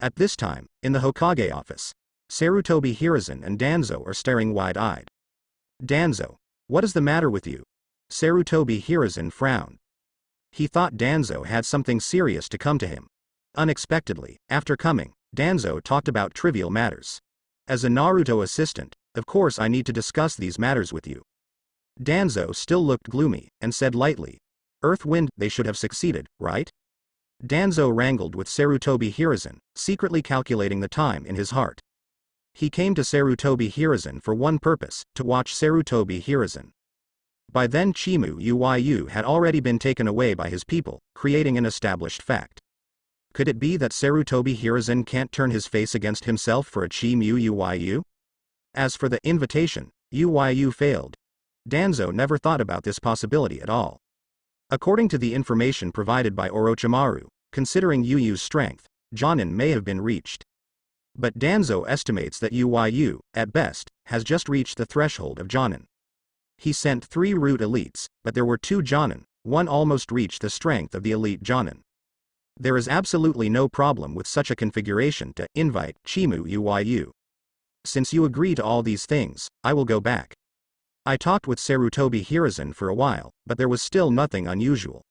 At this time, in the Hokage office, Sarutobi Hiruzen and Danzo are staring wide-eyed. Danzo, what is the matter with you? Sarutobi Hiruzen frowned. He thought Danzo had something serious to come to him. Unexpectedly, after coming, Danzo talked about trivial matters. As a Naruto assistant, of course I need to discuss these matters with you. Danzo still looked gloomy, and said lightly, Earth Wind, they should have succeeded, right? Danzo wrangled with Sarutobi Hiruzen, secretly calculating the time in his heart. He came to Sarutobi Hiruzen for one purpose, to watch Sarutobi Hiruzen. By then Chimu YuYu had already been taken away by his people, creating an established fact. Could it be that Sarutobi Hiruzen can't turn his face against himself for a Chimu YuYu? As for the invitation, YuYu failed. Danzo never thought about this possibility at all. According to the information provided by Orochimaru, considering YuYu's strength, Jonin may have been reached. But Danzo estimates that YuYu, at best, has just reached the threshold of Jonin. He sent 3 root elites, but there were 2 Jonin, one almost reached the strength of the elite Jonin. There is absolutely no problem with such a configuration to invite Chimu YuYu. Since you agree to all these things, I will go back. I talked with Sarutobi Hiruzen for a while, but there was still nothing unusual.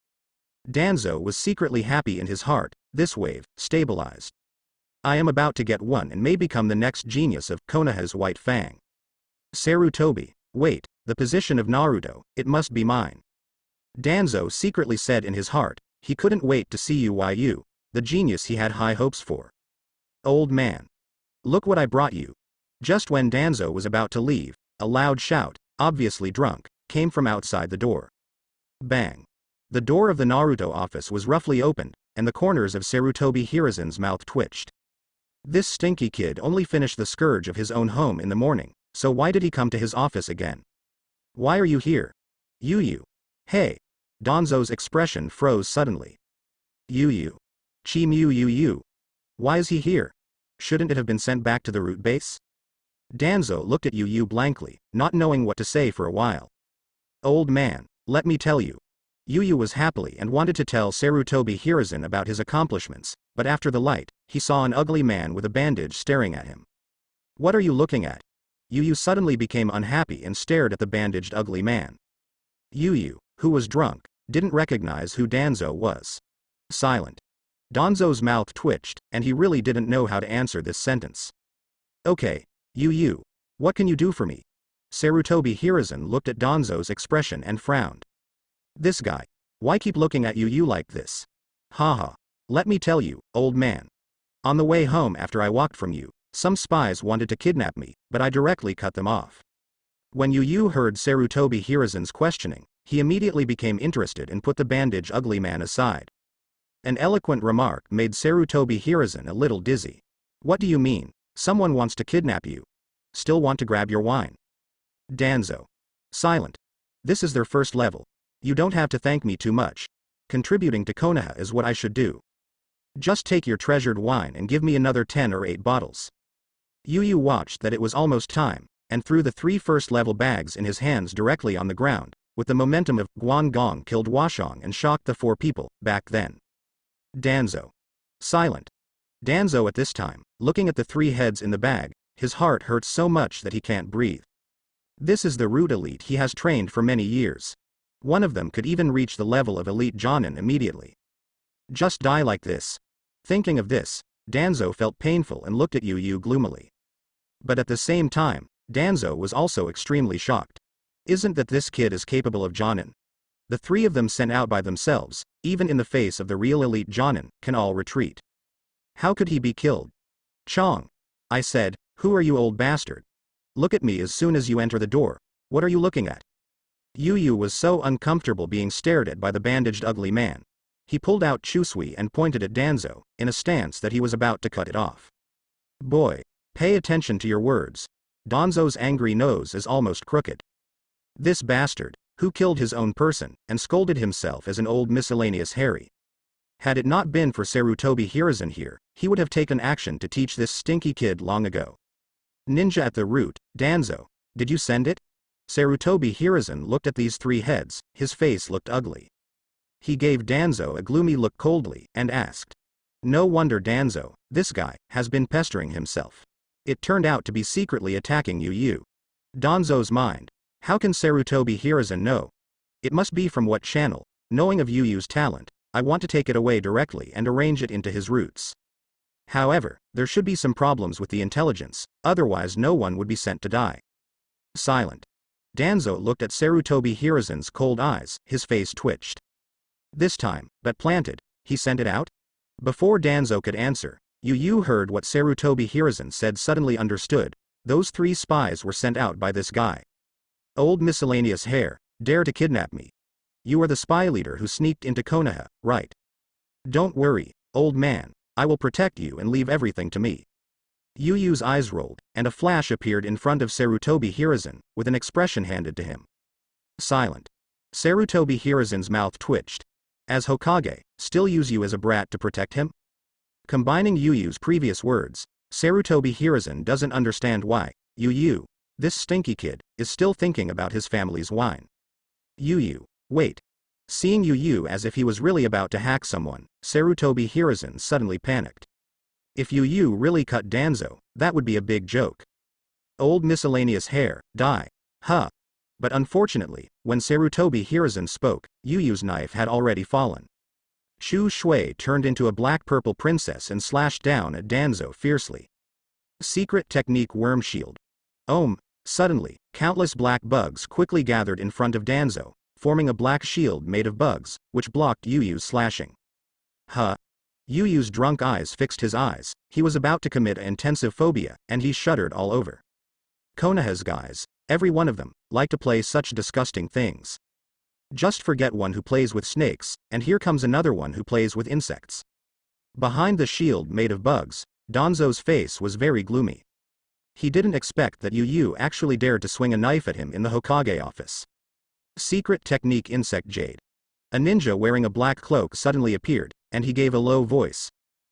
Danzo was secretly happy in his heart. This wave stabilized. I am about to get one and may become the next genius of Konoha's White Fang. Sarutobi, wait, the position of Naruto, it must be mine. Danzo secretly said in his heart, he couldn't wait to see YuYu, the genius he had high hopes for. Old man. Look what I brought you. Just when Danzo was about to leave, a loud shout, obviously drunk, came from outside the door. Bang. The door of the Naruto office was roughly opened, and the corners of Sarutobi Hiruzen's mouth twitched. This stinky kid only finished the scourge of his own home in the morning, so why did he come to his office again? Why are you here? YuYu. Hey. Danzo's expression froze suddenly. YuYu. Chimu YuYu. Why is he here? Shouldn't it have been sent back to the root base? Danzo looked at YuYu blankly, not knowing what to say for a while. Old man, let me tell you. YuYu was happy and wanted to tell Sarutobi Hiruzen about his accomplishments, but after the light, he saw an ugly man with a bandage staring at him. What are you looking at? YuYu suddenly became unhappy and stared at the bandaged ugly man. YuYu, who was drunk, didn't recognize who Danzo was. Silent. Danzo's mouth twitched, and he really didn't know how to answer this sentence. Okay, YuYu, what can you do for me? Sarutobi Hiruzen looked at Danzo's expression and frowned. This guy. Why keep looking at YuYu like this? Haha. Let me tell you, old man. On the way home after I walked from you, some spies wanted to kidnap me, but I directly cut them off. When YuYu heard Sarutobi Hiruzen's questioning, he immediately became interested and put the bandaged ugly man aside. An eloquent remark made Sarutobi Hiruzen a little dizzy. What do you mean? Someone wants to kidnap you. Still want to grab your wine? Danzo. Silent. This is their first level. You don't have to thank me too much. Contributing to Konoha is what I should do. Just take your treasured wine and give me another 10 or 8 bottles. YuYu watched that it was almost time, and threw the 3 first-level bags in his hands directly on the ground, with the momentum of Guangong killed Washong and shocked the 4 people, back then. Danzo. Silent. Danzo at this time, looking at the 3 heads in the bag, his heart hurts so much that he can't breathe. This is the root elite he has trained for many years. One of them could even reach the level of elite Jonin immediately. Just die like this. Thinking of this, Danzo felt painful and looked at YuYu gloomily. But at the same time, Danzo was also extremely shocked. Isn't that this kid is capable of Jonin? The 3 of them sent out by themselves, even in the face of the real elite Jonin, can all retreat. How could he be killed? Chong. I said, who are you, old bastard? Look at me as soon as you enter the door. What are you looking at? YuYu was so uncomfortable being stared at by the bandaged ugly man. He pulled out Chusui and pointed at Danzo, in a stance that he was about to cut it off. Boy, pay attention to your words. Danzo's angry nose is almost crooked. This bastard, who killed his own person, and scolded himself as an old miscellaneous Harry. Had it not been for Sarutobi Hiruzen here, he would have taken action to teach this stinky kid long ago. Ninja at the root, Danzo, did you send it? Sarutobi Hiruzen looked at these 3 heads, his face looked ugly. He gave Danzo a gloomy look coldly, and asked. No wonder Danzo, this guy, has been pestering himself. It turned out to be secretly attacking YuYu. Danzo's mind. How can Sarutobi Hiruzen know? It must be from what channel. Knowing of YuYu's talent, I want to take it away directly and arrange it into his roots. However, there should be some problems with the intelligence, otherwise no one would be sent to die. Silent. Danzo looked at Sarutobi Hiruzen's cold eyes, his face twitched. This time, but planted, he sent it out? Before Danzo could answer, YuYu heard what Sarutobi Hiruzen said, suddenly understood. Those 3 spies were sent out by this guy. Old miscellaneous hair, dare to kidnap me. You are the spy leader who sneaked into Konoha, right? Don't worry, old man, I will protect you and leave everything to me. YuYu's eyes rolled, and a flash appeared in front of Sarutobi Hiruzen, with an expression handed to him. Silent. Sarutobi Hiruzen's mouth twitched. As Hokage, still use you as a brat to protect him? Combining YuYu's previous words, Sarutobi Hiruzen doesn't understand why YuYu, this stinky kid, is still thinking about his family's wine. YuYu, wait. Seeing YuYu as if he was really about to hack someone, Sarutobi Hiruzen suddenly panicked. If YuYu really cut Danzo, that would be a big joke. Old miscellaneous hair, die. Huh. But unfortunately, when Sarutobi Hiruzen spoke, YuYu's knife had already fallen. Shu Shui turned into a black-purple princess and slashed down at Danzo fiercely. Secret technique worm shield. Suddenly, countless black bugs quickly gathered in front of Danzo, forming a black shield made of bugs, which blocked YuYu's slashing. Huh? YuYu's drunk eyes fixed his eyes. He was about to commit an intensive phobia, and he shuddered all over. Konoha's guys, every one of them, like to play such disgusting things. Just forget one who plays with snakes, and here comes another one who plays with insects. Behind the shield made of bugs, Danzo's face was very gloomy. He didn't expect that YuYu actually dared to swing a knife at him in the Hokage office. Secret technique insect jade. A ninja wearing a black cloak suddenly appeared, and he gave a low voice.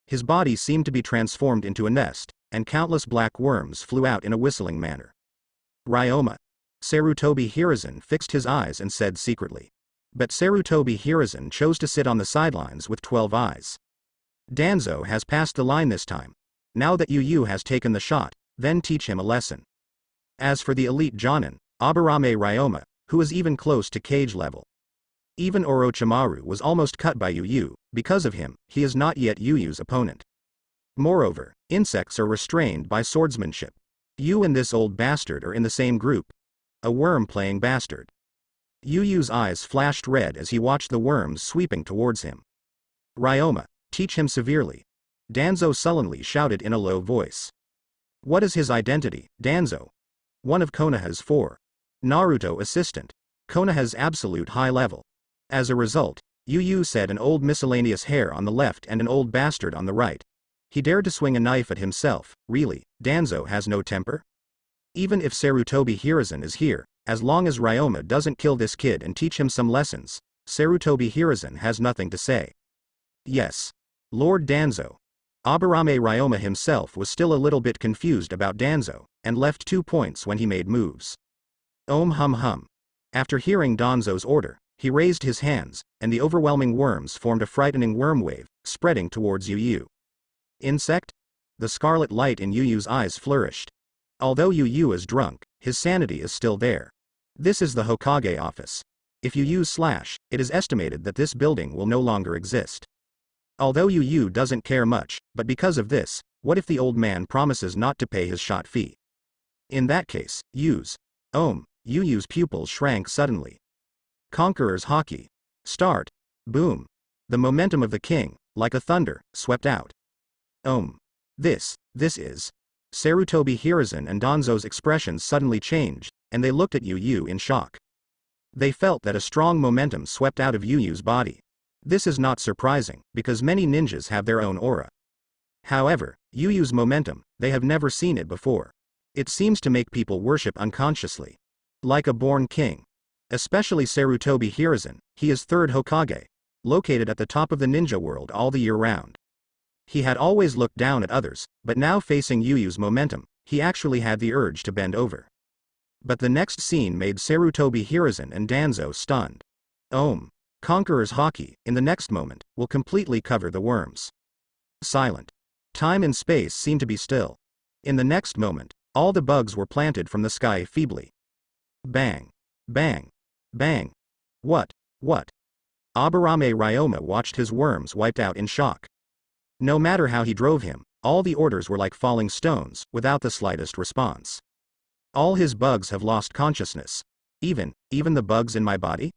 His body seemed to be transformed into a nest, and countless black worms flew out in a whistling manner. Ryoma. Sarutobi Hiruzen fixed his eyes and said secretly. But Sarutobi Hiruzen chose to sit on the sidelines with 12 eyes. Danzo has passed the line this time. Now that YuYu has taken the shot, then teach him a lesson. As for the elite Jonin, Aburame Ryoma, who is even close to cage level. Even Orochimaru was almost cut by YuYu. Because of him, he is not yet YuYu's opponent. Moreover, insects are restrained by swordsmanship. You and this old bastard are in the same group. A worm-playing bastard. YuYu's eyes flashed red as he watched the worms sweeping towards him. Ryoma, teach him severely. Danzo sullenly shouted in a low voice. What is his identity, Danzo? One of Konoha's 4. Naruto assistant. Konoha's absolute high level. As a result, YuYu said an old miscellaneous hair on the left and an old bastard on the right. He dared to swing a knife at himself. Really, Danzo has no temper? Even if Sarutobi Hiruzen is here, as long as Ryoma doesn't kill this kid and teach him some lessons, Sarutobi Hiruzen has nothing to say. Yes. Lord Danzo. Aburame Ryoma himself was still a little bit confused about Danzo, and left 2 points when he made moves. Hum. After hearing Danzo's order, he raised his hands, and the overwhelming worms formed a frightening worm wave, spreading towards YuYu. Insect? The scarlet light in YuYu's eyes flourished. Although YuYu is drunk, his sanity is still there. This is the Hokage office. If YuYu slash, it is estimated that this building will no longer exist. Although YuYu doesn't care much, but because of this, what if the old man promises not to pay his shot fee? In that case, YuYu's pupils shrank suddenly. Conqueror's Haki. Start. Boom. The momentum of the king, like a thunder, swept out. This is. Sarutobi Hiruzen and Danzo's expressions suddenly changed, and they looked at YuYu in shock. They felt that a strong momentum swept out of YuYu's body. This is not surprising, because many ninjas have their own aura. However, YuYu's momentum, they have never seen it before. It seems to make people worship unconsciously. Like a born king. Especially Sarutobi Hiruzen, he is 3rd Hokage, located at the top of the ninja world all the year round. He had always looked down at others, but now facing YuYu's momentum, he actually had the urge to bend over. But the next scene made Sarutobi Hiruzen and Danzo stunned. Conqueror's Haki, in the next moment, will completely cover the worms. Silent. Time and space seemed to be still. In the next moment, all the bugs were planted from the sky feebly. Bang. Bang. Bang. What? Aburame Ryoma watched his worms wiped out in shock. No matter how he drove him, all the orders were like falling stones, without the slightest response. All his bugs have lost consciousness. Even the bugs in my body?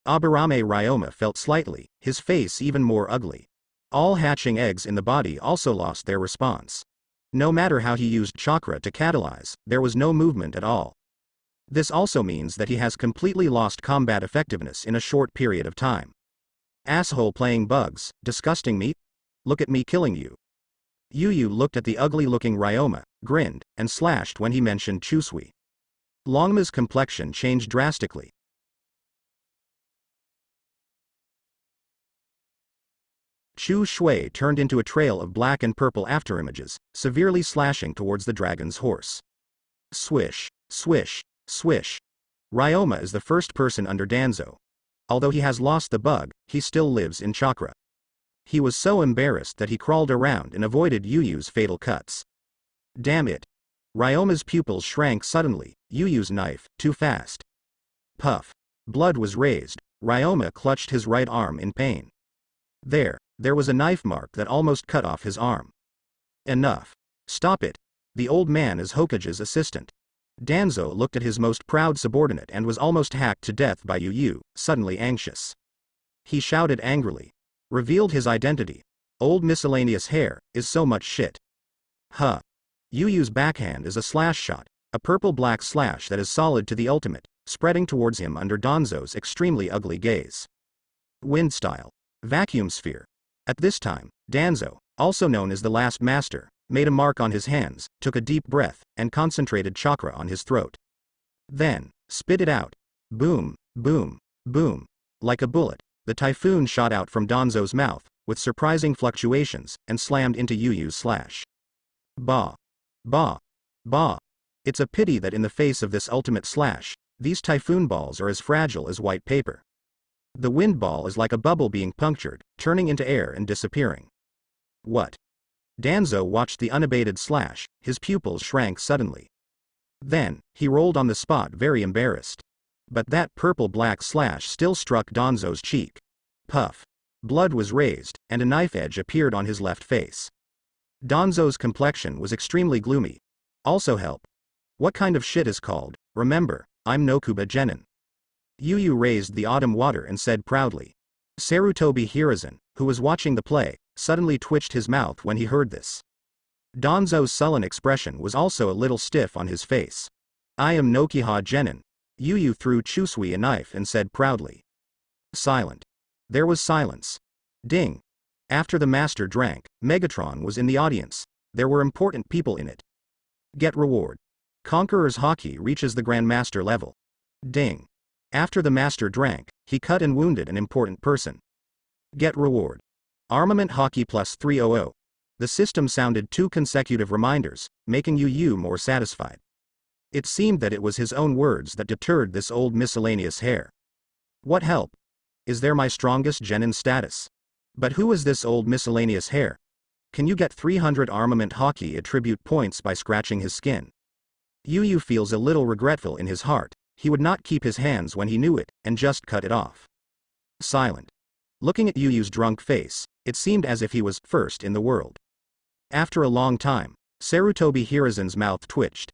Aburame Ryoma felt slightly, his face even more ugly. All hatching eggs in the body also lost their response. No matter how he used chakra to catalyze, there was no movement at all. This also means that he has completely lost combat effectiveness in a short period of time. Asshole playing bugs, disgusting meat? Look at me killing you. YuYu looked at the ugly-looking Ryoma, grinned, and slashed when he mentioned Chusui. Longma's complexion changed drastically. Chu Shui turned into a trail of black and purple afterimages, severely slashing towards the dragon's horse. Swish, swish, swish. Ryoma is the first person under Danzo. Although he has lost the bug, he still lives in chakra. He was so embarrassed that he crawled around and avoided YuYu's fatal cuts. Damn it. Ryoma's pupils shrank suddenly, YuYu's knife, too fast. Puff. Blood was raised, Ryoma clutched his right arm in pain. There was a knife mark that almost cut off his arm. Enough. Stop it. The old man is Hokage's assistant. Danzo looked at his most proud subordinate and was almost hacked to death by YuYu, suddenly anxious. He shouted angrily. Revealed his identity. Old miscellaneous hair, is so much shit. Huh. YuYu's backhand is a slash shot, a purple-black slash that is solid to the ultimate, spreading towards him under Danzo's extremely ugly gaze. Wind style. Vacuum sphere. At this time, Danzo, also known as the last master, made a mark on his hands, took a deep breath, and concentrated chakra on his throat. Then, spit it out. Boom, boom, boom. Like a bullet, the typhoon shot out from Danzo's mouth, with surprising fluctuations, and slammed into YuYu's slash. Bah. Bah. Bah. It's a pity that in the face of this ultimate slash, these typhoon balls are as fragile as white paper. The wind ball is like a bubble being punctured, turning into air and disappearing. What? Danzo watched the unabated slash, his pupils shrank suddenly. Then, he rolled on the spot very embarrassed. But that purple-black slash still struck Danzo's cheek. Puff. Blood was raised, and a knife edge appeared on his left face. Danzo's complexion was extremely gloomy. Also help. What kind of shit is called, remember, I'm Nokuba Genin. YuYu raised the autumn water and said proudly. Sarutobi Hiruzen, who was watching the play, suddenly twitched his mouth when he heard this. Danzo's sullen expression was also a little stiff on his face. I am Nokiha Genin. YuYu threw Chusui a knife and said proudly. Silent. There was silence. Ding. After the master drank, Megatron was in the audience. There were important people in it. Get reward. Conqueror's Haki reaches the Grandmaster level. Ding. After the master drank, he cut and wounded an important person. Get reward. Armament Haki plus 300. The system sounded 2 consecutive reminders, making YuYu more satisfied. It seemed that it was his own words that deterred this old miscellaneous hair. What help? Is there my strongest genin status? But who is this old miscellaneous hair? Can you get 300 armament Haki attribute points by scratching his skin? YuYu feels a little regretful in his heart. He would not keep his hands when he knew it, and just cut it off. Silent. Looking at YuYu's drunk face, it seemed as if he was first in the world. After a long time, Sarutobi Hiruzen's mouth twitched.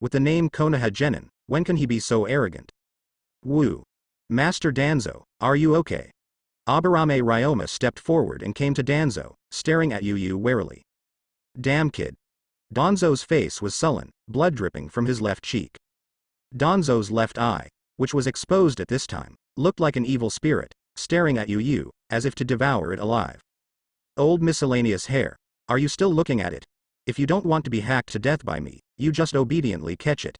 With the name Konoha Genin, when can he be so arrogant? Woo. Master Danzo, are you okay? Aburame Ryoma stepped forward and came to Danzo, staring at YuYu warily. Damn kid. Danzo's face was sullen, blood dripping from his left cheek. Danzo's left eye, which was exposed at this time, looked like an evil spirit, staring at YuYu, as if to devour it alive. Old miscellaneous hair, are you still looking at it? If you don't want to be hacked to death by me, you just obediently catch it.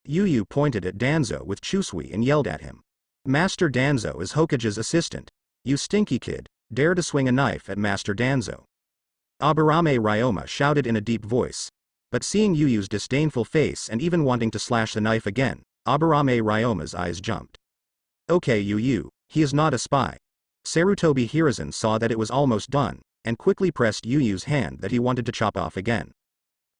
YuYu pointed at Danzo with Chusui and yelled at him. Master Danzo is Hokage's assistant. You stinky kid, dare to swing a knife at Master Danzo. Aburame Ryoma shouted in a deep voice. But seeing YuYu's disdainful face and even wanting to slash the knife again, Aburame Ryoma's eyes jumped. Okay YuYu, he is not a spy. Sarutobi Hiruzen saw that it was almost done, and quickly pressed YuYu's hand that he wanted to chop off again.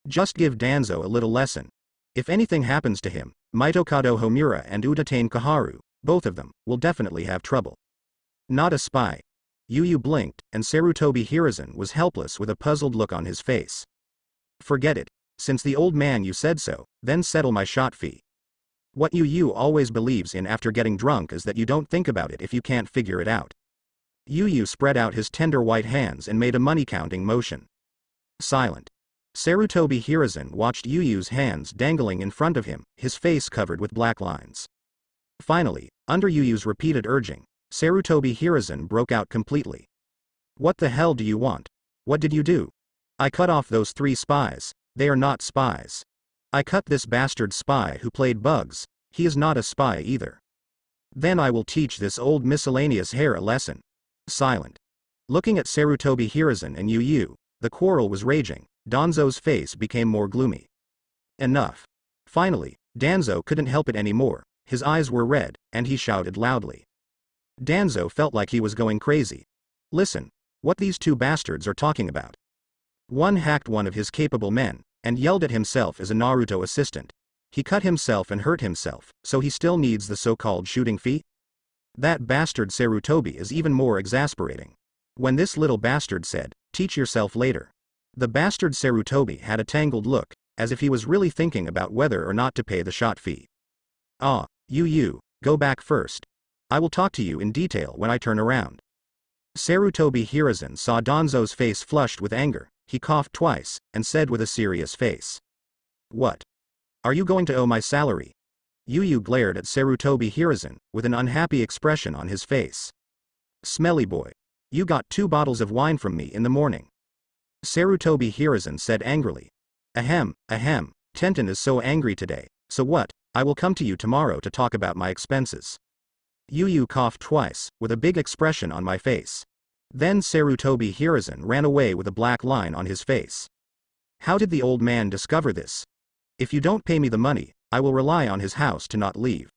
Just give Danzo a little lesson. If anything happens to him, Mitokado Homura and Utatane Kaharu, both of them, will definitely have trouble. Not a spy. YuYu blinked, and Sarutobi Hiruzen was helpless with a puzzled look on his face. Forget it. Since the old man you said so, then settle my shot fee. What YuYu always believes in after getting drunk is that you don't think about it if you can't figure it out. YuYu spread out his tender white hands and made a money-counting motion. Silent. Sarutobi Hiruzen watched YuYu's hands dangling in front of him, his face covered with black lines. Finally, under YuYu's repeated urging, Sarutobi Hiruzen broke out completely. What the hell do you want? What did you do? I cut off those 3 spies. They are not spies. I cut this bastard spy who played bugs. He is not a spy either. Then I will teach this old miscellaneous hair a lesson. Silent. Looking at Sarutobi Hiruzen and YuYu, the quarrel was raging. Danzo's face became more gloomy. Enough. Finally, Danzo couldn't help it anymore. His eyes were red, and he shouted loudly. Danzo felt like he was going crazy. Listen, what these 2 bastards are talking about. One hacked one of his capable men, and yelled at himself as a Naruto assistant. He cut himself and hurt himself, so he still needs the so-called shooting fee? That bastard Sarutobi is even more exasperating. When this little bastard said, "Teach yourself later," the bastard Sarutobi had a tangled look, as if he was really thinking about whether or not to pay the shot fee. Ah, YuYu, go back first. I will talk to you in detail when I turn around. Sarutobi Hiruzen saw Danzo's face flushed with anger. He coughed twice, and said with a serious face. What? Are you going to owe my salary? YuYu glared at Sarutobi Hiruzen, with an unhappy expression on his face. Smelly boy. You got 2 bottles of wine from me in the morning. Sarutobi Hiruzen said angrily. Ahem, Tenten is so angry today, so what, I will come to you tomorrow to talk about my expenses. YuYu coughed twice, with a big expression on my face. Then Sarutobi Hiruzen ran away with a black line on his face. How did the old man discover this? If you don't pay me the money, I will rely on his house to not leave.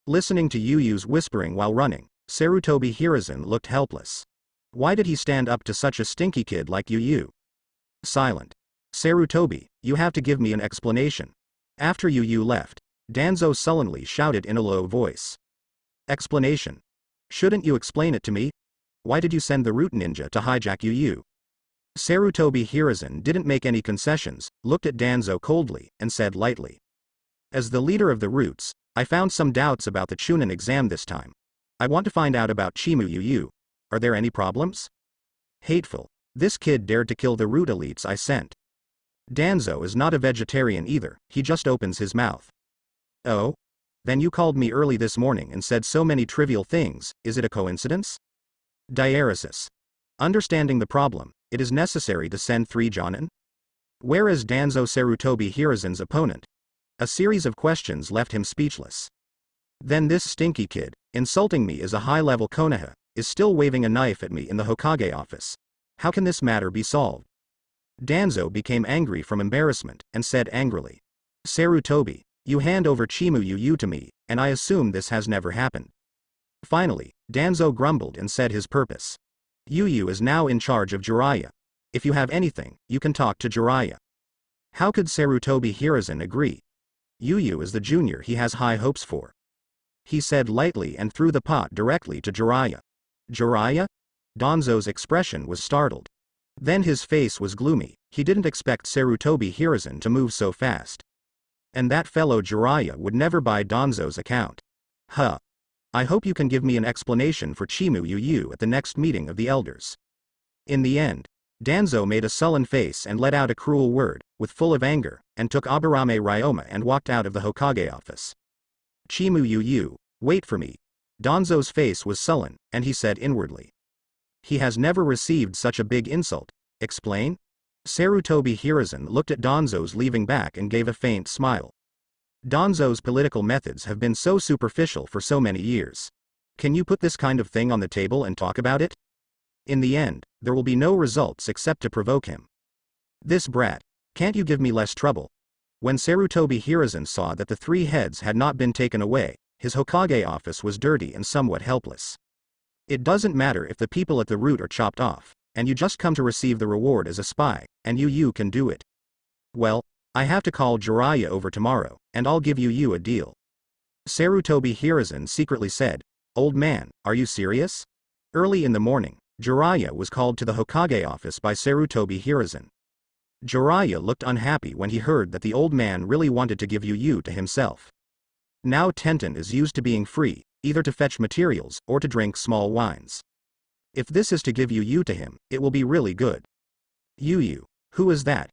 Listening to YuYu's whispering while running, Sarutobi Hiruzen looked helpless. Why did he stand up to such a stinky kid like YuYu? Silent. Sarutobi, you have to give me an explanation. After YuYu left, Danzo sullenly shouted in a low voice. Explanation? Shouldn't you explain it to me? Why did you send the root ninja to hijack YuYu? Sarutobi Hiruzen didn't make any concessions, looked at Danzo coldly, and said lightly. As the leader of the roots, I found some doubts about the Chunin exam this time. I want to find out about Chimu YuYu. Are there any problems? Hateful. This kid dared to kill the root elites I sent. Danzo is not a vegetarian either, he just opens his mouth. Oh? Then you called me early this morning and said so many trivial things, is it a coincidence? Diaresis. Understanding the problem, it is necessary to send 3 Jonin? Where is Danzo Sarutobi Hiruzen's opponent? A series of questions left him speechless. Then this stinky kid, insulting me as a high-level Konoha, is still waving a knife at me in the Hokage office. How can this matter be solved? Danzo became angry from embarrassment, and said angrily. Sarutobi, you hand over Chimu YuYu to me, and I assume this has never happened. Finally, Danzo grumbled and said his purpose. YuYu is now in charge of Jiraiya. If you have anything, you can talk to Jiraiya. How could Sarutobi Hiruzen agree? YuYu is the junior he has high hopes for. He said lightly and threw the pot directly to Jiraiya. Jiraiya? Danzo's expression was startled. Then his face was gloomy, he didn't expect Sarutobi Hiruzen to move so fast. And that fellow Jiraiya would never buy Danzo's account. Huh. I hope you can give me an explanation for Chimu YuYu at the next meeting of the elders. In the end, Danzo made a sullen face and let out a cruel word, with full of anger, and took Aburame Ryoma and walked out of the Hokage office. Chimu YuYu, wait for me. Danzo's face was sullen, and he said inwardly. He has never received such a big insult. Explain? Sarutobi Hiruzen looked at Danzo's leaving back and gave a faint smile. Danzo's political methods have been so superficial for so many years. Can you put this kind of thing on the table and talk about it? In the end, there will be no results except to provoke him. This brat, can't you give me less trouble? When Sarutobi Hiruzen saw that the 3 heads had not been taken away, his Hokage office was dirty and somewhat helpless. It doesn't matter if the people at the root are chopped off, and you just come to receive the reward as a spy, and YuYu can do it. Well, I have to call Jiraiya over tomorrow, and I'll give YuYu a deal. Sarutobi Hiruzen secretly said, "Old man, are you serious?" Early in the morning, Jiraiya was called to the Hokage office by Sarutobi Hiruzen. Jiraiya looked unhappy when he heard that the old man really wanted to give YuYu to himself. Now Tenten is used to being free, either to fetch materials or to drink small wines. If this is to give YuYu to him, it will be really good. YuYu, who is that?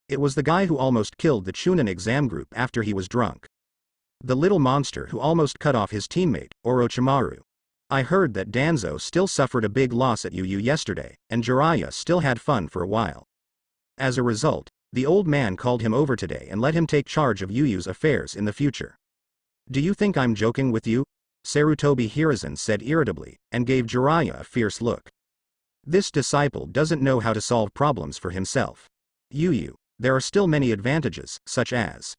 It was the guy who almost killed the Chunin exam group after he was drunk. The little monster who almost cut off his teammate, Orochimaru. I heard that Danzo still suffered a big loss at YuYu yesterday, and Jiraiya still had fun for a while. As a result, the old man called him over today and let him take charge of YuYu's affairs in the future. Do you think I'm joking with you? Sarutobi Hiruzen said irritably, and gave Jiraiya a fierce look. This disciple doesn't know how to solve problems for himself. YuYu, there are still many advantages, such as.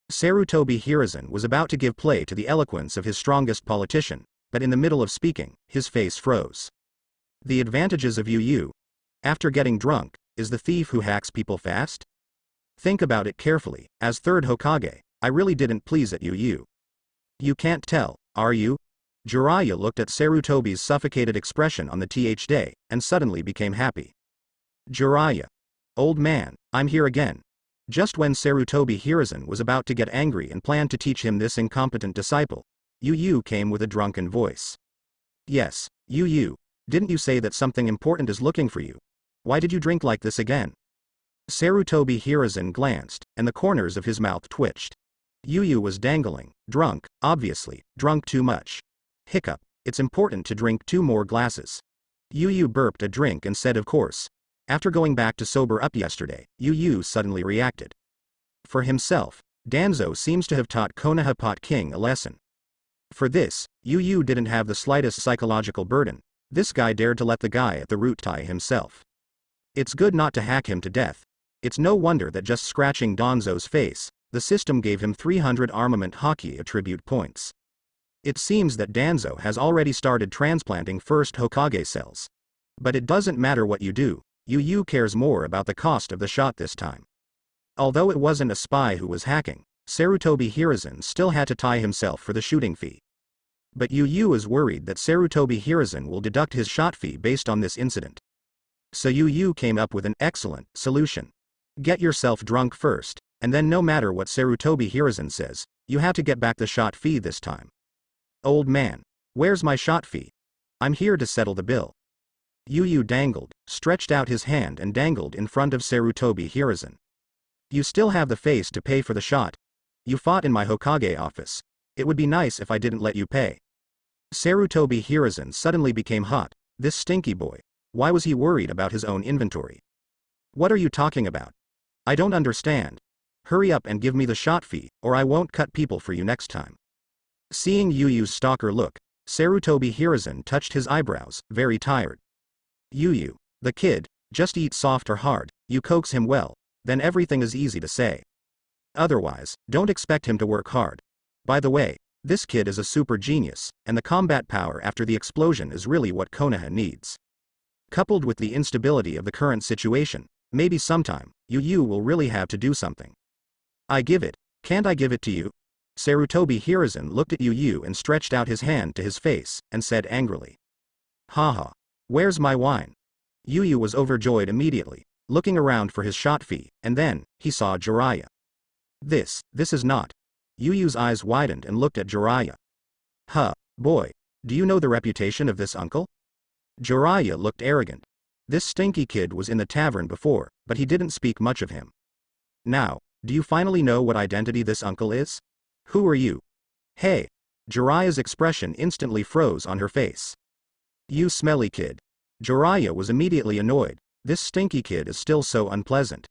Sarutobi Hiruzen was about to give play to the eloquence of his strongest politician, but in the middle of speaking, his face froze. The advantages of YuYu, after getting drunk, is the thief who hacks people fast? Think about it carefully, as third Hokage, I really didn't please at YuYu. You can't tell, are you? Jiraiya looked at Sarutobi's suffocated expression on the day, and suddenly became happy. Jiraiya. Old man, I'm here again. Just when Sarutobi Hiruzen was about to get angry and planned to teach him this incompetent disciple, YuYu came with a drunken voice. Yes, YuYu, didn't you say that something important is looking for you? Why did you drink like this again? Sarutobi Hiruzen glanced, and the corners of his mouth twitched. YuYu was dangling, drunk, obviously, drunk too much. Hiccup, it's important to drink 2 more glasses. YuYu burped a drink and said of course. After going back to sober up yesterday, YuYu suddenly reacted. For himself, Danzo seems to have taught Konoha Pot King a lesson. For this, YuYu didn't have the slightest psychological burden. This guy dared to let the guy at the root tie himself. It's good not to hack him to death. It's no wonder that just scratching Danzo's face, the system gave him 300 armament hockey attribute points. It seems that Danzo has already started transplanting first Hokage cells. But it doesn't matter what you do. YuYu cares more about the cost of the shot this time. Although it wasn't a spy who was hacking, Sarutobi Hiruzen still had to tie himself for the shooting fee. But YuYu is worried that Sarutobi Hiruzen will deduct his shot fee based on this incident. So YuYu came up with an excellent solution. Get yourself drunk first, and then no matter what Sarutobi Hiruzen says, you have to get back the shot fee this time. Old man, where's my shot fee? I'm here to settle the bill. YuYu dangled, stretched out his hand and dangled in front of Sarutobi Hiruzen. You still have the face to pay for the shot. You fought in my Hokage office. It would be nice if I didn't let you pay. Sarutobi Hiruzen suddenly became hot. This stinky boy. Why was he worried about his own inventory? What are you talking about? I don't understand. Hurry up and give me the shot fee, or I won't cut people for you next time. Seeing YuYu's stalker look, Sarutobi Hiruzen touched his eyebrows, very tired. YuYu, the kid, just eat soft or hard, you coax him well, then everything is easy to say. Otherwise, don't expect him to work hard. By the way, this kid is a super genius, and the combat power after the explosion is really what Konoha needs. Coupled with the instability of the current situation, maybe sometime, YuYu will really have to do something. I give it, can't I give it to you? Sarutobi Hiruzen looked at YuYu and stretched out his hand to his face, and said angrily. Haha. Where's my wine? YuYu was overjoyed immediately, looking around for his shot fee, and then, he saw Jiraiya. This is not. YuYu's eyes widened and looked at Jiraiya. Huh, boy, do you know the reputation of this uncle? Jiraiya looked arrogant. This stinky kid was in the tavern before, but he didn't speak much of him. Now, do you finally know what identity this uncle is? Who are you? Hey. Jiraiya's expression instantly froze on her face. You smelly kid. Jiraiya was immediately annoyed. This stinky kid is still so unpleasant.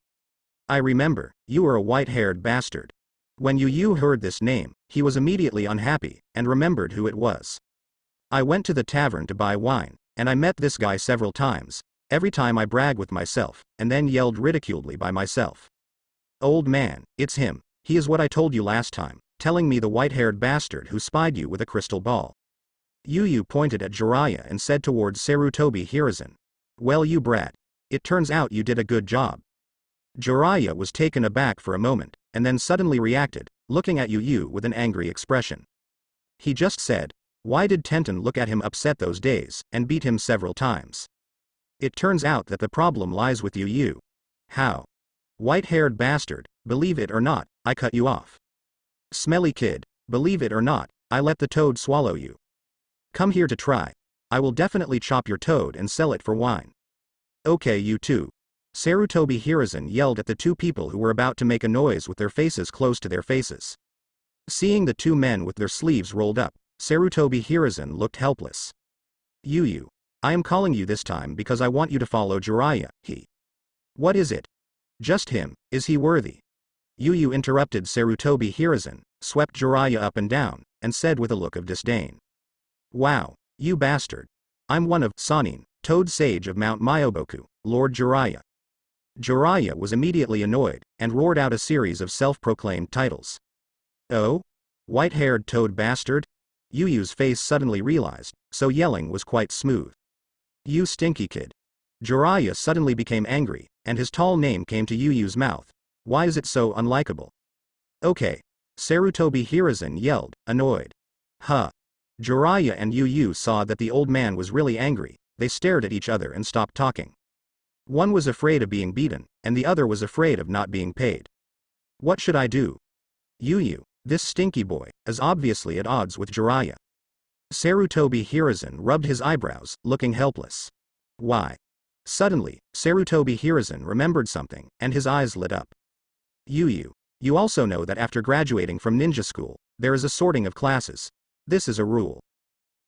I remember, you are a white-haired bastard. When YuYu heard this name, he was immediately unhappy, and remembered who it was. I went to the tavern to buy wine, and I met this guy several times. Every time I brag with myself, and then yelled ridiculedly by myself. Old man, it's him. He is what I told you last time, telling me the white-haired bastard who spied you with a crystal ball. YuYu pointed at Jiraiya and said towards Sarutobi Hiruzen. Well, you brat. It turns out you did a good job. Jiraiya was taken aback for a moment, and then suddenly reacted, looking at YuYu with an angry expression. He just said, why did Tenten look at him upset those days, and beat him several times? It turns out that the problem lies with YuYu. How? White-haired bastard, believe it or not, I cut you off. Smelly kid, believe it or not, I let the toad swallow you. Come here to try. I will definitely chop your toad and sell it for wine. Okay, you two. Sarutobi Hiruzen yelled at the two people who were about to make a noise with their faces close to their faces. Seeing the two men with their sleeves rolled up, Sarutobi Hiruzen looked helpless. YuYu. I am calling you this time because I want you to follow Jiraiya, he. What is it? Just him, is he worthy? YuYu interrupted Sarutobi Hiruzen, swept Jiraiya up and down, and said with a look of disdain. Wow, you bastard. I'm one of Sanin, Toad Sage of Mount Myoboku, Lord Jiraiya. Jiraiya was immediately annoyed, and roared out a series of self-proclaimed titles. Oh? White-haired toad bastard? YuYu's face suddenly realized, so yelling was quite smooth. You stinky kid. Jiraiya suddenly became angry, and his tall name came to YuYu's mouth. Why is it so unlikable? Okay. Sarutobi Hiruzen yelled, annoyed. Huh. Jiraiya and YuYu saw that the old man was really angry. They stared at each other and stopped talking. One was afraid of being beaten, and the other was afraid of not being paid. What should I do? YuYu, this stinky boy, is obviously at odds with Jiraiya. Sarutobi Hiruzen rubbed his eyebrows, looking helpless. Why? Suddenly, Sarutobi Hiruzen remembered something, and his eyes lit up. YuYu, you also know that after graduating from ninja school, there is a sorting of classes. This is a rule.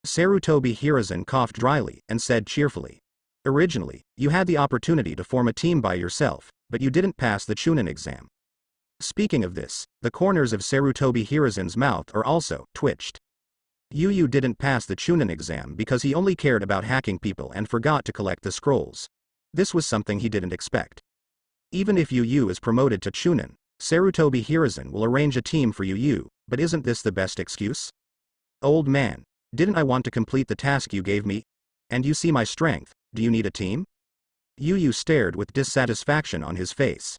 Sarutobi Hiruzen coughed dryly, and said cheerfully. Originally, you had the opportunity to form a team by yourself, but you didn't pass the Chunin exam. Speaking of this, the corners of Sarutobi Hiruzen's mouth are also twitched. YuYu didn't pass the Chunin exam because he only cared about hacking people and forgot to collect the scrolls. This was something he didn't expect. Even if YuYu is promoted to Chunin, Sarutobi Hiruzen will arrange a team for YuYu, but isn't this the best excuse? Old man, didn't I want to complete the task you gave me? And you see my strength, do you need a team? YuYu stared with dissatisfaction on his face.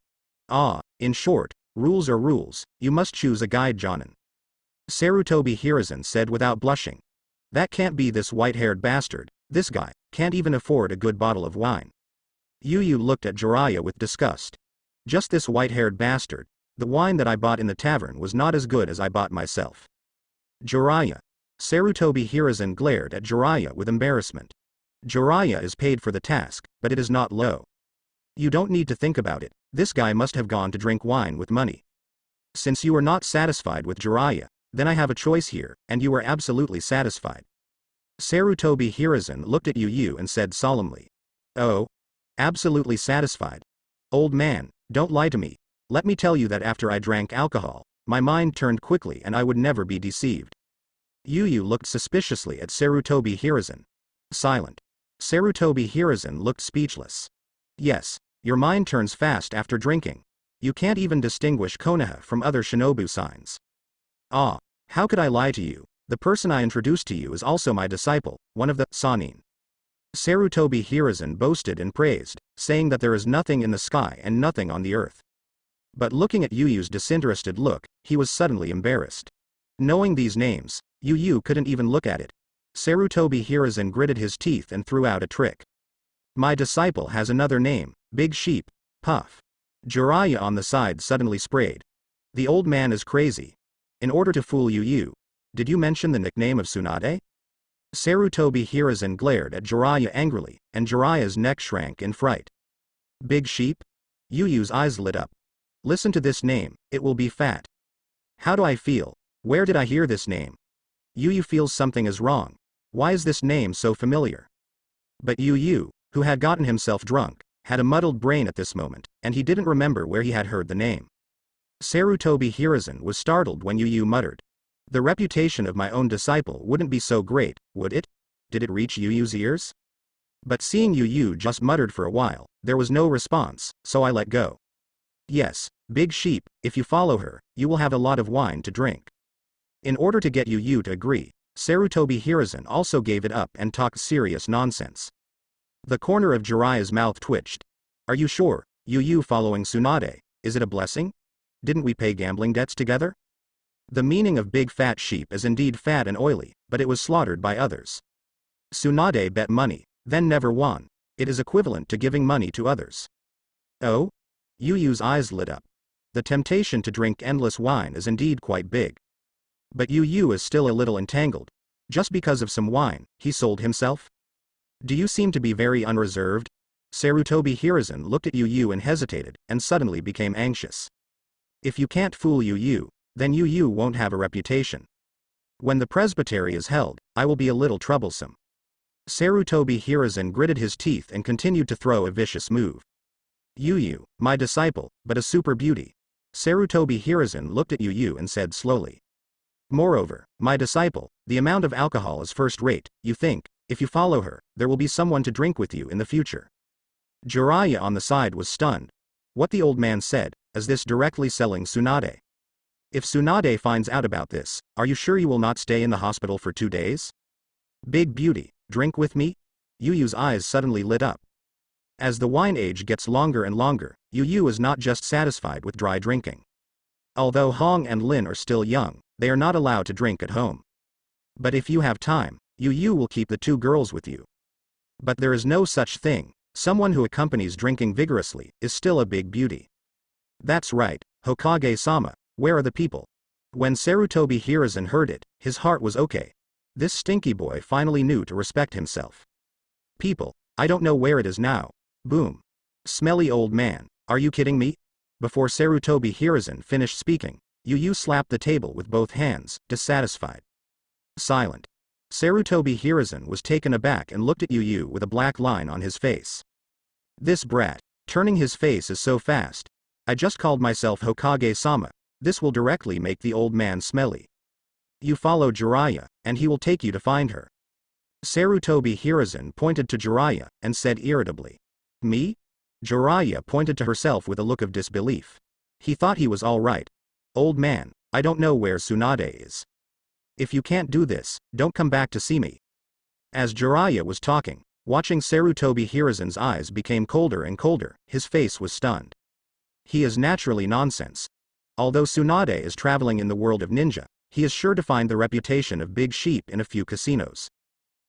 In short, rules are rules, you must choose a guide Jonin. Sarutobi Hiruzen said without blushing. That can't be this white-haired bastard, this guy can't even afford a good bottle of wine. YuYu looked at Jiraiya with disgust. Just this white-haired bastard, the wine that I bought in the tavern was not as good as I bought myself. Jiraiya. Sarutobi Hiruzen glared at Jiraiya with embarrassment. Jiraiya is paid for the task, but it is not low. You don't need to think about it, this guy must have gone to drink wine with money. Since you are not satisfied with Jiraiya, then I have a choice here, and you are absolutely satisfied. Sarutobi Hiruzen looked at YuYu and said solemnly. Oh? Absolutely satisfied. Old man, don't lie to me. Let me tell you that after I drank alcohol, my mind turned quickly and I would never be deceived. YuYu looked suspiciously at Sarutobi Hiruzen. Silent. Sarutobi Hiruzen looked speechless. Yes, your mind turns fast after drinking. You can't even distinguish Konoha from other shinobu signs. How could I lie to you? The person I introduced to you is also my disciple, one of the Sanin. Sarutobi Hiruzen boasted and praised, saying that there is nothing in the sky and nothing on the earth. But looking at YuYu's disinterested look, he was suddenly embarrassed. Knowing these names, YuYu couldn't even look at it. Sarutobi Hiruzen gritted his teeth and threw out a trick. My disciple has another name, Big Sheep, Puff. Jiraiya on the side suddenly sprayed. The old man is crazy. In order to fool YuYu, did you mention the nickname of Tsunade? Sarutobi Hiruzen glared at Jiraiya angrily, and Jiraiya's neck shrank in fright. Big Sheep? YuYu's eyes lit up. Listen to this name, it will be fat. How do I feel? Where did I hear this name? YuYu feels something is wrong. Why is this name so familiar? But YuYu, who had gotten himself drunk, had a muddled brain at this moment, and he didn't remember where he had heard the name. Sarutobi Hiruzen was startled when YuYu muttered. The reputation of my own disciple wouldn't be so great, would it? Did it reach YuYu's ears? But seeing YuYu just muttered for a while, there was no response, so I let go. Yes, Big Sheep, if you follow her, you will have a lot of wine to drink. In order to get YuYu to agree, Sarutobi Hiruzen also gave it up and talked serious nonsense. The corner of Jiraiya's mouth twitched. Are you sure, YuYu following Tsunade, is it a blessing? Didn't we pay gambling debts together? The meaning of big fat sheep is indeed fat and oily, but it was slaughtered by others. Tsunade bet money, then never won. It is equivalent to giving money to others. Oh? YuYu's eyes lit up. The temptation to drink endless wine is indeed quite big. But YuYu is still a little entangled. Just because of some wine, he sold himself? Do you seem to be very unreserved? Sarutobi Hiruzen looked at YuYu and hesitated, and suddenly became anxious. If you can't fool YuYu, then YuYu won't have a reputation. When the presbytery is held, I will be a little troublesome. Sarutobi Hiruzen gritted his teeth and continued to throw a vicious move. YuYu, my disciple, but a super beauty. Sarutobi Hiruzen looked at YuYu and said slowly. Moreover, my disciple, the amount of alcohol is first rate. You think, if you follow her, there will be someone to drink with you in the future. Jiraiya on the side was stunned. What the old man said, is this directly selling Tsunade? If Tsunade finds out about this, are you sure you will not stay in the hospital for 2 days? Big beauty, drink with me? YuYu's eyes suddenly lit up. As the wine age gets longer and longer, YuYu is not just satisfied with dry drinking. Although Hong and Lin are still young, they are not allowed to drink at home. But if you have time, YuYu will keep the 2 girls with you. But there is no such thing. Someone who accompanies drinking vigorously is still a big beauty. That's right, Hokage-sama, where are the people? When Sarutobi Hiruzen heard it, his heart was okay. This stinky boy finally knew to respect himself. People, I don't know where it is now. Boom. Smelly old man, are you kidding me? Before Sarutobi Hiruzen finished speaking, YuYu slapped the table with both hands, dissatisfied. Silent. Sarutobi Hiruzen was taken aback and looked at YuYu with a black line on his face. This brat, turning his face is so fast. I just called myself Hokage-sama. This will directly make the old man smelly. You follow Jiraiya, and he will take you to find her. Sarutobi Hiruzen pointed to Jiraiya, and said irritably. Me? Jiraiya pointed to herself with a look of disbelief. He thought he was all right. Old man, I don't know where Tsunade is. If you can't do this, don't come back to see me. As Jiraiya was talking, watching Sarutobi Hiruzen's eyes became colder and colder, his face was stunned. He is naturally nonsense. Although Tsunade is traveling in the world of ninja, he is sure to find the reputation of big sheep in a few casinos.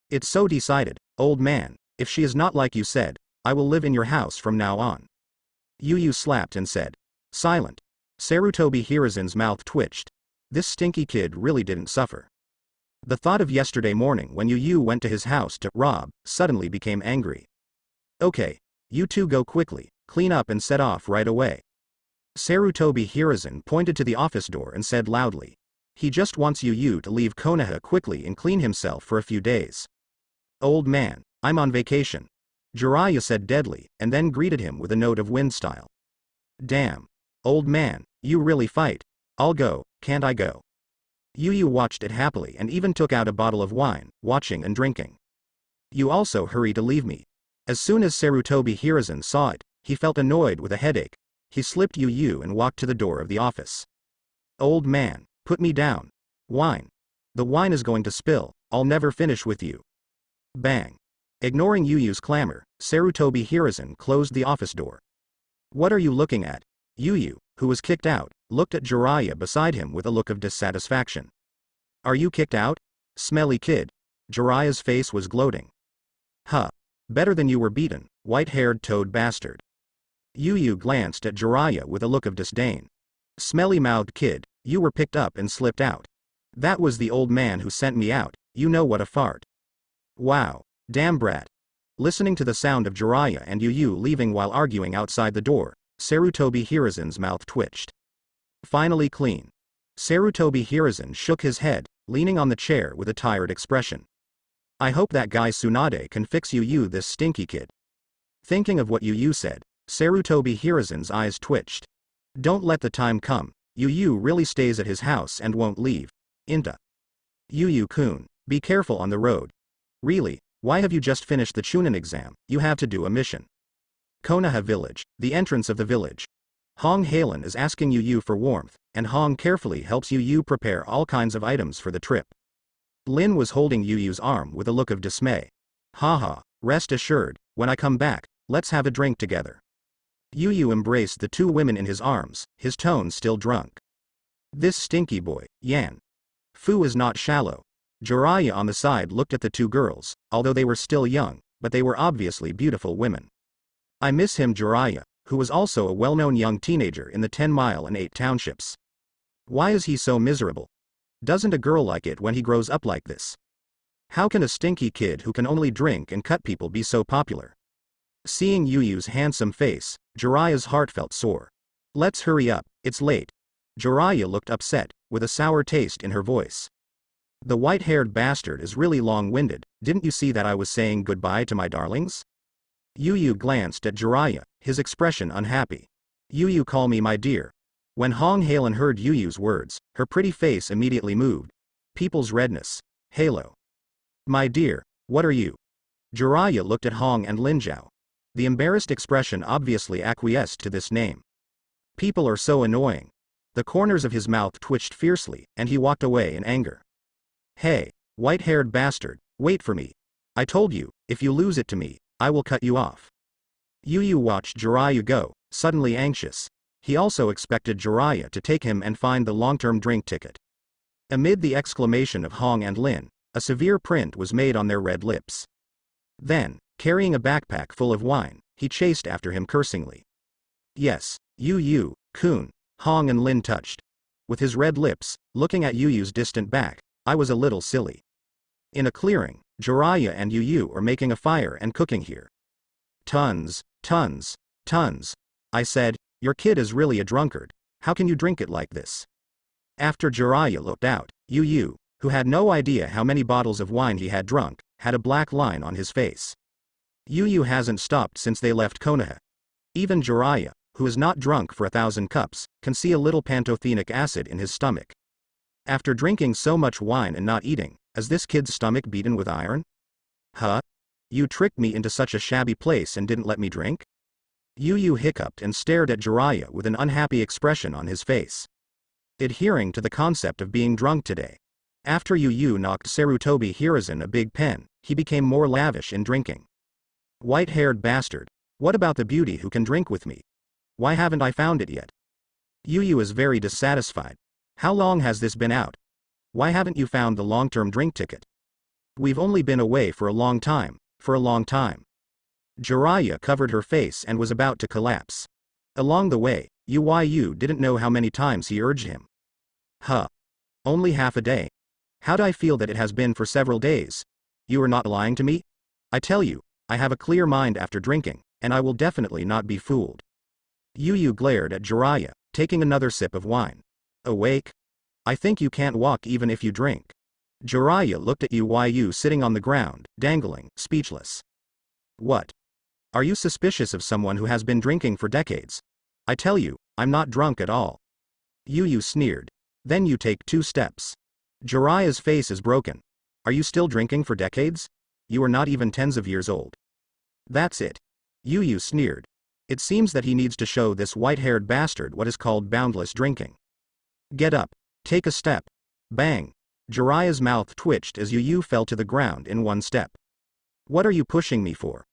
It's so decided, old man, if she is not like you said, I will live in your house from now on. YuYu slapped and said. Silent. Sarutobi Hiruzen's mouth twitched. This stinky kid really didn't suffer. The thought of yesterday morning when YuYu went to his house to rob, suddenly became angry. Okay, you two go quickly, clean up and set off right away. Sarutobi Hiruzen pointed to the office door and said loudly. He just wants YuYu to leave Konoha quickly and clean himself for a few days. Old man, I'm on vacation. Jiraiya said deadly, and then greeted him with a note of wind style. Damn. Old man, you really fight. I'll go, can't I go? YuYu watched it happily and even took out a bottle of wine, watching and drinking. You also hurry to leave me. As soon as Sarutobi Hiruzen saw it, he felt annoyed with a headache. He slipped YuYu and walked to the door of the office. Old man, put me down. Wine. The wine is going to spill, I'll never finish with you. Bang. Ignoring YuYu's clamor, Sarutobi Hiruzen closed the office door. What are you looking at? YuYu, who was kicked out, looked at Jiraiya beside him with a look of dissatisfaction. Are you kicked out? Smelly kid. Jiraiya's face was gloating. Huh. Better than you were beaten, white-haired toad bastard. YuYu glanced at Jiraiya with a look of disdain. Smelly-mouthed kid, you were picked up and slipped out. That was the old man who sent me out, you know what a fart. Wow. Damn brat. Listening to the sound of Jiraiya and YuYu leaving while arguing outside the door, Sarutobi Hiruzen's mouth twitched. Finally clean. Sarutobi Hiruzen shook his head, leaning on the chair with a tired expression. I hope that guy Tsunade can fix YuYu, this stinky kid. Thinking of what YuYu said, Sarutobi Hiruzen's eyes twitched. Don't let the time come, YuYu really stays at his house and won't leave. Inta. YuYu-kun, be careful on the road. Really, why have you just finished the Chunin exam? You have to do a mission. Konoha village, the entrance of the village. Hong Halen is asking YuYu for warmth, and Hong carefully helps YuYu prepare all kinds of items for the trip. Lin was holding YuYu's arm with a look of dismay. Haha, Rest assured, when I come back, let's have a drink together. YuYu embraced the two women in his arms, his tone still drunk. This stinky boy, Yan. Fu is not shallow. Jiraiya on the side looked at the two girls, although they were still young, but they were obviously beautiful women. I miss him. Jiraiya, who was also a well-known young teenager in the 10 Mile and 8 townships. Why is he so miserable? Doesn't a girl like it when he grows up like this? How can a stinky kid who can only drink and cut people be so popular? Seeing YuYu's handsome face, Jiraiya's heart felt sore. Let's hurry up, it's late. Jiraiya looked upset, with a sour taste in her voice. The white-haired bastard is really long-winded. Didn't you see that I was saying goodbye to my darlings? YuYu glanced at Jiraiya, his expression unhappy. YuYu, call me my dear. When Hong Halen heard YuYu's words, her pretty face immediately moved. People's redness. Halo. My dear, what are you? Jiraiya looked at Hong and Linzhao. The embarrassed expression obviously acquiesced to this name. People are so annoying. The corners of his mouth twitched fiercely, and he walked away in anger. Hey, white-haired bastard, wait for me. I told you, if you lose it to me, I will cut you off. YuYu watched Jiraiya go, suddenly anxious. He also expected Jiraiya to take him and find the long-term drink ticket. Amid the exclamation of Hong and Lin, a severe print was made on their red lips. Then, carrying a backpack full of wine, he chased after him cursingly. Yes, YuYu, Kun, Hong and Lin touched. With his red lips, looking at YuYu's distant back, I was a little silly. In a clearing, Jiraiya and YuYu are making a fire and cooking here. Tons, tons, tons. I said, your kid is really a drunkard. How can you drink it like this? After Jiraiya looked out, YuYu, who had no idea how many bottles of wine he had drunk, had a black line on his face. YuYu hasn't stopped since they left Konoha. Even Jiraiya, who is not drunk for 1,000 cups, can see a little pantothenic acid in his stomach. After drinking so much wine and not eating, is this kid's stomach beaten with iron? Huh? You tricked me into such a shabby place and didn't let me drink? YuYu hiccuped and stared at Jiraiya with an unhappy expression on his face. Adhering to the concept of being drunk today. After YuYu knocked Sarutobi Hiruzen a big pen, he became more lavish in drinking. White-haired bastard. What about the beauty who can drink with me? Why haven't I found it yet? YuYu is very dissatisfied. How long has this been out? Why haven't you found the long-term drink ticket? We've only been away for a long time, Jiraiya covered her face and was about to collapse. Along the way, YuYu didn't know how many times he urged him. Huh. Only half a day? How'd I feel that it has been for several days? You are not lying to me? I tell you, I have a clear mind after drinking, and I will definitely not be fooled. YuYu glared at Jiraiya, taking another sip of wine. Awake? I think you can't walk even if you drink. Jiraiya looked at YuYu sitting on the ground, dangling, speechless. What? Are you suspicious of someone who has been drinking for decades? I tell you, I'm not drunk at all. YuYu sneered. Then you take 2 steps. Jiraiya's face is broken. Are you still drinking for decades? You are not even tens of years old. That's it. YuYu sneered. It seems that he needs to show this white-haired bastard what is called boundless drinking. Get up. Take a step. Bang. Jiraiya's mouth twitched as YuYu fell to the ground in 1 step. What are you pushing me for?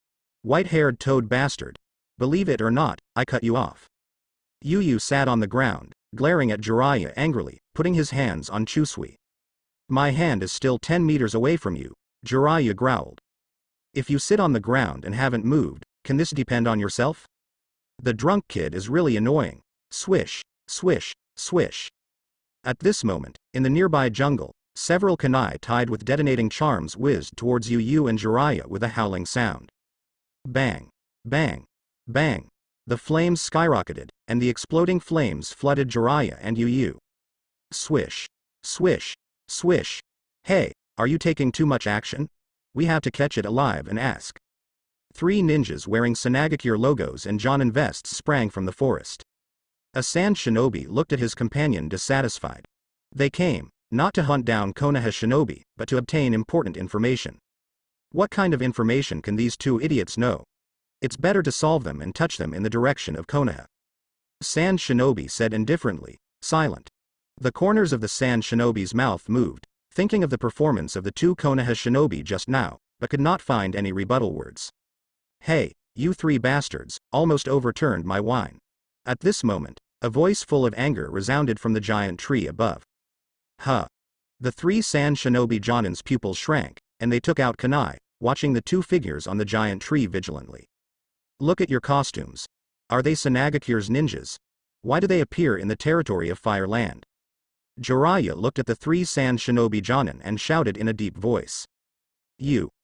White-haired toad bastard. Believe it or not, I cut you off. YuYu sat on the ground, glaring at Jiraiya angrily, putting his hands on Chusui. My hand is still 10 meters away from you, Jiraiya growled. If you sit on the ground and haven't moved, can this depend on yourself? The drunk kid is really annoying. Swish, swish, swish. At this moment, in the nearby jungle, several kunai tied with detonating charms whizzed towards YuYu and Jiraiya with a howling sound. Bang, bang, bang. The flames skyrocketed, and the exploding flames flooded Jiraiya and YuYu. Swish, swish, swish. Hey, are you taking too much action? We have to catch it alive and ask. 3 ninjas wearing Tsunade logos and Jonin vests sprang from the forest. A sand shinobi looked at his companion dissatisfied. They came, not to hunt down Konoha shinobi, but to obtain important information. What kind of information can these 2 idiots know? It's better to solve them and touch them in the direction of Konoha. Sand shinobi said indifferently, silent. The corners of the sand shinobi's mouth moved, thinking of the performance of the 2 Konoha shinobi just now, but could not find any rebuttal words. "Hey, you three bastards, almost overturned my wine." At this moment, a voice full of anger resounded from the giant tree above. Huh. The three sand shinobi Jonin's pupils shrank, and they took out kunai, watching the two figures on the giant tree vigilantly. "Look at your costumes. Are they Tsunade's ninjas? Why do they appear in the territory of Fire Land?" Jiraiya looked at the three sand shinobi Jonin and shouted in a deep voice.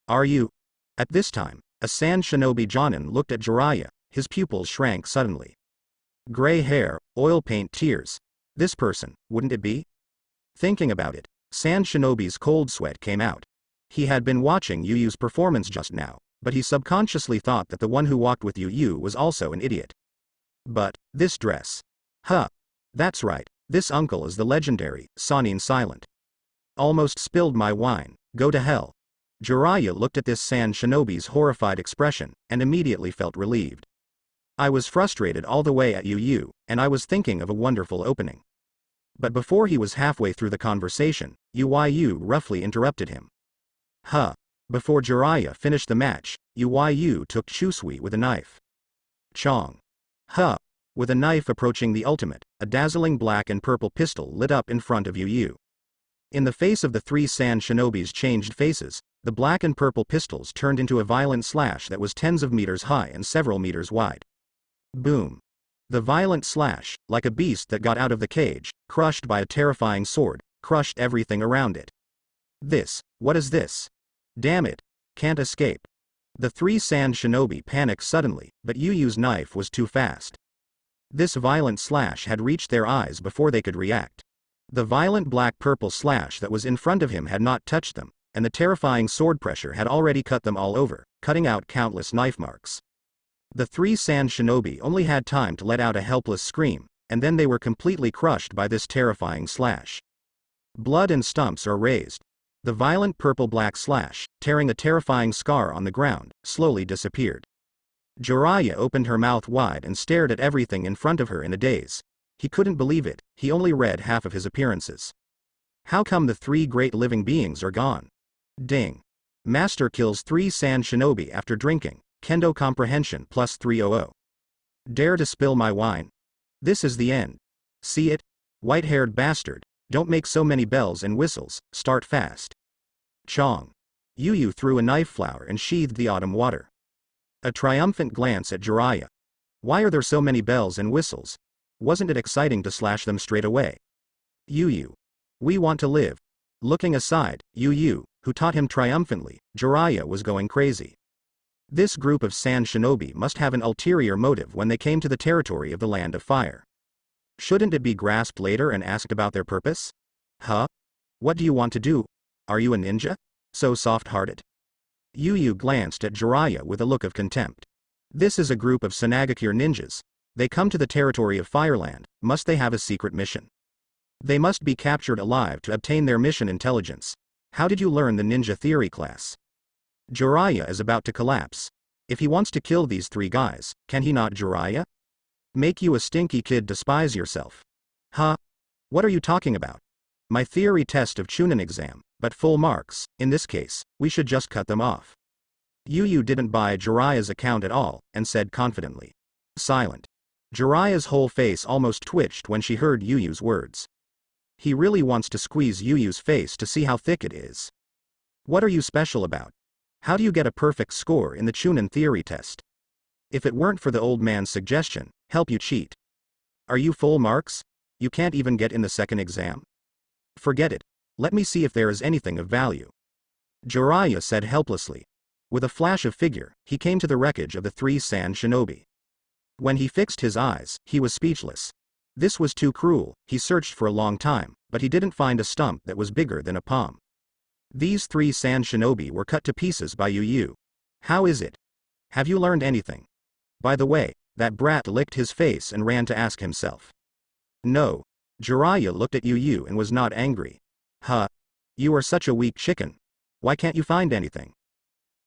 Are you? At this time, a sand shinobi Jonin looked at Jiraiya, his pupils shrank suddenly. Gray hair, oil paint tears. This person, wouldn't it be? Thinking about it, Sand Shinobi's cold sweat came out. He had been watching YuYu's performance just now, but he subconsciously thought that the one who walked with YuYu was also an idiot. But, this dress. Huh. That's right, this uncle is the legendary, Sannin Silent. Almost spilled my wine, go to hell. Jiraiya looked at this Sand Shinobi's horrified expression, and immediately felt relieved. I was frustrated all the way at YuYu, and I was thinking of a wonderful opening. But before he was halfway through the conversation, YuYu roughly interrupted him. Huh. Before Jiraiya finished the match, YuYu took Chusui with a knife. Chong. Huh. With a knife approaching the ultimate, a dazzling black and purple pistol lit up in front of YuYu. In the face of the three Sand Shinobi's changed faces, the black and purple pistols turned into a violent slash that was tens of meters high and several meters wide. Boom. The violent slash, like a beast that got out of the cage, crushed by a terrifying sword, crushed everything around it. What is this? Damn it. Can't escape. The three Sand Shinobi panicked suddenly, but YuYu's knife was too fast. This violent slash had reached their eyes before they could react. The violent black-purple slash that was in front of him had not touched them, and the terrifying sword pressure had already cut them all over, cutting out countless knife marks. The three Sand Shinobi only had time to let out a helpless scream, and then they were completely crushed by this terrifying slash. Blood and stumps are raised. The violent purple-black slash, tearing a terrifying scar on the ground, slowly disappeared. Jiraiya opened her mouth wide and stared at everything in front of her in a daze. He couldn't believe it, he only read half of his appearances. How come the three great living beings are gone? Ding. Master kills three Sand Shinobi after drinking. Kendo comprehension plus 300. Dare to spill my wine? This is the end. See it? White-haired bastard, don't make so many bells and whistles, start fast. Chong. YuYu threw a knife flower and sheathed the autumn water. A triumphant glance at Jiraiya. Why are there so many bells and whistles? Wasn't it exciting to slash them straight away? YuYu. We want to live. Looking aside, YuYu, who taught him triumphantly, Jiraiya was going crazy. This group of Sand Shinobi must have an ulterior motive when they came to the territory of the Land of Fire. Shouldn't it be grasped later and asked about their purpose? Huh? What do you want to do? Are you a ninja? So soft-hearted? YuYu glanced at Jiraiya with a look of contempt. This is a group of Tsunade ninjas. They come to the territory of Fireland, must they have a secret mission? They must be captured alive to obtain their mission intelligence. How did you learn the ninja theory class? Jiraiya is about to collapse. If he wants to kill these three guys, can he not, Jiraiya? Make you a stinky kid despise yourself. Huh? What are you talking about? My theory test of Chunin exam, but full marks, in this case, we should just cut them off. YuYu didn't buy Jiraiya's account at all, and said confidently. Silent. Jiraiya's whole face almost twitched when she heard YuYu's words. He really wants to squeeze YuYu's face to see how thick it is. What are you special about? How do you get a perfect score in the Chunin theory test? If it weren't for the old man's suggestion, help you cheat. Are you full marks? You can't even get in the second exam? Forget it. Let me see if there is anything of value. Jiraiya said helplessly. With a flash of figure, he came to the wreckage of the three Sand Shinobi. When he fixed his eyes, he was speechless. This was too cruel. He searched for a long time, but he didn't find a stump that was bigger than a palm. These three Sand Shinobi were cut to pieces by YuYu. How is it? Have you learned anything? By the way, that brat licked his face and ran to ask himself. No. Jiraiya looked at YuYu and was not angry. Huh? You are such a weak chicken. Why can't you find anything?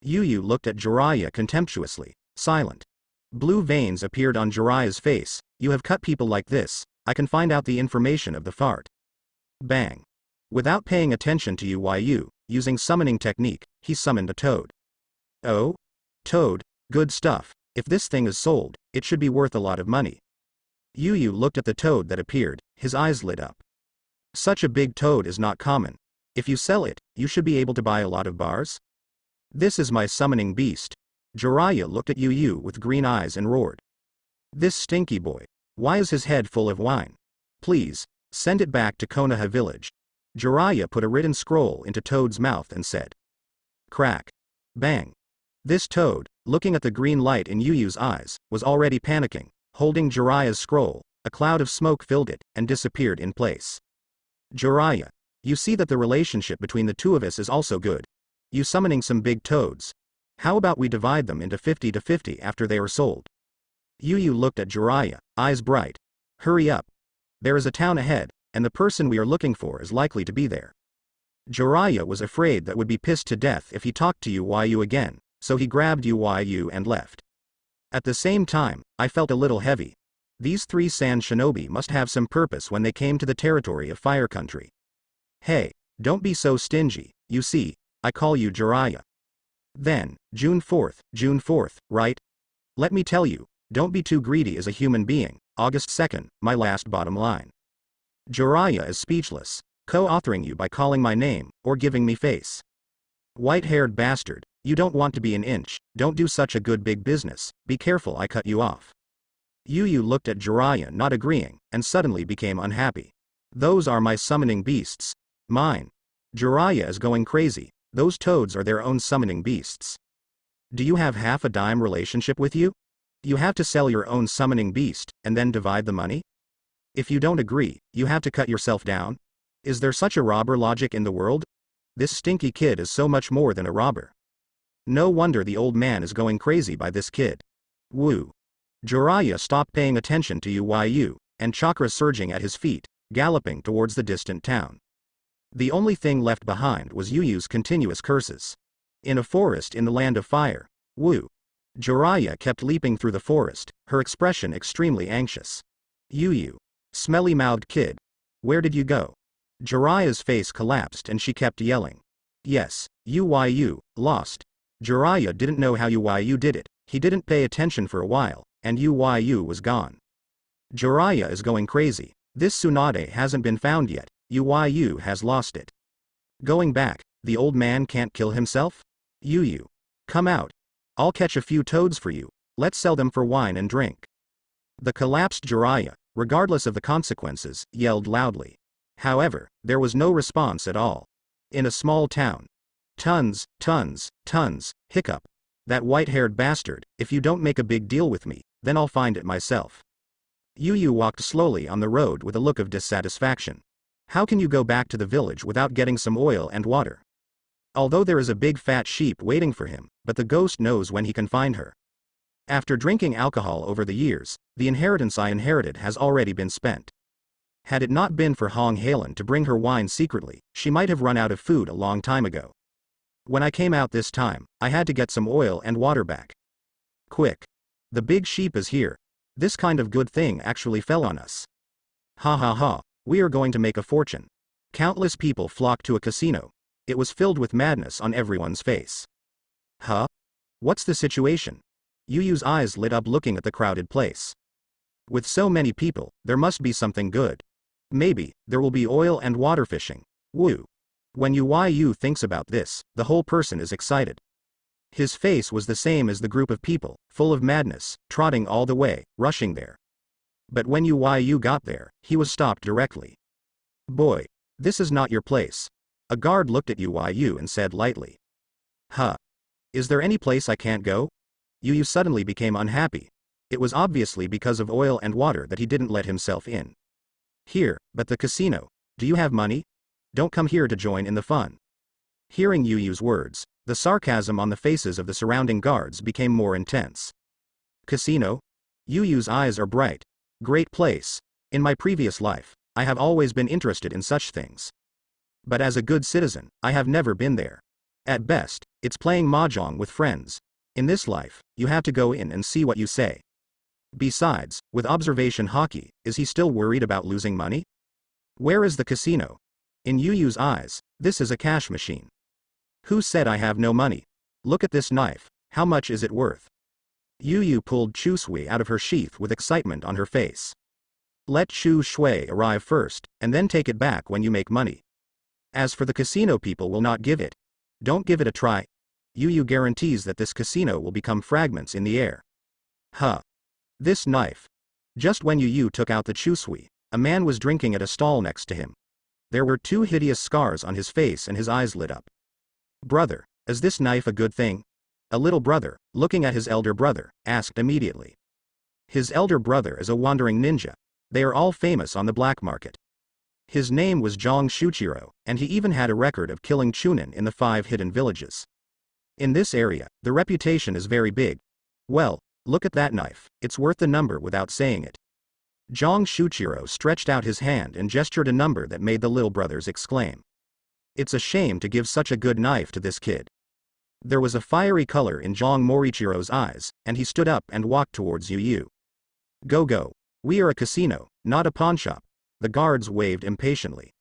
YuYu looked at Jiraiya contemptuously, silent. Blue veins appeared on Jiraiya's face. You have cut people like this, I can find out the information of the fart. Bang. Without paying attention to YuYu, using summoning technique, he summoned a toad. Oh? Toad, good stuff. If this thing is sold, it should be worth a lot of money. YuYu looked at the toad that appeared, his eyes lit up. Such a big toad is not common. If you sell it, you should be able to buy a lot of bars. This is my summoning beast. Jiraiya looked at YuYu with green eyes and roared. This stinky boy. Why is his head full of wine? Please, send it back to Konoha village. Jiraiya put a written scroll into Toad's mouth and said. Crack. Bang. This Toad, looking at the green light in YuYu's eyes, was already panicking. Holding Jiraiya's scroll, a cloud of smoke filled it and disappeared in place. Jiraiya, you see that the relationship between the two of us is also good. You summoning some big toads. How about we divide them into 50-50 after they are sold? YuYu looked at Jiraiya, eyes bright. Hurry up. There is a town ahead, and the person we are looking for is likely to be there. Jiraiya was afraid that would be pissed to death if he talked to YuYu again, so he grabbed YuYu and left. At the same time, I felt a little heavy. These three sand shinobi must have some purpose when they came to the territory of Fire Country. Hey, don't be so stingy, you see, I call you Jiraiya. Then, June 4th, right? Let me tell you, don't be too greedy as a human being. August 2nd, my last bottom line. Jiraiya is speechless, co-authoring you by calling my name, or giving me face. White-haired bastard, you don't want to be an inch, don't do such a good big business, be careful I cut you off. YuYu looked at Jiraiya not agreeing, and suddenly became unhappy. Those are my summoning beasts. Mine. Jiraiya is going crazy, those toads are their own summoning beasts. Do you have half a dime relationship with you? You have to sell your own summoning beast, and then divide the money? If you don't agree, you have to cut yourself down? Is there such a robber logic in the world? This stinky kid is so much more than a robber. No wonder the old man is going crazy by this kid. Woo. Jiraiya stopped paying attention to YuYu, and chakra surging at his feet, galloping towards the distant town. The only thing left behind was YuYu's continuous curses. In a forest in the land of fire. Woo. Jiraiya kept leaping through the forest, her expression extremely anxious. YuYu. Smelly-mouthed kid. Where did you go? Jiraiya's face collapsed and she kept yelling. Yes, YuYu, lost. Jiraiya didn't know how YuYu did it, he didn't pay attention for a while, and YuYu was gone. Jiraiya is going crazy, this Tsunade hasn't been found yet, YuYu has lost it. Going back, the old man can't kill himself? YuYu. Come out. I'll catch a few toads for you, let's sell them for wine and drink. The collapsed Jiraiya, regardless of the consequences, yelled loudly. However, there was no response at all. In a small town. Tons, hiccup. That white-haired bastard, if you don't make a big deal with me, then I'll find it myself. YuYu walked slowly on the road with a look of dissatisfaction. How can you go back to the village without getting some oil and water? Although there is a big fat sheep waiting for him, but the ghost knows when he can find her. After drinking alcohol over the years, the inheritance I inherited has already been spent. Had it not been for Hong Halen to bring her wine secretly, she might have run out of food a long time ago. When I came out this time, I had to get some oil and water back. Quick. The big sheep is here. This kind of good thing actually fell on us. Ha ha ha, we are going to make a fortune. Countless people flocked to a casino. It was filled with madness on everyone's face. Huh? What's the situation? YuYu's eyes lit up looking at the crowded place. With so many people, there must be something good. Maybe, there will be oil and water fishing. Woo. When YuYu thinks about this, the whole person is excited. His face was the same as the group of people, full of madness, trotting all the way, rushing there. But when YuYu got there, he was stopped directly. Boy. This is not your place. A guard looked at YuYu and said lightly. Huh. Is there any place I can't go? YuYu suddenly became unhappy. It was obviously because of oil and water that he didn't let himself in. Here, but the casino. Do you have money? Don't come here to join in the fun. Hearing YuYu's words, the sarcasm on the faces of the surrounding guards became more intense. Casino? YuYu's eyes are bright. Great place. In my previous life, I have always been interested in such things. But as a good citizen, I have never been there. At best, it's playing mahjong with friends. In this life, you have to go in and see what you say. Besides, with observation hockey, is he still worried about losing money? Where is the casino? In YuYu's eyes, this is a cash machine. Who said I have no money? Look at this knife, How much is it worth? YuYu pulled Chu Shui out of her sheath with excitement on her face. Let Chu Shui arrive first, and then take it back when you make money. As for the casino, people will not give it. Don't give it a try. YuYu guarantees that this casino will become fragments in the air. Huh. This knife. Just when YuYu took out the Chu Shui, a man was drinking at a stall next to him. There were 2 hideous scars on his face and his eyes lit up. Brother, is this knife a good thing? A little brother, looking at his elder brother, asked immediately. His elder brother is a wandering ninja. They are all famous on the black market. His name was Zhang Shuchiro, and he even had a record of killing Chunin in the 5 hidden villages. In this area, the reputation is very big. Well, look at that knife, it's worth the number without saying it. Zhang Shuchiro stretched out his hand and gestured a number that made the little brothers exclaim. It's a shame to give such a good knife to this kid. There was a fiery color in Zhang Morichiro's eyes, and he stood up and walked towards YuYu. Go. We are a casino, not a pawnshop. The guards waved impatiently.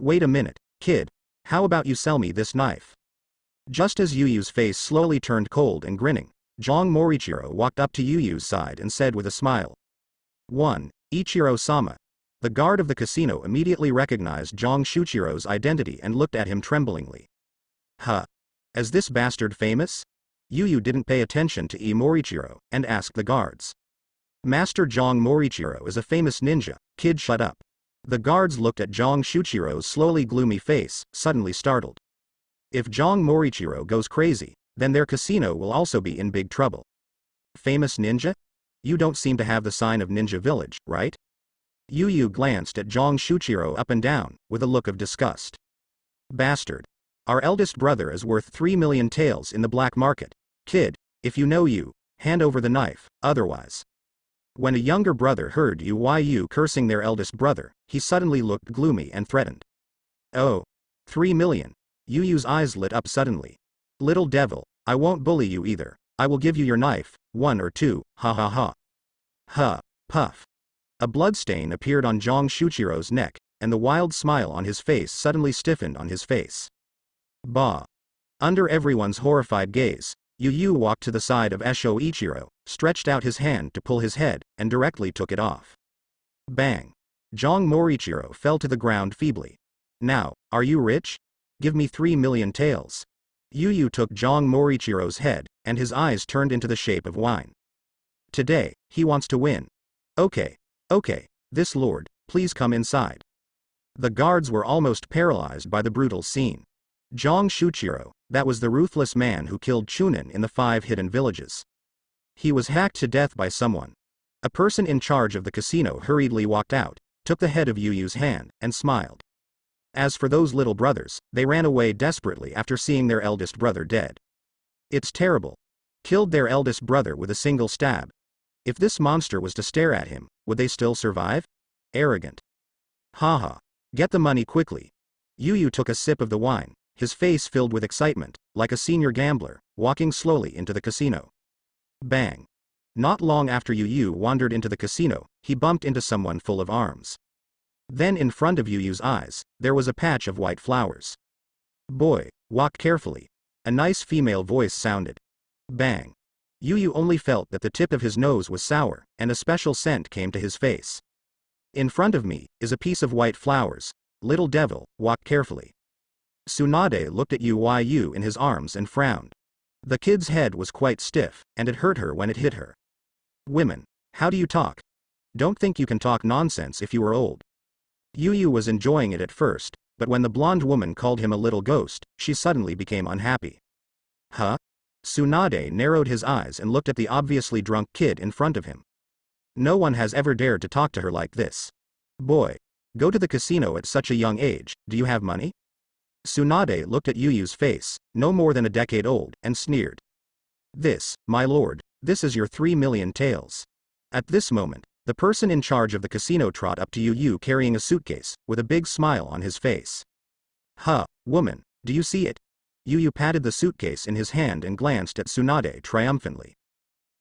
Wait a minute, kid. How about you sell me this knife? Just as YuYu's face slowly turned cold and grinning, Zhang Morichiro walked up to YuYu's side and said with a smile. 1. Ichiro-sama. The guard of the casino immediately recognized Zhang Shuchiro's identity and looked at him tremblingly. Huh. Is this bastard famous? YuYu didn't pay attention to Morichiro and asked the guards. Master Zhang Morichiro is a famous ninja, kid, shut up. The guards looked at Zhang Shuchiro's slowly gloomy face, suddenly startled. If Zhang Morichiro goes crazy, then their casino will also be in big trouble. Famous ninja? You don't seem to have the sign of Ninja Village, right? YuYu glanced at Zhang Shuchiro up and down, with a look of disgust. Bastard. Our eldest brother is worth 3 million taels in the black market. Kid, if you know you, hand over the knife, otherwise. When a younger brother heard YuYu cursing their eldest brother, he suddenly looked gloomy and threatened. Oh. 3 million. YuYu's eyes lit up suddenly. Little devil, I won't bully you either. I will give you your knife, 1 or 2, ha ha ha. Huh, puff. A bloodstain appeared on Zhang Shuchiro's neck, and the wild smile on his face suddenly stiffened on his face. Bah. Under everyone's horrified gaze, YuYu walked to the side of Esho Ichiro, stretched out his hand to pull his head, and directly took it off. Bang. Zhang Morichiro fell to the ground feebly. Now, are you rich? Give me 3 million taels. YuYu took Zhang Morichiro's head, and his eyes turned into the shape of wine. Today, he wants to win. Okay, this lord, please come inside. The guards were almost paralyzed by the brutal scene. Zhang Shuchiro, that was the ruthless man who killed Chunin in the 5 hidden villages. He was hacked to death by someone. A person in charge of the casino hurriedly walked out, took the head of YuYu's hand, and smiled. As for those little brothers, they ran away desperately after seeing their eldest brother dead. It's terrible. Killed their eldest brother with a single stab. If this monster was to stare at him, would they still survive? Arrogant. Haha. Get the money quickly. YuYu took a sip of the wine, his face filled with excitement, like a senior gambler, walking slowly into the casino. Bang. Not long after YuYu wandered into the casino, he bumped into someone full of arms. Then in front of YuYu's eyes, there was a patch of white flowers. Boy, walk carefully. A nice female voice sounded. Bang. YuYu only felt that the tip of his nose was sour, and a special scent came to his face. In front of me is a piece of white flowers. Little devil, walk carefully. Tsunade looked at YuYu in his arms and frowned. The kid's head was quite stiff, and it hurt her when it hit her. Women, how do you talk? Don't think you can talk nonsense if you are old. YuYu was enjoying it at first, but when the blonde woman called him a little ghost, she suddenly became unhappy. Huh? Tsunade narrowed his eyes and looked at the obviously drunk kid in front of him. No one has ever dared to talk to her like this. Boy, go to the casino at such a young age, do you have money? Tsunade looked at YuYu's face, no more than a decade old, and sneered. This, my lord, this is your 3 million taels. At this moment, the person in charge of the casino trot up to YuYu carrying a suitcase, with a big smile on his face. Huh, woman, do you see it? YuYu patted the suitcase in his hand and glanced at Tsunade triumphantly.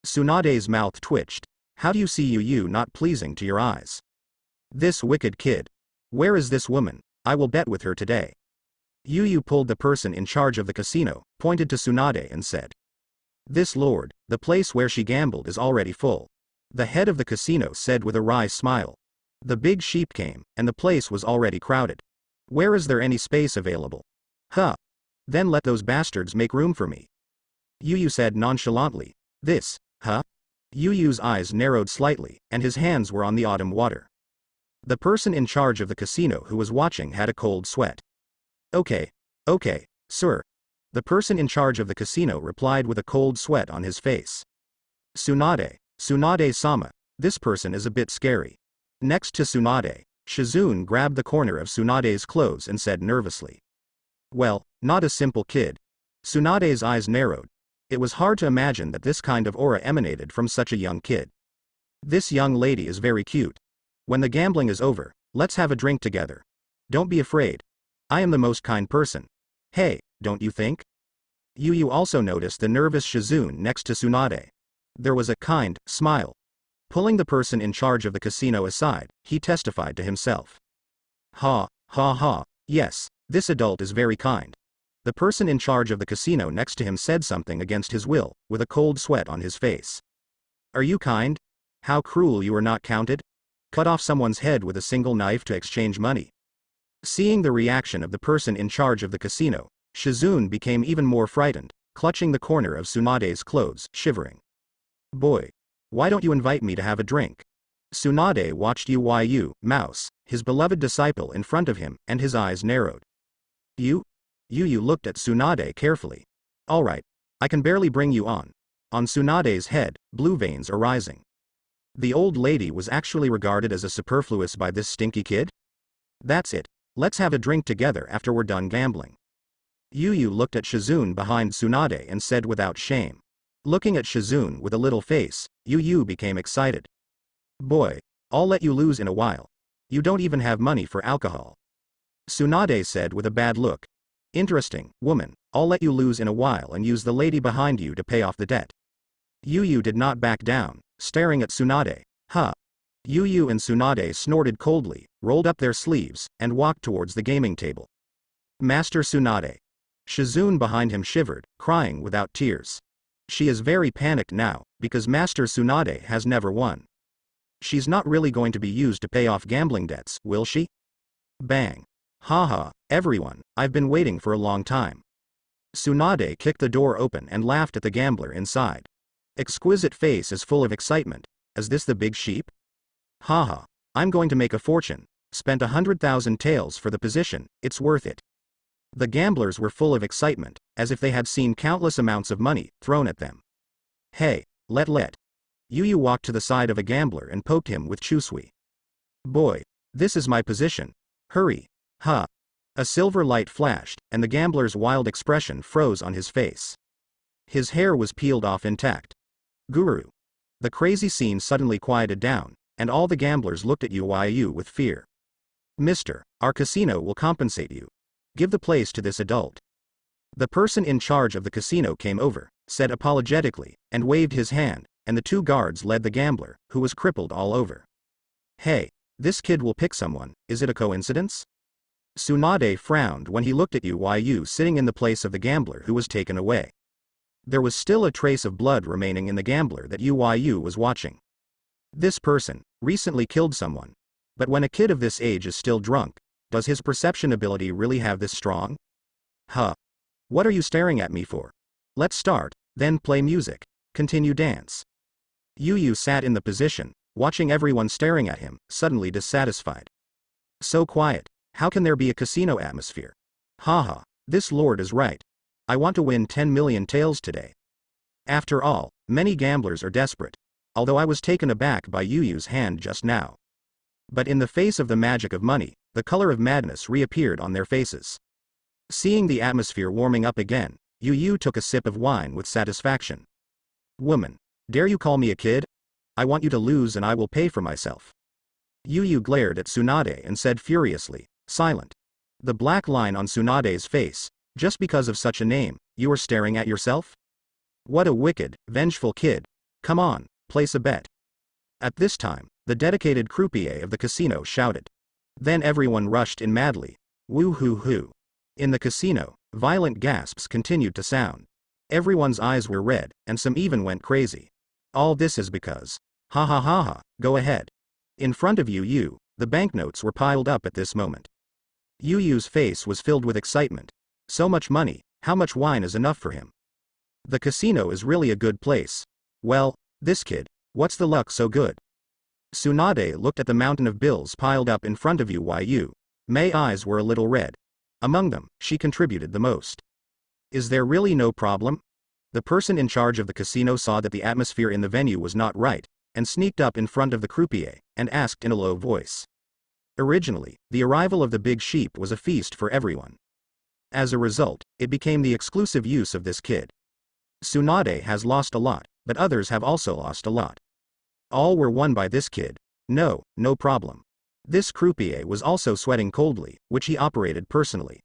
Tsunade's mouth twitched. How do you see YuYu not pleasing to your eyes? This wicked kid. Where is this woman? I will bet with her today. YuYu pulled the person in charge of the casino, pointed to Tsunade and said. This lord, the place where she gambled is already full. The head of the casino said with a wry smile. The big sheep came, and the place was already crowded. Where is there any space available? Huh. Then let those bastards make room for me. YuYu said nonchalantly. This, huh? YuYu's eyes narrowed slightly, and his hands were on the autumn water. The person in charge of the casino who was watching had a cold sweat. Okay, sir. The person in charge of the casino replied with a cold sweat on his face. Tsunade-sama, this person is a bit scary. Next to Tsunade, Shizune grabbed the corner of Tsunade's clothes and said nervously. Well, not a simple kid. Tsunade's eyes narrowed. It was hard to imagine that this kind of aura emanated from such a young kid. This young lady is very cute. When the gambling is over, let's have a drink together. Don't be afraid. I am the most kind person. Hey, don't you think? YuYu also noticed the nervous Shizune next to Tsunade. There was a kind smile. Pulling the person in charge of the casino aside, he testified to himself. Ha, yes, this adult is very kind. The person in charge of the casino next to him said something against his will, with a cold sweat on his face. Are you kind? How cruel you are not counted? Cut off someone's head with a single knife to exchange money. Seeing the reaction of the person in charge of the casino, Shizune became even more frightened, clutching the corner of Tsunade's clothes, shivering. Boy. Why don't you invite me to have a drink? Tsunade watched YuYu, Mouse, his beloved disciple in front of him, and his eyes narrowed. YuYu looked at Tsunade carefully. Alright. I can barely bring you on. On Tsunade's head, blue veins are rising. The old lady was actually regarded as a superfluous by this stinky kid? That's it. Let's have a drink together after we're done gambling. YuYu looked at Shizune behind Tsunade and said without shame. Looking at Shizune with a little face, YuYu became excited. Boy, I'll let you lose in a while. You don't even have money for alcohol. Tsunade said with a bad look. Interesting, woman, I'll let you lose in a while and use the lady behind you to pay off the debt. YuYu did not back down, staring at Tsunade. Huh. YuYu and Tsunade snorted coldly, rolled up their sleeves, and walked towards the gaming table. Master Tsunade. Shizune behind him shivered, crying without tears. She is very panicked now, because Master Tsunade has never won. She's not really going to be used to pay off gambling debts, will she? Bang. Haha, everyone, I've been waiting for a long time. Tsunade kicked the door open and laughed at the gambler inside. Exquisite face is full of excitement. Is this the big sheep? Haha, I'm going to make a fortune. Spent 100,000 taels for the position, it's worth it. The gamblers were full of excitement, as if they had seen countless amounts of money thrown at them. Hey, let. YuYu walked to the side of a gambler and poked him with chusui. Boy, this is my position. Hurry. Ha. A silver light flashed, and the gambler's wild expression froze on his face. His hair was peeled off intact. Guru. The crazy scene suddenly quieted down, and all the gamblers looked at YuYu with fear. Mister, our casino will compensate you. Give the place to this adult. The person in charge of the casino came over, said apologetically, and waved his hand, and the two guards led the gambler, who was crippled all over. Hey, this kid will pick someone, is it a coincidence? Tsunade frowned when he looked at YuYu sitting in the place of the gambler who was taken away. There was still a trace of blood remaining in the gambler that YuYu was watching. This person recently killed someone. But when a kid of this age is still drunk, does his perception ability really have this strong? Huh. What are you staring at me for? Let's start, then play music. Continue dance. YuYu sat in the position, watching everyone staring at him, suddenly dissatisfied. So quiet, how can there be a casino atmosphere? Haha, this lord is right. I want to win 10 million taels today. After all, many gamblers are desperate. Although I was taken aback by YuYu's hand just now. But in the face of the magic of money, the color of madness reappeared on their faces. Seeing the atmosphere warming up again, YuYu took a sip of wine with satisfaction. Woman, dare you call me a kid? I want you to lose and I will pay for myself. YuYu glared at Tsunade and said furiously, silent. The black line on Tsunade's face, just because of such a name, you are staring at yourself? What a wicked, vengeful kid. Come on, place a bet. At this time, the dedicated croupier of the casino shouted. Then everyone rushed in madly. Woo-hoo-hoo. In the casino, violent gasps continued to sound. Everyone's eyes were red, and some even went crazy. All this is because. Ha ha ha ha, go ahead. In front of YuYu, the banknotes were piled up at this moment. YuYu's face was filled with excitement. So much money, how much wine is enough for him? The casino is really a good place. Well, this kid, what's the luck so good? Tsunade looked at the mountain of bills piled up in front of YuYu. May's eyes were a little red. Among them, she contributed the most. Is there really no problem? The person in charge of the casino saw that the atmosphere in the venue was not right, and sneaked up in front of the croupier, and asked in a low voice. Originally, the arrival of the big sheep was a feast for everyone. As a result, it became the exclusive use of this kid. Tsunade has lost a lot, but others have also lost a lot. All were won by this kid. No problem. This croupier was also sweating coldly, which he operated personally.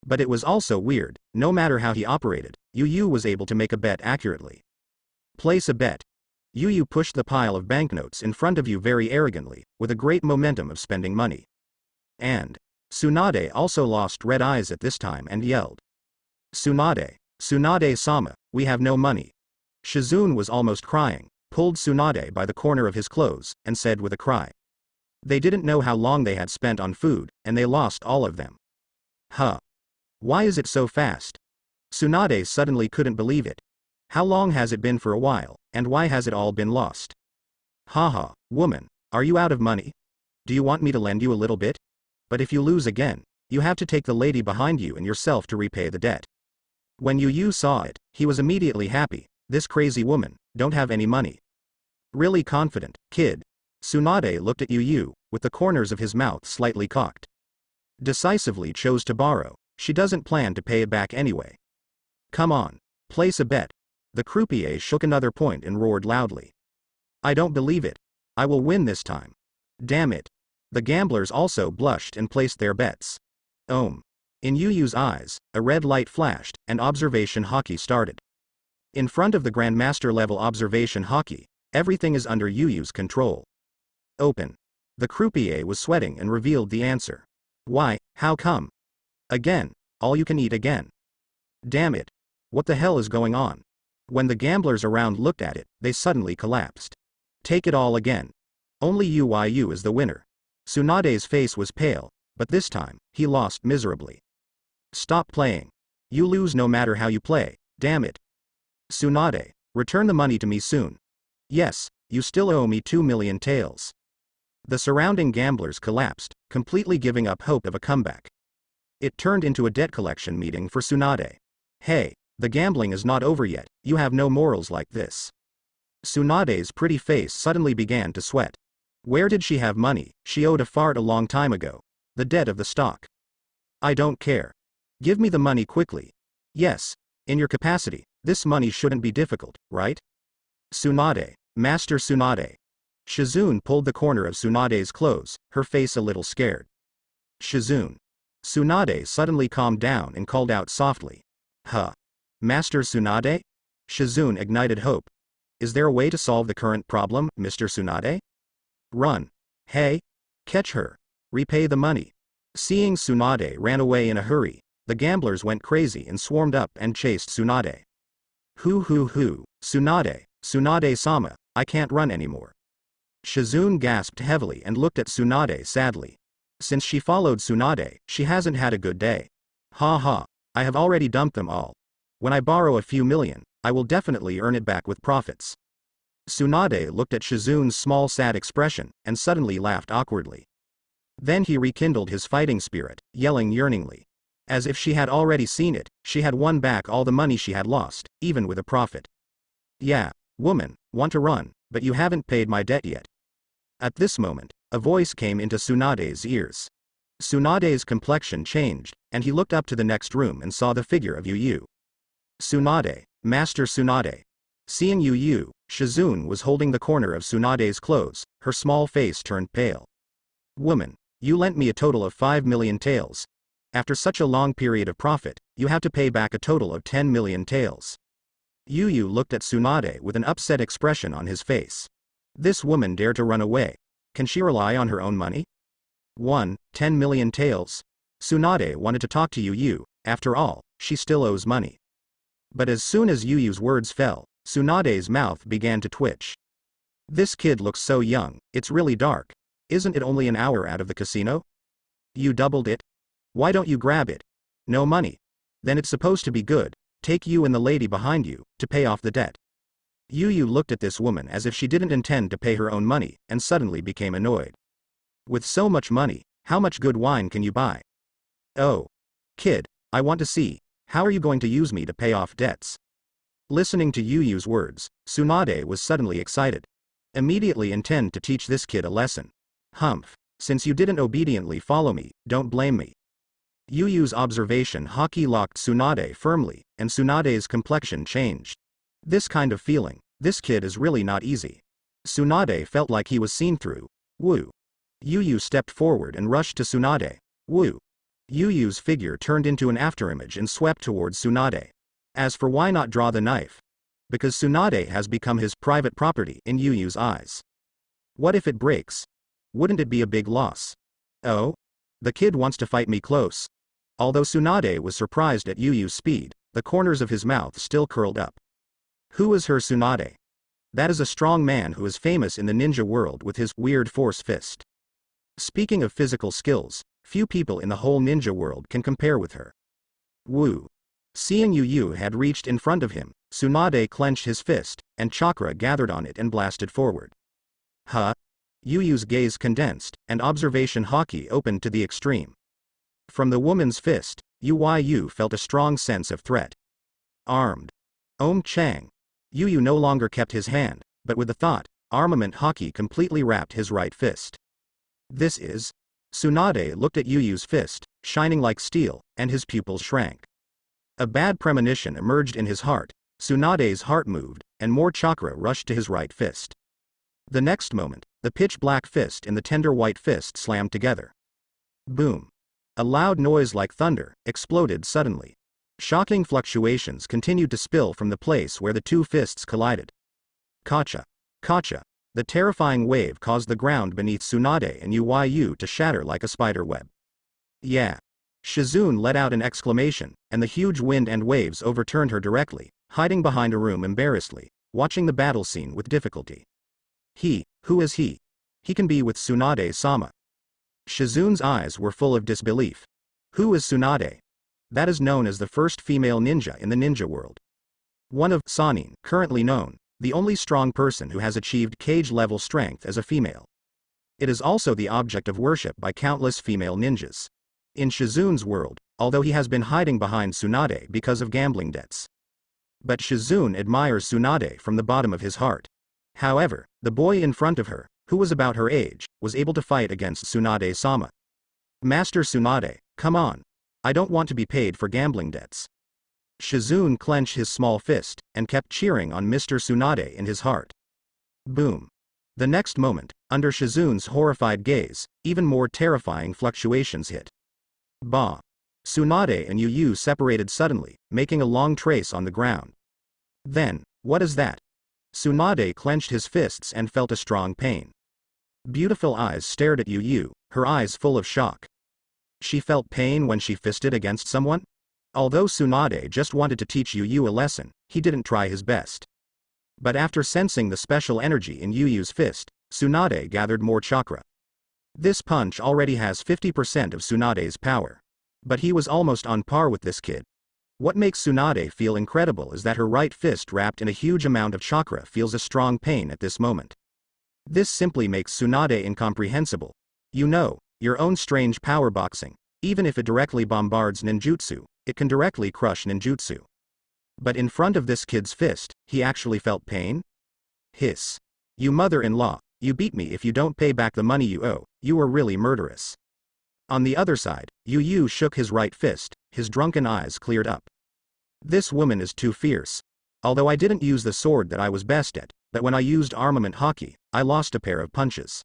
But it was also weird, no matter how he operated, YuYu was able to make a bet accurately. Place a bet. YuYu pushed the pile of banknotes in front of you very arrogantly, with a great momentum of spending money. And Tsunade also lost red eyes at this time and yelled. Tsunade-sama, we have no money. Shizune was almost crying, pulled Tsunade by the corner of his clothes, and said with a cry. They didn't know how long they had spent on food, and they lost all of them. Huh. Why is it so fast? Tsunade suddenly couldn't believe it. How long has it been for a while, and why has it all been lost? Haha, woman, are you out of money? Do you want me to lend you a little bit? But if you lose again, you have to take the lady behind you and yourself to repay the debt. When YuYu saw it, he was immediately happy. This crazy woman, don't have any money. Really confident, kid. Tsunade looked at YuYu, with the corners of his mouth slightly cocked. Decisively chose to borrow. She doesn't plan to pay it back anyway. Come on, place a bet. The croupier shook another point and roared loudly. I don't believe it. I will win this time. Damn it. The gamblers also blushed and placed their bets. In YuYu's eyes, a red light flashed, and observation hockey started. In front of the Grandmaster level observation hockey, everything is under YuYu's control. Open. The croupier was sweating and revealed the answer. Why, how come? Again, all you can eat again. Damn it. What the hell is going on? When the gamblers around looked at it, they suddenly collapsed. Take it all again. Only YuYu is the winner. Tsunade's face was pale, but this time, he lost miserably. Stop playing. You lose no matter how you play, damn it. Tsunade, return the money to me soon. Yes, you still owe me 2 million taels. The surrounding gamblers collapsed, completely giving up hope of a comeback. It turned into a debt collection meeting for Tsunade. Hey, the gambling is not over yet, you have no morals like this. Tsunade's pretty face suddenly began to sweat. Where did she have money? She owed a fart a long time ago. The debt of the stock. I don't care. Give me the money quickly. Yes, in your capacity, this money shouldn't be difficult, right? Tsunade, Master Tsunade. Shizune pulled the corner of Tsunade's clothes, her face a little scared. Shizune. Tsunade suddenly calmed down and called out softly. Huh. Master Tsunade? Shizune ignited hope. Is there a way to solve the current problem, Mr. Tsunade? Run. Hey. Catch her. Repay the money. Seeing Tsunade ran away in a hurry, the gamblers went crazy and swarmed up and chased Tsunade. Hoo. Tsunade, Tsunade-sama, I can't run anymore. Shizune gasped heavily and looked at Tsunade sadly. Since she followed Tsunade, she hasn't had a good day. Ha, I have already dumped them all. When I borrow a few million, I will definitely earn it back with profits. Tsunade looked at Shizune's small sad expression, and suddenly laughed awkwardly. Then he rekindled his fighting spirit, yelling yearningly. As if she had already seen it, she had won back all the money she had lost, even with a profit. Yeah, woman, want to run, but you haven't paid my debt yet. At this moment, a voice came into Tsunade's ears. Tsunade's complexion changed, and he looked up to the next room and saw the figure of YuYu. Tsunade, Master Tsunade. Seeing YuYu, Shizune was holding the corner of Tsunade's clothes, her small face turned pale. Woman, you lent me a total of 5 million taels. After such a long period of profit, you have to pay back a total of 10 million taels. YuYu looked at Tsunade with an upset expression on his face. This woman dared to run away. Can she rely on her own money? 10 million taels. Tsunade wanted to talk to YuYu, after all, she still owes money. But as soon as YuYu's words fell, Tsunade's mouth began to twitch. This kid looks so young, it's really dark. Isn't it only an hour out of the casino? You doubled it? Why don't you grab it? No money. Then it's supposed to be good, take you and the lady behind you, to pay off the debt. YuYu looked at this woman as if she didn't intend to pay her own money, and suddenly became annoyed. With so much money, how much good wine can you buy? Oh. Kid, I want to see, how are you going to use me to pay off debts? Listening to YuYu's words, Tsunade was suddenly excited. Immediately intend to teach this kid a lesson. Humph. Since you didn't obediently follow me, don't blame me. YuYu's observation hockey locked Tsunade firmly, and Tsunade's complexion changed. This kind of feeling, this kid is really not easy. Tsunade felt like he was seen through. Woo. YuYu stepped forward and rushed to Tsunade. Woo. YuYu's figure turned into an afterimage and swept towards Tsunade. As for why not draw the knife? Because Tsunade has become his private property in YuYu's eyes. What if it breaks? Wouldn't it be a big loss? Oh? The kid wants to fight me close. Although Tsunade was surprised at YuYu's speed, the corners of his mouth still curled up. Who is her Tsunade? That is a strong man who is famous in the ninja world with his weird force fist. Speaking of physical skills, few people in the whole ninja world can compare with her. Woo. Seeing YuYu had reached in front of him, Tsunade clenched his fist, and chakra gathered on it and blasted forward. Huh? YuYu's gaze condensed, and observation hockey opened to the extreme. From the woman's fist, YuYu felt a strong sense of threat. Armed. Chang. YuYu no longer kept his hand, but with the thought, armament hockey completely wrapped his right fist. This is. Tsunade looked at YuYu's fist, shining like steel, and his pupils shrank. A bad premonition emerged in his heart. Tsunade's heart moved, and more chakra rushed to his right fist. The next moment, the pitch-black fist and the tender white fist slammed together. Boom. A loud noise like thunder exploded suddenly. Shocking fluctuations continued to spill from the place where the two fists collided. Kacha. Kacha. The terrifying wave caused the ground beneath Tsunade and YuYu to shatter like a spider web. Yeah. Shizune let out an exclamation, and the huge wind and waves overturned her directly, hiding behind a room embarrassedly, watching the battle scene with difficulty. Who is he? He can be with Tsunade-sama. Shizune's eyes were full of disbelief. Who is Tsunade? That is known as the first female ninja in the ninja world. One of Sanin, currently known, the only strong person who has achieved cage-level strength as a female. It is also the object of worship by countless female ninjas. In Shizune's world, although he has been hiding behind Tsunade because of gambling debts. But Shizune admires Tsunade from the bottom of his heart. However, the boy in front of her, who was about her age, was able to fight against Tsunade-sama. Master Tsunade, come on. I don't want to be paid for gambling debts. Shizune clenched his small fist, and kept cheering on Mr. Tsunade in his heart. Boom. The next moment, under Shizune's horrified gaze, even more terrifying fluctuations hit. Bah. Tsunade and YuYu separated suddenly, making a long trace on the ground. Then, what is that? Tsunade clenched his fists and felt a strong pain. Beautiful eyes stared at YuYu, her eyes full of shock. She felt pain when she fisted against someone? Although Tsunade just wanted to teach YuYu a lesson, he didn't try his best. But after sensing the special energy in YuYu's fist, Tsunade gathered more chakra. This punch already has 50% of Tsunade's power. But he was almost on par with this kid. What makes Tsunade feel incredible is that her right fist wrapped in a huge amount of chakra feels a strong pain at this moment. This simply makes Tsunade incomprehensible. You know, your own strange power boxing, even if it directly bombards ninjutsu, it can directly crush ninjutsu. But in front of this kid's fist, he actually felt pain? Hiss. You mother-in-law, you beat me if you don't pay back the money you owe, you are really murderous. On the other side, YuYu shook his right fist, his drunken eyes cleared up. This woman is too fierce. Although I didn't use the sword that I was best at, but when I used armament hockey, I lost a pair of punches.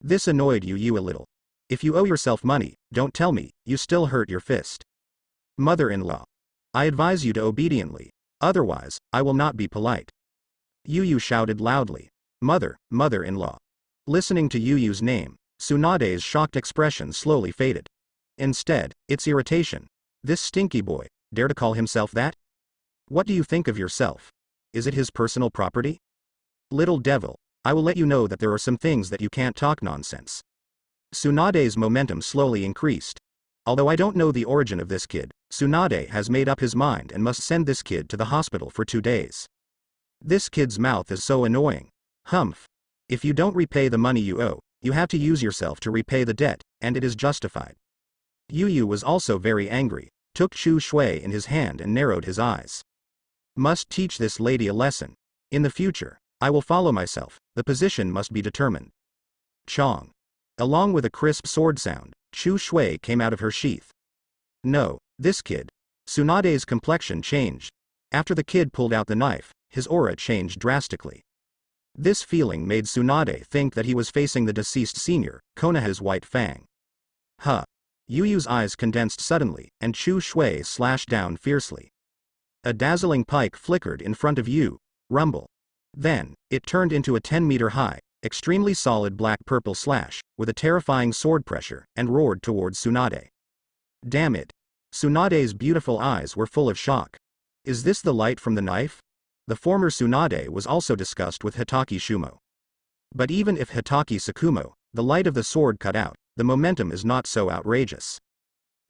This annoyed YuYu a little. If you owe yourself money, don't tell me, you still hurt your fist. Mother-in-law. I advise you to obediently, otherwise, I will not be polite. YuYu shouted loudly. Mother-in-law. Listening to YuYu's name, Tsunade's shocked expression slowly faded. Instead, it's irritation. This stinky boy, dare to call himself that? What do you think of yourself? Is it his personal property? Little devil, I will let you know that there are some things that you can't talk nonsense. Tsunade's momentum slowly increased. Although I don't know the origin of this kid, Tsunade has made up his mind and must send this kid to the hospital for 2 days. This kid's mouth is so annoying. Humph. If you don't repay the money you owe, you have to use yourself to repay the debt, and it is justified. YuYu was also very angry, took Chu Shui in his hand and narrowed his eyes. Must teach this lady a lesson. In the future, I will follow myself, the position must be determined. Chong. Along with a crisp sword sound, Chu Shui came out of her sheath. No, this kid. Tsunade's complexion changed. After the kid pulled out the knife, his aura changed drastically. This feeling made Tsunade think that he was facing the deceased senior, Konoha's White Fang. Huh. YuYu's eyes condensed suddenly, and Chu Shui slashed down fiercely. A dazzling pike flickered in front of Yu. Rumble. Then, it turned into a 10-meter-high, extremely solid black-purple slash, with a terrifying sword pressure, and roared towards Tsunade. Damn it. Tsunade's beautiful eyes were full of shock. Is this the light from the knife? The former Tsunade was also discussed with Hitaki Shumo. But even if Hitaki Sakumo, the light of the sword cut out, the momentum is not so outrageous.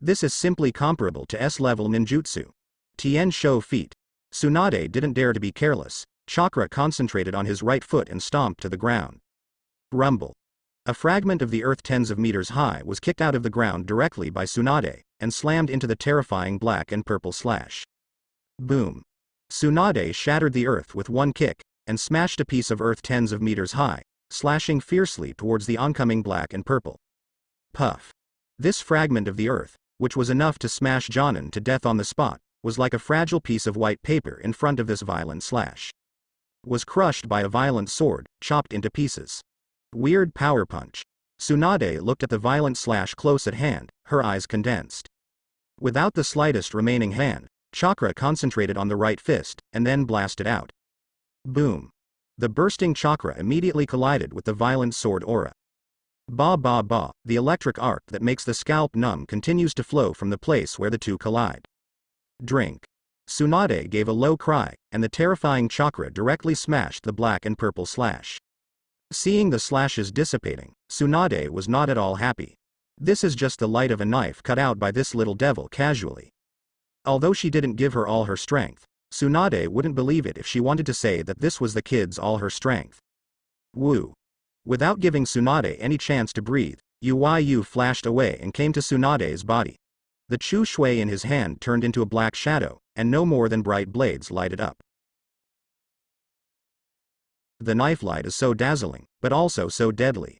This is simply comparable to S-level ninjutsu. Tien Shou feat. Tsunade didn't dare to be careless. Chakra concentrated on his right foot and stomped to the ground. Rumble. A fragment of the earth tens of meters high was kicked out of the ground directly by Tsunade, and slammed into the terrifying black and purple slash. Boom. Tsunade shattered the earth with one kick, and smashed a piece of earth tens of meters high, slashing fiercely towards the oncoming black and purple. Puff. This fragment of the earth, which was enough to smash Jonin to death on the spot, was like a fragile piece of white paper in front of this violent slash. Was crushed by a violent sword, chopped into pieces. Weird power punch. Tsunade looked at the violent slash close at hand, her eyes condensed. Without the slightest remaining hand, chakra concentrated on the right fist, and then blasted out. Boom. The bursting chakra immediately collided with the violent sword aura. Ba ba ba, the electric arc that makes the scalp numb continues to flow from the place where the two collide. Drink. Tsunade gave a low cry, and the terrifying chakra directly smashed the black and purple slash. Seeing the slashes dissipating, Tsunade was not at all happy. This is just the light of a knife cut out by this little devil casually. Although she didn't give her all her strength, Tsunade wouldn't believe it if she wanted to say that this was the kid's all her strength. Woo. Without giving Tsunade any chance to breathe, YuYu flashed away and came to Tsunade's body. The Chu Shui in his hand turned into a black shadow, and no more than bright blades lighted up. The knife light is so dazzling, but also so deadly.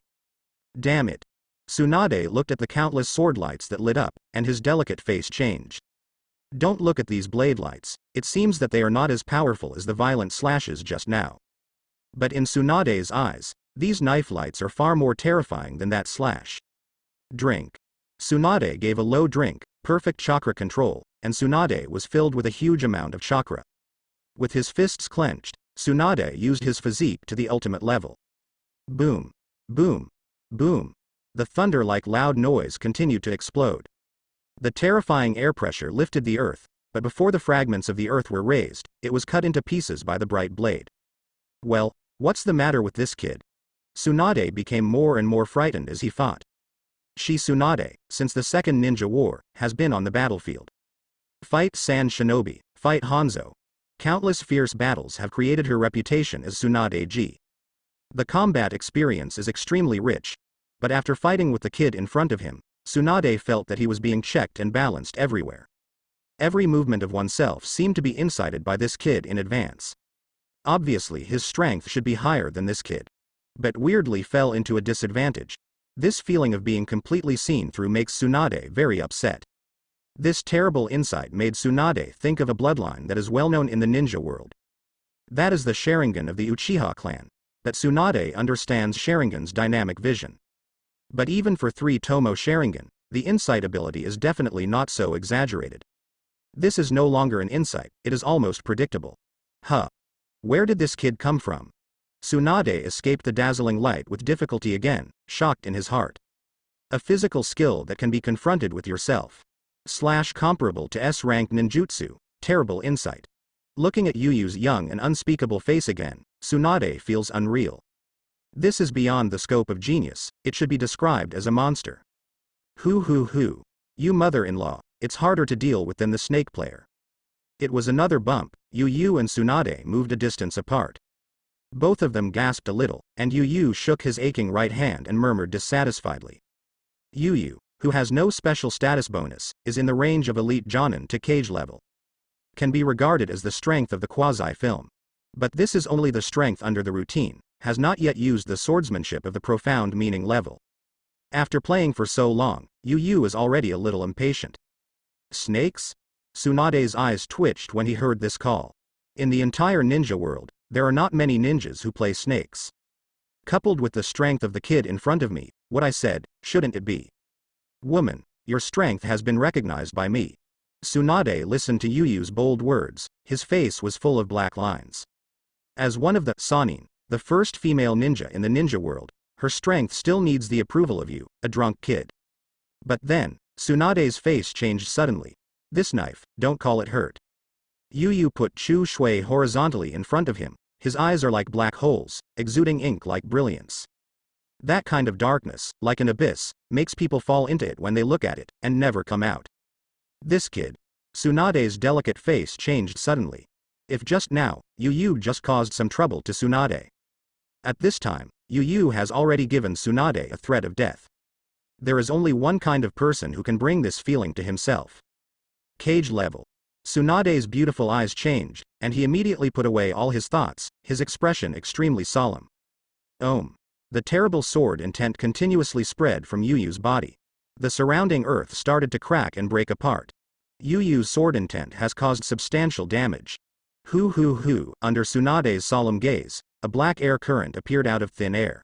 Damn it. Tsunade looked at the countless sword lights that lit up, and his delicate face changed. Don't look at these blade lights, it seems that they are not as powerful as the violent slashes just now. But in Tsunade's eyes, these knife lights are far more terrifying than that slash. Drink. Tsunade gave a low drink, perfect chakra control, and Tsunade was filled with a huge amount of chakra. With his fists clenched, Tsunade used his physique to the ultimate level. Boom. Boom. Boom. The thunder-like loud noise continued to explode. The terrifying air pressure lifted the earth, but before the fragments of the earth were raised, it was cut into pieces by the bright blade. Well, what's the matter with this kid? Tsunade became more and more frightened as he thought. She Tsunade, since the Second Ninja War, has been on the battlefield. Fight San Shinobi, fight Hanzo. Countless fierce battles have created her reputation as Tsunade-ji. The combat experience is extremely rich, but after fighting with the kid in front of him, Tsunade felt that he was being checked and balanced everywhere. Every movement of oneself seemed to be incited by this kid in advance. Obviously his strength should be higher than this kid. But weirdly fell into a disadvantage. This feeling of being completely seen through makes Tsunade very upset. This terrible insight made Tsunade think of a bloodline that is well known in the ninja world. That is the Sharingan of the Uchiha clan. That Tsunade understands Sharingan's dynamic vision. But even for 3 Tomo Sharingan, the insight ability is definitely not so exaggerated. This is no longer an insight, it is almost predictable. Huh. Where did this kid come from? Tsunade escaped the dazzling light with difficulty again, shocked in his heart. A physical skill that can be confronted with yourself. / comparable to S-rank ninjutsu, terrible insight. Looking at YuYu's young and unspeakable face again, Tsunade feels unreal. This is beyond the scope of genius, it should be described as a monster. Hoo. You mother-in-law, it's harder to deal with than the snake player. It was another bump. YuYu and Tsunade moved a distance apart. Both of them gasped a little, and YuYu shook his aching right hand and murmured dissatisfiedly. YuYu, who has no special status bonus, is in the range of elite Jonin to Cage level. Can be regarded as the strength of the quasi-film. But this is only the strength under the routine, has not yet used the swordsmanship of the profound meaning level. After playing for so long, YuYu is already a little impatient. Snakes? Tsunade's eyes twitched when he heard this call. In the entire ninja world, there are not many ninjas who play snakes. Coupled with the strength of the kid in front of me, what I said, shouldn't it be? Woman, your strength has been recognized by me. Tsunade listened to YuYu's bold words, his face was full of black lines. As one of the Sannin, the first female ninja in the ninja world, her strength still needs the approval of you, a drunk kid. But then, Tsunade's face changed suddenly. This knife, don't call it hurt. YuYu put Chu Shui horizontally in front of him, his eyes are like black holes, exuding ink like brilliance. That kind of darkness, like an abyss, makes people fall into it when they look at it, and never come out. This kid. Tsunade's delicate face changed suddenly. If just now, YuYu just caused some trouble to Tsunade. At this time, YuYu has already given Tsunade a threat of death. There is only one kind of person who can bring this feeling to himself. Cage level. Tsunade's beautiful eyes changed, and he immediately put away all his thoughts, his expression extremely solemn. The terrible sword intent continuously spread from YuYu's body. The surrounding earth started to crack and break apart. YuYu's sword intent has caused substantial damage. Hoo. Under Tsunade's solemn gaze, a black air current appeared out of thin air.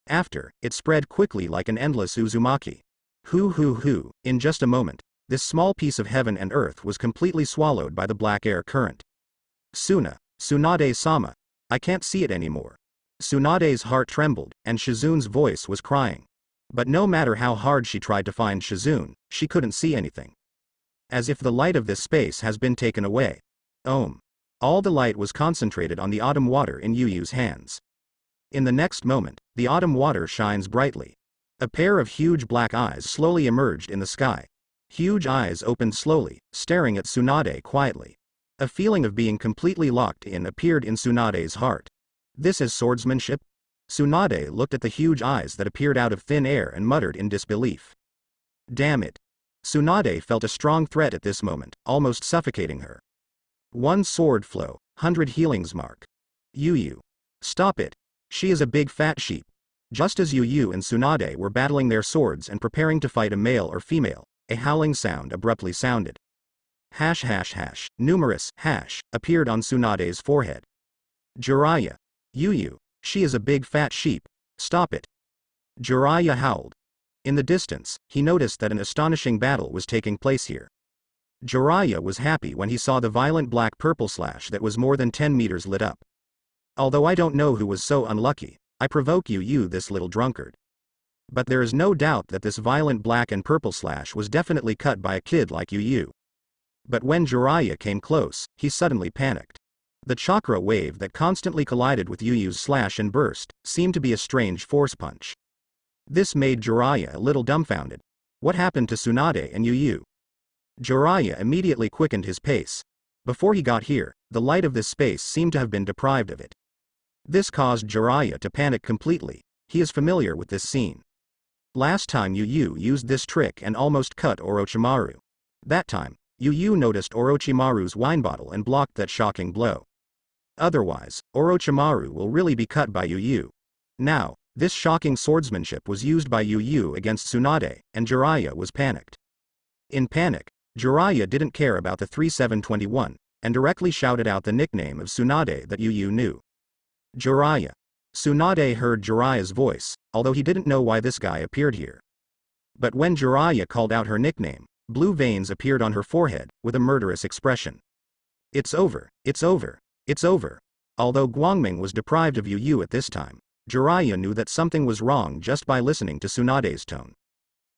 After, it spread quickly like an endless Uzumaki. Hoo. In just a moment, this small piece of heaven and earth was completely swallowed by the black air current. Tsunade-sama, I can't see it anymore. Tsunade's heart trembled, and Shizun's voice was crying. But no matter how hard she tried to find Shizun, she couldn't see anything. As if the light of this space has been taken away. All the light was concentrated on the autumn water in YuYu's hands. In the next moment, the autumn water shines brightly. A pair of huge black eyes slowly emerged in the sky. Huge eyes opened slowly, staring at Tsunade quietly. A feeling of being completely locked in appeared in Tsunade's heart. This is swordsmanship? Tsunade looked at the huge eyes that appeared out of thin air and muttered in disbelief. Damn it. Tsunade felt a strong threat at this moment, almost suffocating her. One sword flow, 100 healings mark. YuYu. Stop it. She is a big fat sheep. Just as YuYu and Tsunade were battling their swords and preparing to fight a male or female, a howling sound abruptly sounded. ###, numerous # appeared on Tsunade's forehead. Jiraiya. YuYu. She is a big fat sheep. Stop it. Jiraiya howled. In the distance, he noticed that an astonishing battle was taking place here. Jiraiya was happy when he saw the violent black-purple slash that was more than 10 meters lit up. Although I don't know who was so unlucky, I provoke YuYu, this little drunkard. But there is no doubt that this violent black and purple slash was definitely cut by a kid like YuYu. But when Jiraiya came close, he suddenly panicked. The chakra wave that constantly collided with YuYu's slash and burst seemed to be a strange force punch. This made Jiraiya a little dumbfounded. What happened to Tsunade and YuYu? Jiraiya immediately quickened his pace. Before he got here, the light of this space seemed to have been deprived of it. This caused Jiraiya to panic completely. He is familiar with this scene. Last time YuYu used this trick and almost cut Orochimaru. That time, YuYu noticed Orochimaru's wine bottle and blocked that shocking blow. Otherwise, Orochimaru will really be cut by YuYu. Now, this shocking swordsmanship was used by YuYu against Tsunade, and Jiraiya was panicked. In panic, Jiraiya didn't care about the 3721, and directly shouted out the nickname of Tsunade that YuYu knew. Jiraiya. Tsunade heard Jiraiya's voice, although he didn't know why this guy appeared here. But when Jiraiya called out her nickname, blue veins appeared on her forehead, with a murderous expression. It's over, it's over, it's over. Although Guangming was deprived of YuYu at this time, Jiraiya knew that something was wrong just by listening to Tsunade's tone.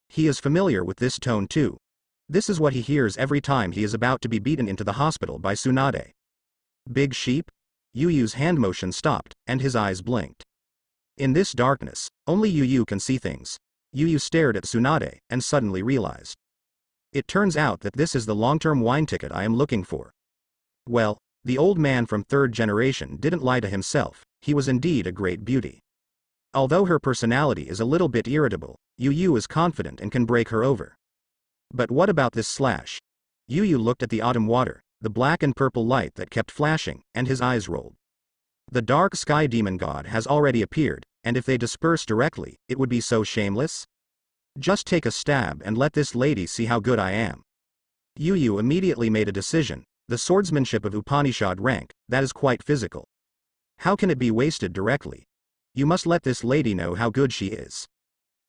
He is familiar with this tone too. This is what he hears every time he is about to be beaten into the hospital by Tsunade. Big sheep? YuYu's hand motion stopped, and his eyes blinked. In this darkness, only YuYu can see things. YuYu stared at Tsunade, and suddenly realized. It turns out that this is the long-term wine ticket I am looking for. Well, the old man from third generation didn't lie to himself, he was indeed a great beauty. Although her personality is a little bit irritable, YuYu is confident and can break her over. But what about this slash? YuYu looked at the autumn water, the black and purple light that kept flashing, and his eyes rolled. The dark sky demon god has already appeared, and if they disperse directly, it would be so shameless. Just take a stab and let this lady see how good I am. YuYu immediately made a decision, the swordsmanship of Upanishad rank, that is quite physical. How can it be wasted directly? You must let this lady know how good she is.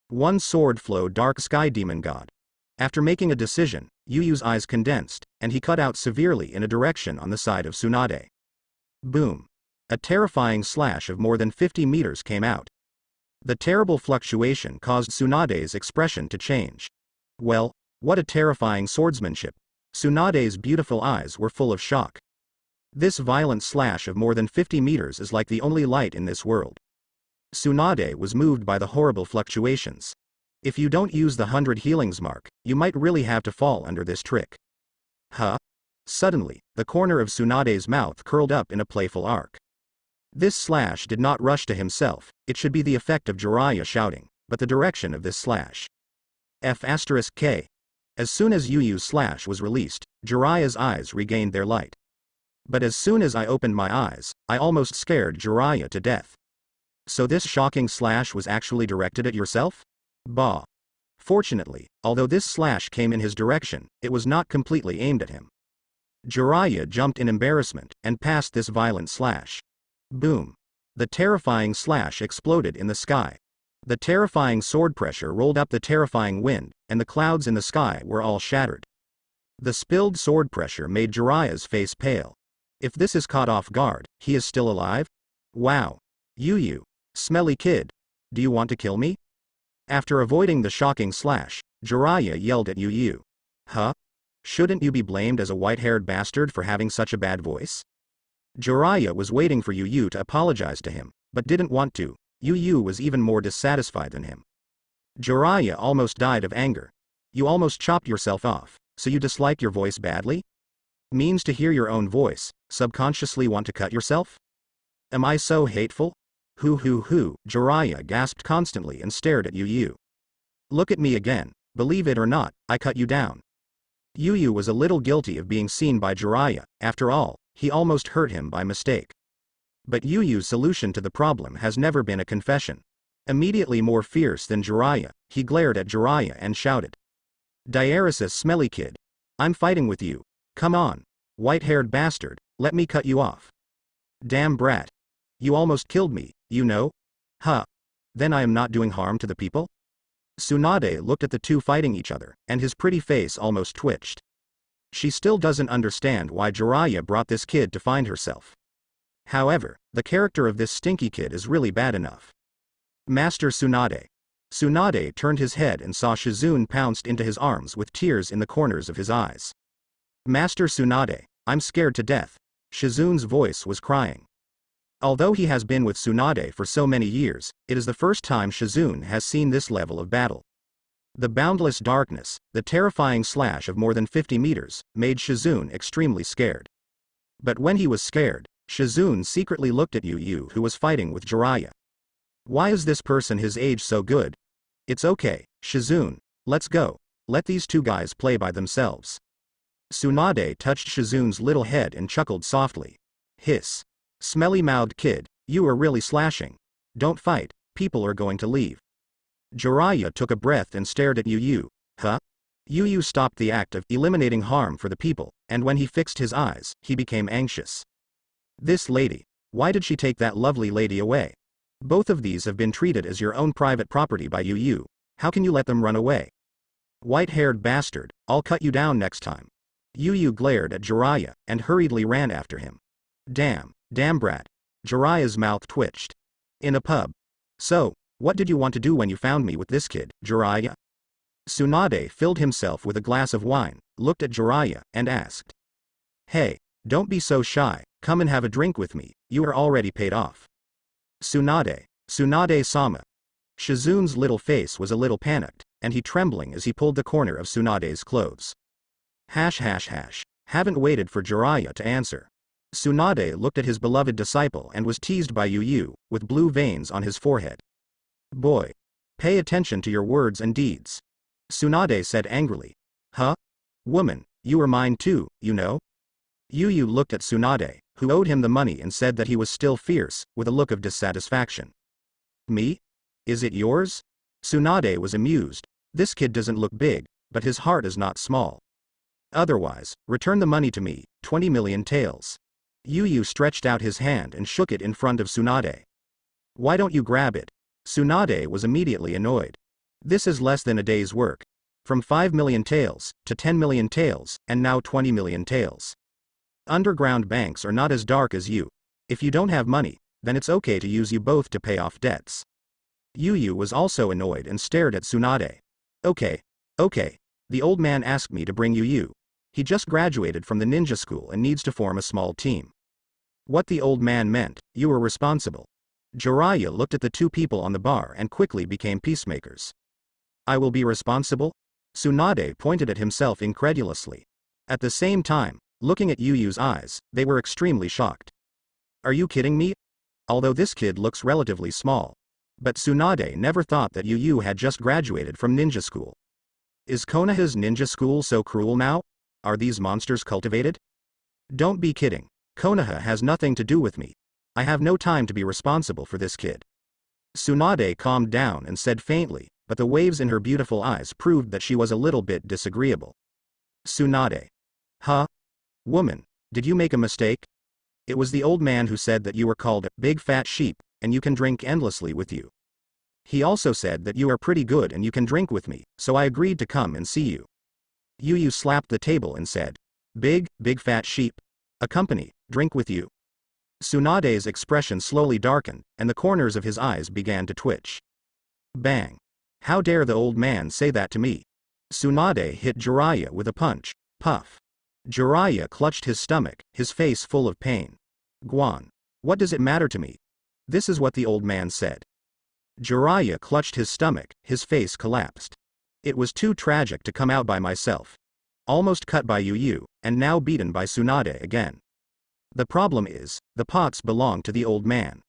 One sword flow dark sky demon god. After making a decision, YuYu's eyes condensed, and he cut out severely in a direction on the side of Tsunade. Boom. A terrifying slash of more than 50 meters came out. The terrible fluctuation caused Tsunade's expression to change. Well, what a terrifying swordsmanship. Tsunade's beautiful eyes were full of shock. This violent slash of more than 50 meters is like the only light in this world. Tsunade was moved by the horrible fluctuations. If you don't use the 100 healings mark, you might really have to fall under this trick. Huh? Suddenly, the corner of Tsunade's mouth curled up in a playful arc. This slash did not rush to himself, it should be the effect of Jiraiya shouting, but the direction of this slash. F*K. As soon as YuYu's slash was released, Jiraiya's eyes regained their light. But as soon as I opened my eyes, I almost scared Jiraiya to death. So this shocking slash was actually directed at yourself? Bah. Fortunately, although this slash came in his direction, it was not completely aimed at him. Jiraiya jumped in embarrassment, and passed this violent slash. Boom. The terrifying slash exploded in the sky. The terrifying sword pressure rolled up the terrifying wind, and the clouds in the sky were all shattered. The spilled sword pressure made Jiraiya's face pale. If this is caught off guard, he is still alive? Wow. YuYu. Smelly kid. Do you want to kill me? After avoiding the shocking slash, Jiraiya yelled at YuYu. Huh? Shouldn't you be blamed as a white-haired bastard for having such a bad voice? Jiraiya was waiting for YuYu to apologize to him, but didn't want to. YuYu was even more dissatisfied than him. Jiraiya almost died of anger. You almost chopped yourself off, so you dislike your voice badly? Means to hear your own voice, subconsciously want to cut yourself? Am I so hateful? Hoo, Jiraiya gasped constantly and stared at YuYu. Look at me again, believe it or not, I cut you down. YuYu was a little guilty of being seen by Jiraiya, after all, he almost hurt him by mistake. But YuYu's solution to the problem has never been a confession. Immediately more fierce than Jiraiya, he glared at Jiraiya and shouted. Diaresis smelly kid. I'm fighting with you. Come on. White-haired bastard, let me cut you off. Damn brat. You almost killed me, you know? Huh. Then I am not doing harm to the people? Tsunade looked at the two fighting each other, and his pretty face almost twitched. She still doesn't understand why Jiraiya brought this kid to find herself. However, the character of this stinky kid is really bad enough. Master Tsunade. Tsunade turned his head and saw Shizune pounced into his arms with tears in the corners of his eyes. Master Tsunade, I'm scared to death. Shizune's voice was crying. Although he has been with Tsunade for so many years, it is the first time Shizune has seen this level of battle. The boundless darkness, the terrifying slash of more than 50 meters, made Shizune extremely scared. But when he was scared, Shizune secretly looked at YuYu who was fighting with Jiraiya. Why is this person his age so good? It's okay, Shizune, let's go, let these two guys play by themselves. Tsunade touched Shizune's little head and chuckled softly. Hiss. Smelly-mouthed kid, you are really slashing. Don't fight, people are going to leave. Jiraiya took a breath and stared at YuYu. Huh? YuYu stopped the act of eliminating harm for the people, and when he fixed his eyes, he became anxious. This lady, why did she take that lovely lady away? Both of these have been treated as your own private property by YuYu, how can you let them run away? White-haired bastard, I'll cut you down next time. YuYu glared at Jiraiya, and hurriedly ran after him. Damn brat. Jiraiya's mouth twitched. In a pub. So, what did you want to do when you found me with this kid, Jiraiya? Tsunade filled himself with a glass of wine, looked at Jiraiya, and asked. Hey, don't be so shy, Come and have a drink with me, you are already paid off. Tsunade-sama. Shizune's little face was a little panicked, and he trembling as he pulled the corner of Tsunade's clothes. Haven't waited for Jiraiya to answer. Tsunade looked at his beloved disciple and was teased by YuYu, with blue veins on his forehead. Boy. Pay attention to your words and deeds. Tsunade said angrily. Huh? Woman, you are mine too, you know? YuYu looked at Tsunade, who owed him the money, and said that he was still fierce, with a look of dissatisfaction. Me? Is it yours? Tsunade was amused. This kid doesn't look big, but his heart is not small. Otherwise, return the money to me, 20 million taels. YuYu stretched out his hand and shook it in front of Tsunade. Why don't you grab it? Tsunade was immediately annoyed. This is less than a day's work. From 5 million taels, to 10 million taels, and now 20 million taels. Underground banks are not as dark as you. If you don't have money, then it's okay to use you both to pay off debts. YuYu was also annoyed and stared at Tsunade. Okay. The old man asked me to bring YuYu. He just graduated from the ninja school and needs to form a small team. What the old man meant, you were responsible. Jiraiya looked at the two people on the bar and quickly became peacemakers. I will be responsible? Tsunade pointed at himself incredulously. At the same time, looking at YuYu's eyes, they were extremely shocked. Are you kidding me? Although this kid looks relatively small. But Tsunade never thought that YuYu had just graduated from ninja school. Is Konoha's ninja school so cruel now? Are these monsters cultivated? Don't be kidding. Konoha has nothing to do with me. I have no time to be responsible for this kid. Tsunade calmed down and said faintly, but the waves in her beautiful eyes proved that she was a little bit disagreeable. Tsunade. Huh? Woman, did you make a mistake? It was the old man who said that you were called a big fat sheep, and you can drink endlessly with you. He also said that you are pretty good and you can drink with me, so I agreed to come and see you. YuYu slapped the table and said, big fat sheep. A company, drink with you. Tsunade's expression slowly darkened, and the corners of his eyes began to twitch. Bang. How dare the old man say that to me? Tsunade hit Jiraiya with a punch. Puff. Jiraiya clutched his stomach, his face full of pain. Guan. What does it matter to me? This is what the old man said. Jiraiya clutched his stomach, his face collapsed. It was too tragic to come out by myself. Almost cut by YuYu, and now beaten by Tsunade again. The problem is, the pots belong to the old man.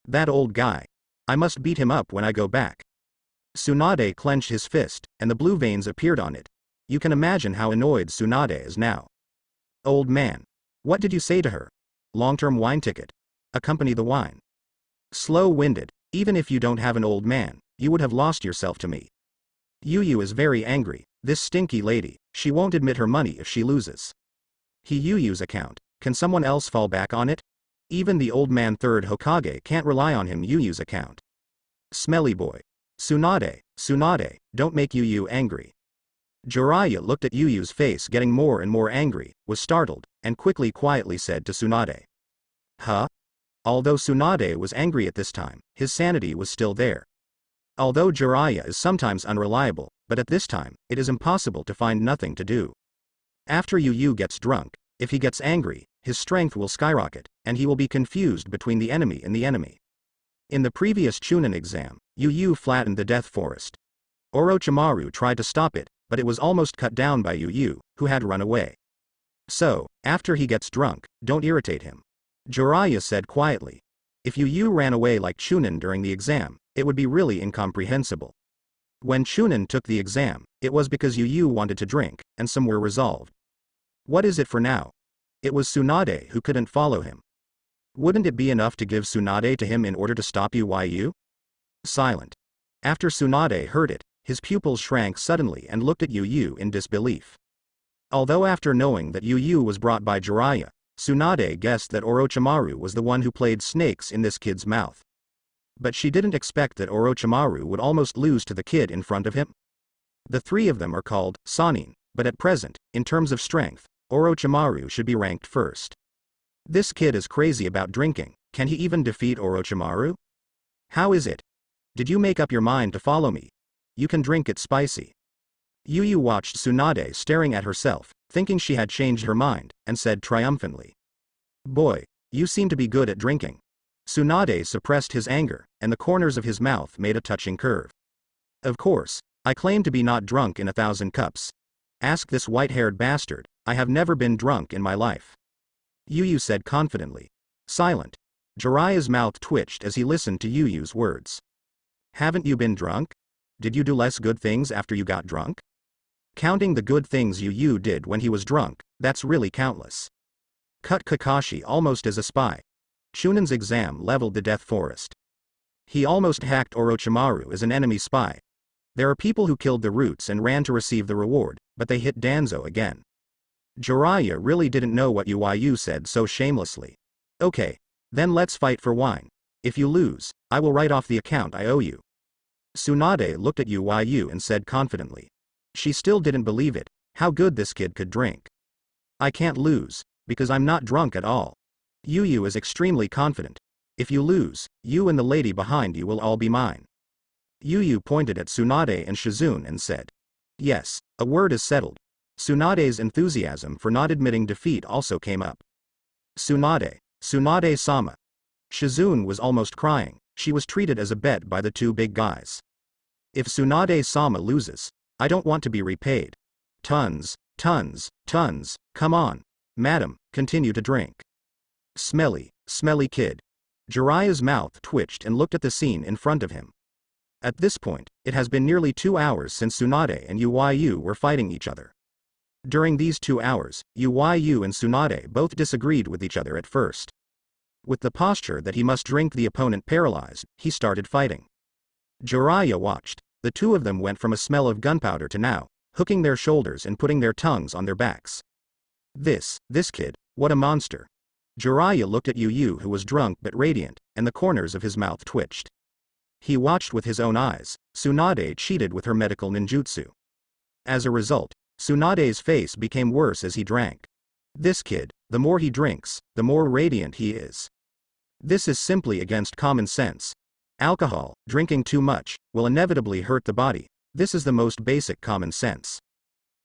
That old guy. I must beat him up when I go back. Tsunade clenched his fist, and the blue veins appeared on it. You can imagine how annoyed Tsunade is now. Old man. What did you say to her? Long-term wine ticket. Accompany the wine. Slow-winded. Even if you don't have an old man, you would have lost yourself to me. YuYu is very angry. This stinky lady, she won't admit her money if she loses. YuYu's account. Can someone else fall back on it? Even the old man third Hokage can't rely on him. YuYu's account. Smelly boy. Tsunade, don't make YuYu angry. Jiraiya looked at YuYu's face getting more and more angry, was startled, and quietly said to Tsunade. Huh? Although Tsunade was angry at this time, his sanity was still there. Although Jiraiya is sometimes unreliable, but at this time, it is impossible to find nothing to do. After YuYu gets drunk, if he gets angry, his strength will skyrocket, and he will be confused between the enemy and the enemy. In the previous Chunin exam, YuYu flattened the death forest. Orochimaru tried to stop it, but it was almost cut down by YuYu, who had run away. So, after he gets drunk, don't irritate him. Jiraiya said quietly. If YuYu ran away like Chunin during the exam, it would be really incomprehensible. When Chunin took the exam, it was because YuYu wanted to drink, and some were resolved. What is it for now? It was Tsunade who couldn't follow him. Wouldn't it be enough to give Tsunade to him in order to stop YuYu? Silent. After Tsunade heard it, his pupils shrank suddenly and looked at YuYu in disbelief. Although after knowing that YuYu was brought by Jiraiya, Tsunade guessed that Orochimaru was the one who played snakes in this kid's mouth. But she didn't expect that Orochimaru would almost lose to the kid in front of him. The three of them are called Sannin, but at present, in terms of strength, Orochimaru should be ranked first. This kid is crazy about drinking. Can he even defeat Orochimaru? How is it? Did you make up your mind to follow me? You can drink it spicy. YuYu watched Tsunade staring at herself, thinking she had changed her mind, and said triumphantly. Boy, You seem to be good at drinking. Tsunade suppressed his anger, and the corners of his mouth made a touching curve. Of course, I claim to be not drunk in 1,000 cups. Ask this white-haired bastard, I have never been drunk in my life. YuYu said confidently. Silent. Jiraiya's mouth twitched as he listened to YuYu's words. Haven't you been drunk? Did you do less good things after you got drunk? Counting the good things YuYu did when he was drunk, that's really countless. Cut Kakashi almost as a spy. Chunon's exam leveled the Death Forest. He almost hacked Orochimaru as an enemy spy. There are people who killed the roots and ran to receive the reward, but they hit Danzo again. Jiraiya really didn't know what YuYu said so shamelessly. Okay. Then let's fight for wine. If you lose, I will write off the account I owe you. Tsunade looked at YuYu and said confidently. She still didn't believe it, how good this kid could drink. I can't lose, because I'm not drunk at all. YuYu is extremely confident. If you lose, you and the lady behind you will all be mine. YuYu pointed at Tsunade and Shizune and said. Yes, a word is settled. Tsunade's enthusiasm for not admitting defeat also came up. Tsunade-sama. Shizune was almost crying, she was treated as a bet by the two big guys. If Tsunade-sama loses, I don't want to be repaid. Tons, come on. Madam, continue to drink. Smelly kid. Jiraiya's mouth twitched and looked at the scene in front of him. At this point, it has been nearly 2 hours since Tsunade and YuYu were fighting each other. During these 2 hours, YuYu and Tsunade both disagreed with each other at first. With the posture that he must drink the opponent paralyzed, he started fighting. Jiraiya watched. The two of them went from a smell of gunpowder to now, hooking their shoulders and putting their tongues on their backs. This kid, what a monster. Jiraiya looked at YuYu who was drunk but radiant, and the corners of his mouth twitched. He watched with his own eyes. Tsunade cheated with her medical ninjutsu. As a result, Tsunade's face became worse as he drank. This kid, the more he drinks, the more radiant he is. This is simply against common sense. Alcohol, drinking too much, will inevitably hurt the body. This is the most basic common sense.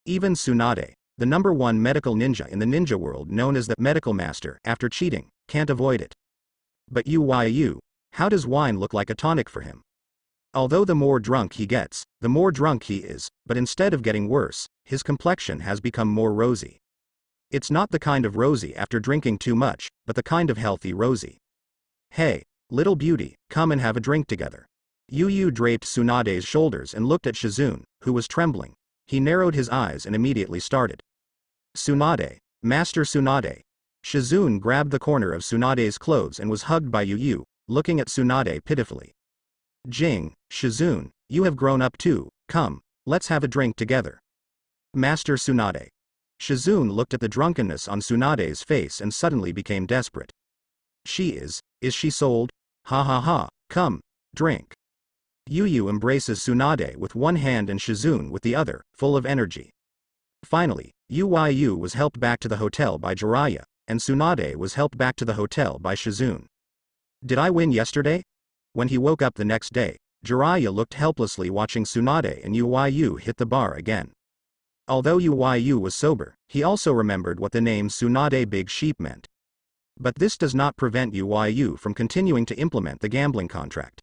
Even Tsunade, the #1 medical ninja in the ninja world known as the medical master after cheating, can't avoid it. But YuYu, how does wine look like a tonic for him? Although the more drunk he gets, the more drunk he is, but instead of getting worse, his complexion has become more rosy. It's not the kind of rosy after drinking too much, but the kind of healthy rosy. Hey, little beauty, come and have a drink together. YuYu draped Tsunade's shoulders and looked at Shizune, who was trembling. He narrowed his eyes and immediately started. Tsunade, Master Tsunade. Shizune grabbed the corner of Tsunade's clothes and was hugged by YuYu, looking at Tsunade pitifully. Jing, Shizune, you have grown up too, come, let's have a drink together. Master Tsunade. Shizune looked at the drunkenness on Tsunade's face and suddenly became desperate. Is she sold? Ha ha ha, come, drink. YuYu embraces Tsunade with one hand and Shizune with the other, full of energy. Finally, YuYu was helped back to the hotel by Jiraiya, and Tsunade was helped back to the hotel by Shizune. Did I win yesterday? When he woke up the next day, Jiraiya looked helplessly watching Tsunade and YuYu hit the bar again. Although YuYu was sober, he also remembered what the name Tsunade Big Sheep meant. But this does not prevent YuYu from continuing to implement the gambling contract.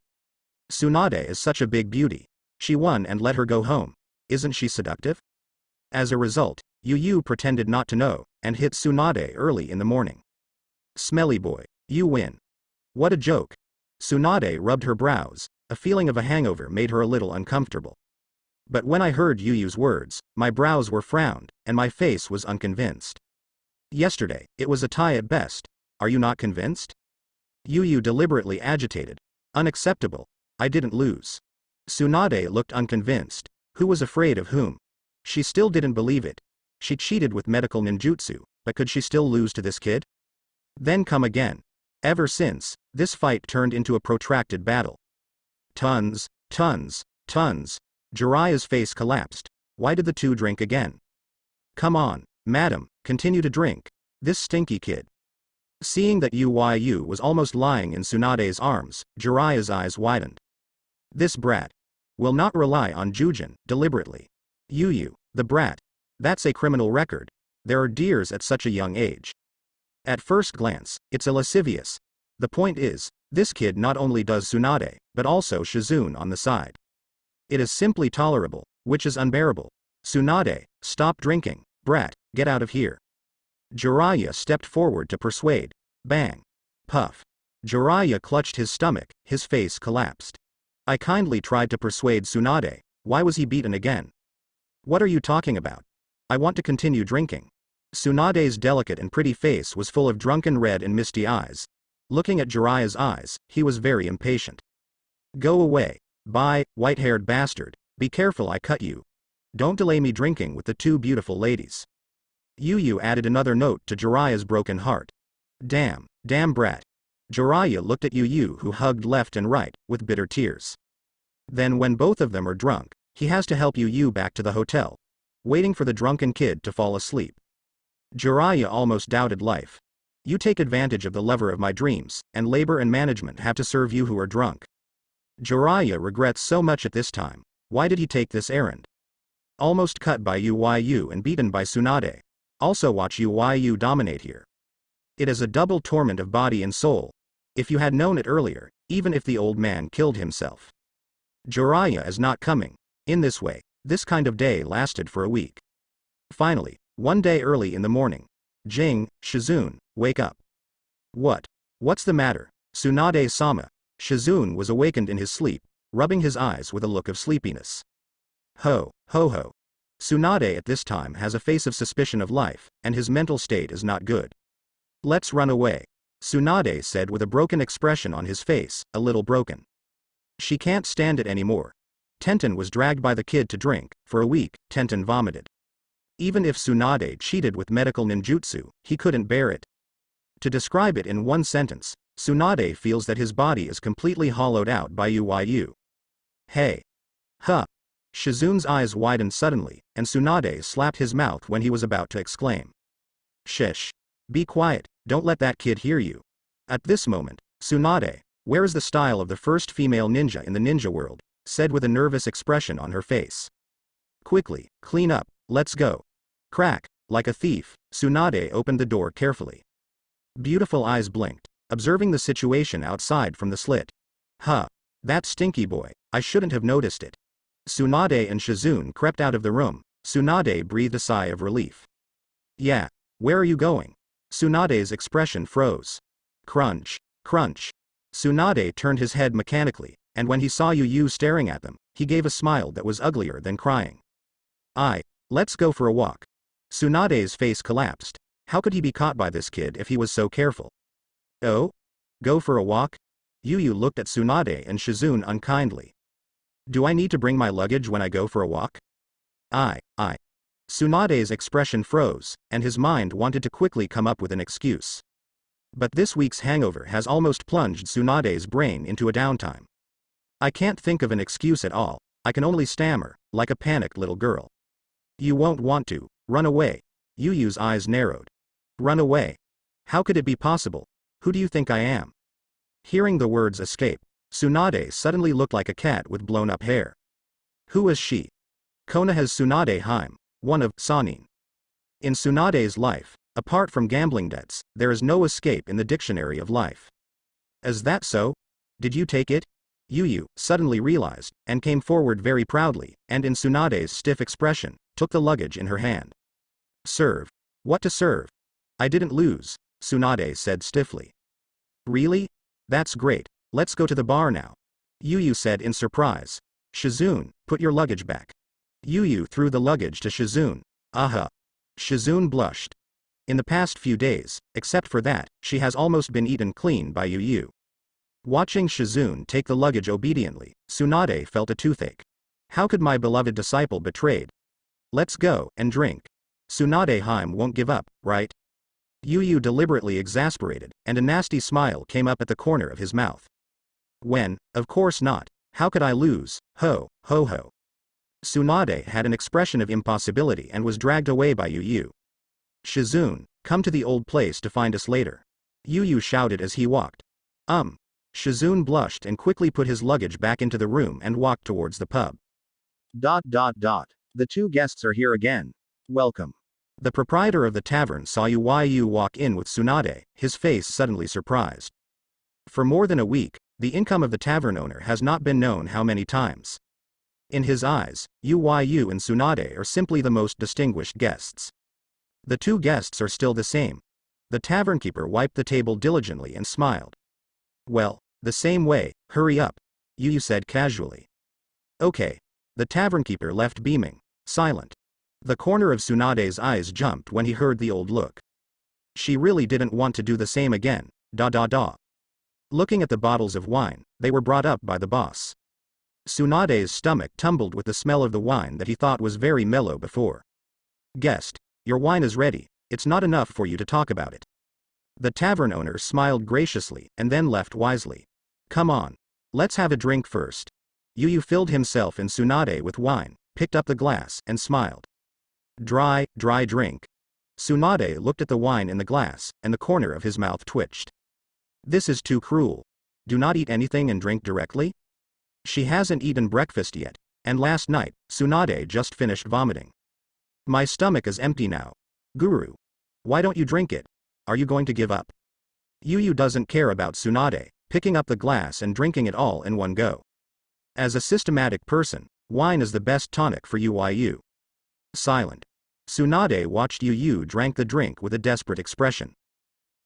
Tsunade is such a big beauty. She won and let her go home. Isn't she seductive? As a result, YuYu pretended not to know, and hit Tsunade early in the morning. Smelly boy, you win. What a joke. Tsunade rubbed her brows, a feeling of a hangover made her a little uncomfortable. But when I heard YuYu's words, my brows were frowned, and my face was unconvinced. Yesterday, it was a tie at best. Are you not convinced? YuYu deliberately agitated. Unacceptable. I didn't lose. Tsunade looked unconvinced. Who was afraid of whom? She still didn't believe it. She cheated with medical ninjutsu, but could she still lose to this kid? Then come again. Ever since, this fight turned into a protracted battle. Tons. Jiraiya's face collapsed. Why did the two drink again? Come on, madam, continue to drink. This stinky kid. Seeing that YuYu was almost lying in Tsunade's arms, Jiraiya's eyes widened. This brat will not rely on Jujin, deliberately. YuYu, the brat. That's a criminal record. There are deers at such a young age. At first glance, it's a lascivious. The point is, this kid not only does Tsunade, but also Shizune on the side. It is simply tolerable, which is unbearable. Tsunade, stop drinking, brat, get out of here. Jiraiya stepped forward to persuade. Bang. Puff. Jiraiya clutched his stomach, his face collapsed. I kindly tried to persuade Tsunade. Why was he beaten again? What are you talking about? I want to continue drinking. Tsunade's delicate and pretty face was full of drunken red and misty eyes. Looking at Jiraiya's eyes, he was very impatient. Go away. Bye, white-haired bastard. Be careful I cut you. Don't delay me drinking with the two beautiful ladies. YuYu added another note to Jiraiya's broken heart. Damn brat. Jiraiya looked at YuYu, who hugged left and right, with bitter tears. Then when both of them are drunk, he has to help YuYu back to the hotel, waiting for the drunken kid to fall asleep. Jiraiya almost doubted life. You take advantage of the lover of my dreams, and labor and management have to serve you who are drunk. Jiraiya regrets so much at this time. Why did he take this errand? Almost cut by YuYu and beaten by Tsunade. Also watch YuYu dominate here. It is a double torment of body and soul. If you had known it earlier, even if the old man killed himself. Jiraiya is not coming. In this way, this kind of day lasted for a week. Finally, one day early in the morning. Jing, Shizune, wake up. What's the matter? Tsunade-sama. Shizune was awakened in his sleep, rubbing his eyes with a look of sleepiness. Ho. Tsunade at this time has a face of suspicion of life, and his mental state is not good. Let's run away. Tsunade said with a broken expression on his face, a little broken. She can't stand it anymore. Tenten was dragged by the kid to drink. For a week, Tenten vomited. Even if Tsunade cheated with medical ninjutsu, he couldn't bear it. To describe it in one sentence, Tsunade feels that his body is completely hollowed out by YuYu. Hey. Huh. Shizune's eyes widened suddenly, and Tsunade slapped his mouth when he was about to exclaim. Shish. Be quiet, don't let that kid hear you. At this moment, Tsunade, where is the style of the first female ninja in the ninja world, said with a nervous expression on her face. Quickly, clean up, let's go. Crack, like a thief, Tsunade opened the door carefully. Beautiful eyes blinked, observing the situation outside from the slit. Huh. That stinky boy, I shouldn't have noticed it. Tsunade and Shizune crept out of the room. Tsunade breathed a sigh of relief. Yeah, where are you going? Tsunade's expression froze. Crunch. Tsunade turned his head mechanically, and when he saw YuYu staring at them, he gave a smile that was uglier than crying. Let's go for a walk. Tsunade's face collapsed. How could he be caught by this kid if he was so careful? Oh? Go for a walk? YuYu looked at Tsunade and Shizune unkindly. Do I need to bring my luggage when I go for a walk? Tsunade's expression froze, and his mind wanted to quickly come up with an excuse. But this week's hangover has almost plunged Tsunade's brain into a downtime. I can't think of an excuse at all. I can only stammer, like a panicked little girl. You won't want to. Run away. YuYu's eyes narrowed. Run away. How could it be possible? Who do you think I am? Hearing the words escape, Tsunade suddenly looked like a cat with blown-up hair. Who is she? Konoha's Tsunade Heim, one of Sanin. In Tsunade's life, apart from gambling debts, there is no escape in the dictionary of life. Is that so? Did you take it? YuYu suddenly realized, and came forward very proudly, and in Tsunade's stiff expression, took the luggage in her hand. Serve. What to serve? I didn't lose, Tsunade said stiffly. Really? That's great, let's go to the bar now. YuYu said in surprise. Shizune, put your luggage back. YuYu threw the luggage to Shizune. Aha. Shizune blushed. In the past few days, except for that, she has almost been eaten clean by YuYu. Watching Shizune take the luggage obediently, Tsunade felt a toothache. How could my beloved disciple betrayed? Let's go and drink. Tsunade Heim won't give up, right? YuYu deliberately exasperated, and a nasty smile came up at the corner of his mouth. Of course not. How could I lose? Ho. Tsunade had an expression of impossibility and was dragged away by YuYu. Shizune, come to the old place to find us later. YuYu shouted as he walked. Shizune blushed and quickly put his luggage back into the room and walked towards the pub. The two guests are here again. Welcome. The proprietor of the tavern saw YuYu walk in with Tsunade, his face suddenly surprised. For more than a week, the income of the tavern owner has not been known how many times. In his eyes, YuYu and Tsunade are simply the most distinguished guests. The two guests are still the same. The tavern keeper wiped the table diligently and smiled. Well, the same way, hurry up, YuYu said casually. Okay. The tavern keeper left beaming, silent. The corner of Tsunade's eyes jumped when he heard the old look. She really didn't want to do the same again, . Looking at the bottles of wine, they were brought up by the boss. Tsunade's stomach tumbled with the smell of the wine that he thought was very mellow before. Guest, your wine is ready, it's not enough for you to talk about it. The tavern owner smiled graciously and then left wisely. Come on. Let's have a drink first. YuYu filled himself and Tsunade with wine, picked up the glass, and smiled. Dry drink. Tsunade looked at the wine in the glass, and the corner of his mouth twitched. This is too cruel. Do not eat anything and drink directly? She hasn't eaten breakfast yet, and last night, Tsunade just finished vomiting. My stomach is empty now. Guru. Why don't you drink it? Are you going to give up? YuYu doesn't care about Tsunade, picking up the glass and drinking it all in one go. As a systematic person, wine is the best tonic for YuYu. Silent. Tsunade watched YuYu drank the drink with a desperate expression.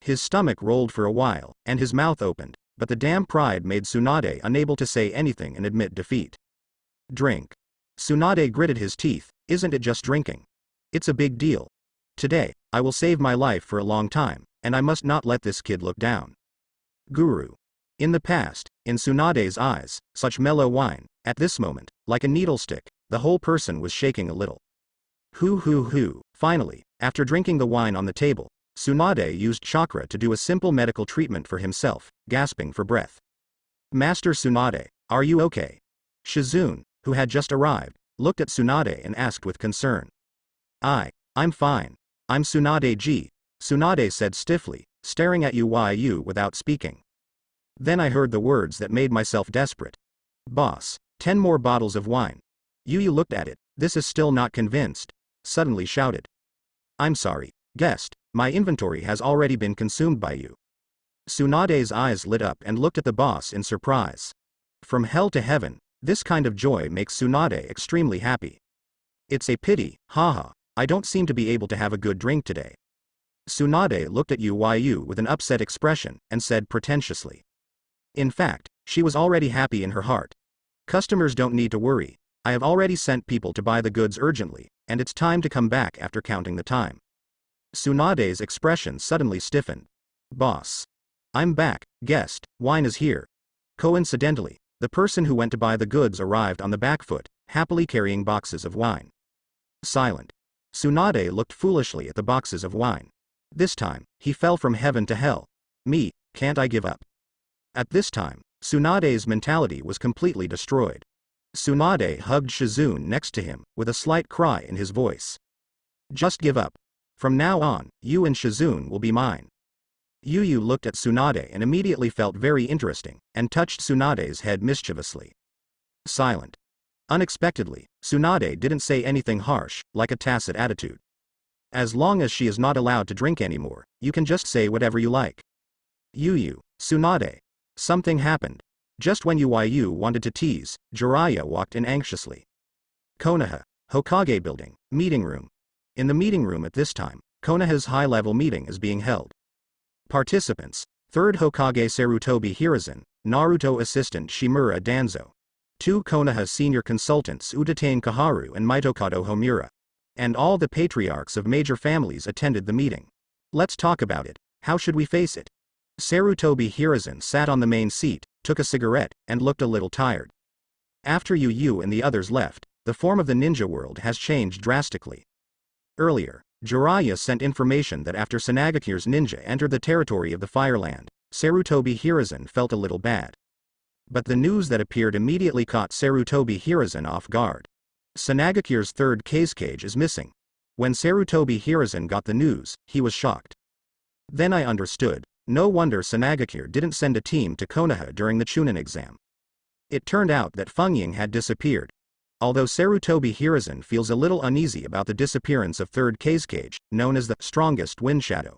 His stomach rolled for a while, and his mouth opened, but the damn pride made Tsunade unable to say anything and admit defeat. Drink. Tsunade gritted his teeth, isn't it just drinking? It's a big deal. Today, I will save my life for a long time, and I must not let this kid look down. Guru. In the past, in Tsunade's eyes, such mellow wine, at this moment, like a needle stick, the whole person was shaking a little. Finally, after drinking the wine on the table, Tsunade used chakra to do a simple medical treatment for himself, gasping for breath. Master Tsunade, are you okay? Shizune, who had just arrived, looked at Tsunade and asked with concern. I'm fine. I'm Tsunade-ji, Tsunade said stiffly, staring at YuYu without speaking. Then I heard the words that made myself desperate. Boss, 10 more bottles of wine. YuYu looked at it, this is still not convinced. Suddenly shouted. I'm sorry, guest, my inventory has already been consumed by you. Tsunade's eyes lit up and looked at the boss in surprise. From hell to heaven, this kind of joy makes Tsunade extremely happy. It's a pity, haha, I don't seem to be able to have a good drink today. Tsunade looked at YuYu with an upset expression and said pretentiously. In fact, she was already happy in her heart. Customers don't need to worry, I have already sent people to buy the goods urgently, and it's time to come back after counting the time. Tsunade's expression suddenly stiffened. Boss. I'm back, guest, wine is here. Coincidentally, the person who went to buy the goods arrived on the back foot, happily carrying boxes of wine. Silent. Tsunade looked foolishly at the boxes of wine. This time, he fell from heaven to hell. Me, can't I give up? At this time, Tsunade's mentality was completely destroyed. Tsunade hugged Shizune next to him, with a slight cry in his voice. Just give up. From now on, you and Shizune will be mine. YuYu looked at Tsunade and immediately felt very interesting, and touched Tsunade's head mischievously. Silent. Unexpectedly, Tsunade didn't say anything harsh, like a tacit attitude. As long as she is not allowed to drink anymore, you can just say whatever you like. YuYu, Tsunade. Something happened. Just when YuYu wanted to tease, Jiraiya walked in anxiously. Konoha, Hokage building, meeting room. In the meeting room at this time, Konoha's high-level meeting is being held. Participants, 3rd Hokage Sarutobi Hiruzen, Naruto assistant Shimura Danzo. 2 Konoha senior consultants Utatane Kaharu and Mitokado Homura. And all the patriarchs of major families attended the meeting. Let's talk about it, how should we face it? Sarutobi Hiruzen sat on the main seat, took a cigarette, and looked a little tired. After YuYu and the others left, the form of the ninja world has changed drastically. Earlier, Jiraiya sent information that after Sanagakure's ninja entered the territory of the Fireland, Sarutobi Hiruzen felt a little bad. But the news that appeared immediately caught Sarutobi Hiruzen off guard. Sanagakure's 3rd Kazekage is missing. When Sarutobi Hiruzen got the news, he was shocked. Then I understood, no wonder Sanagakure didn't send a team to Konoha during the Chunin exam. It turned out that Fengying had disappeared. Although Sarutobi Hiruzen feels a little uneasy about the disappearance of third Kazekage, known as the strongest wind shadow.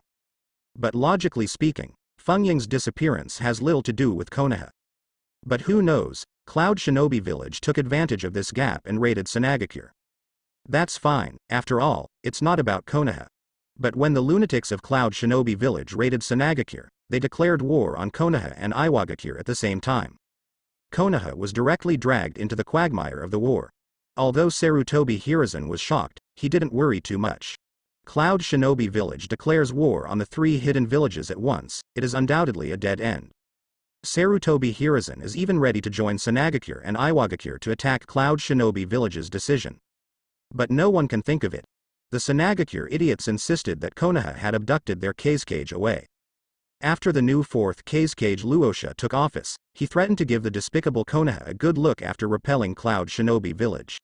But logically speaking, Fengying's disappearance has little to do with Konoha. But who knows, Cloud Shinobi Village took advantage of this gap and raided Tsunade. That's fine, after all, it's not about Konoha. But when the lunatics of Cloud Shinobi Village raided Tsunade, they declared war on Konoha and Iwagakure at the same time. Konoha was directly dragged into the quagmire of the war. Although Sarutobi Hiruzen was shocked, he didn't worry too much. Cloud Shinobi Village declares war on the 3 hidden villages at once, it is undoubtedly a dead end. Sarutobi Hiruzen is even ready to join Tsunade and Iwagakure to attack Cloud Shinobi Village's decision. But no one can think of it. The Tsunade idiots insisted that Konoha had abducted their Kazekage away. After the new 4th Kazekage Luosha took office, he threatened to give the despicable Konoha a good look after repelling Cloud Shinobi Village.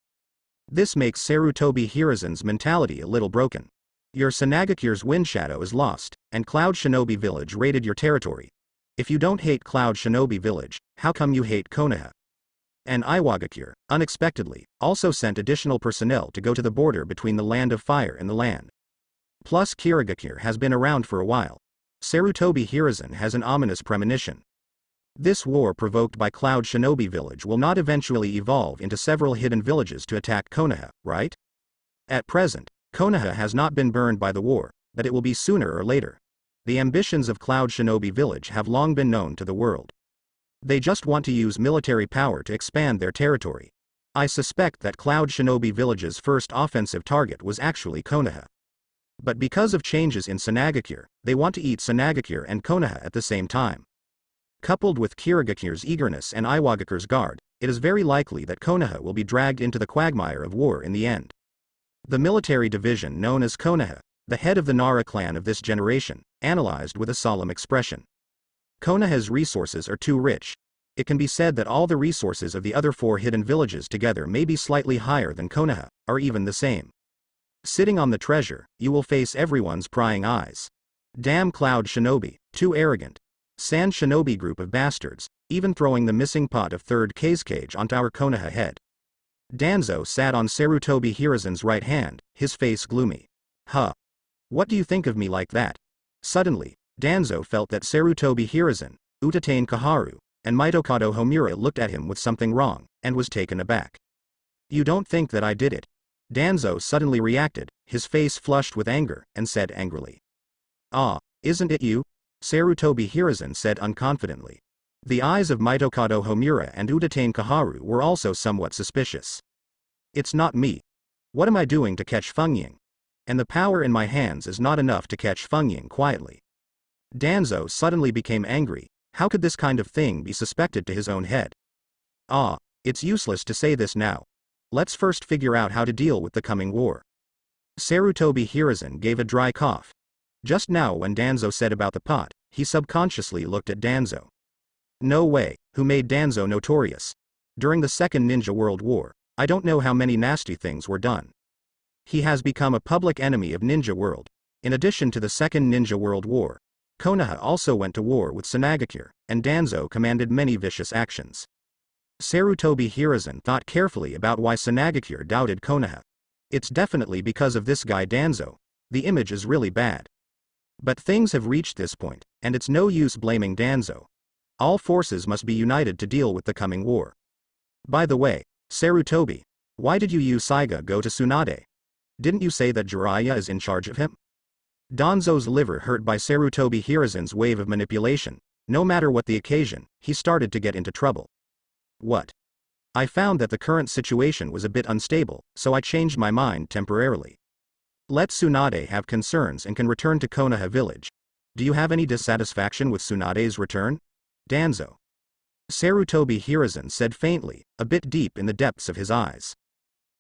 This makes Sarutobi Hiruzen's mentality a little broken. Your Tsunade's wind shadow is lost, and Cloud Shinobi Village raided your territory. If you don't hate Cloud Shinobi Village, how come you hate Konoha? And Iwagakure, unexpectedly, also sent additional personnel to go to the border between the Land of Fire and the land. Plus Kirigakure has been around for a while. Sarutobi Hiruzen has an ominous premonition. This war provoked by Cloud Shinobi Village will not eventually evolve into several hidden villages to attack Konoha, right? At present, Konoha has not been burned by the war, but it will be sooner or later. The ambitions of Cloud Shinobi Village have long been known to the world. They just want to use military power to expand their territory. I suspect that Cloud Shinobi Village's first offensive target was actually Konoha. But because of changes in Tsunade, they want to eat Tsunade and Konoha at the same time. Coupled with Kirigakure's eagerness and Iwagakure's guard, it is very likely that Konoha will be dragged into the quagmire of war in the end. The military division known as Konoha, the head of the Nara clan of this generation, analyzed with a solemn expression. Konoha's resources are too rich. It can be said that all the resources of the other 4 hidden villages together may be slightly higher than Konoha, or even the same. Sitting on the treasure, you will face everyone's prying eyes. Damn Cloud Shinobi, too arrogant. Sand Shinobi group of bastards, even throwing the missing pot of 3rd Kazekage onto our Konoha head. Danzo sat on Sarutobi Hiruzen's right hand, his face gloomy. Huh. What do you think of me like that? Suddenly, Danzo felt that Sarutobi Hiruzen, Utatane Kaharu, and Mitokado Homura looked at him with something wrong, and was taken aback. You don't think that I did it? Danzo suddenly reacted, his face flushed with anger, and said angrily. Ah, isn't it you? Sarutobi Hiruzen said unconfidently. The eyes of Mitokado Homura and Utatane Kaharu were also somewhat suspicious. It's not me. What am I doing to catch Fengying? And the power in my hands is not enough to catch Fengying quietly. Danzo suddenly became angry. How could this kind of thing be suspected to his own head? Ah, it's useless to say this now. Let's first figure out how to deal with the coming war. Sarutobi Hiruzen gave a dry cough. Just now when Danzo said about the pot, he subconsciously looked at Danzo. No way, who made Danzo notorious? During the Second Ninja World War, I don't know how many nasty things were done. He has become a public enemy of Ninja World. In addition to the Second Ninja World War, Konoha also went to war with Tsunade, and Danzo commanded many vicious actions. Sarutobi Hiruzen thought carefully about why Tsunade doubted Konoha. It's definitely because of this guy Danzo. The image is really bad. But things have reached this point, and it's no use blaming Danzo. All forces must be united to deal with the coming war. By the way, Sarutobi, why did you Saiga go to Tsunade? Didn't you say that Jiraiya is in charge of him? Danzo's liver hurt by Sarutobi Hiruzen's wave of manipulation. No matter what the occasion, he started to get into trouble. What? I found that the current situation was a bit unstable, so I changed my mind temporarily. Let Tsunade have concerns and can return to Konoha village. Do you have any dissatisfaction with Tsunade's return? Danzo. Sarutobi Hiruzen said faintly, a bit deep in the depths of his eyes.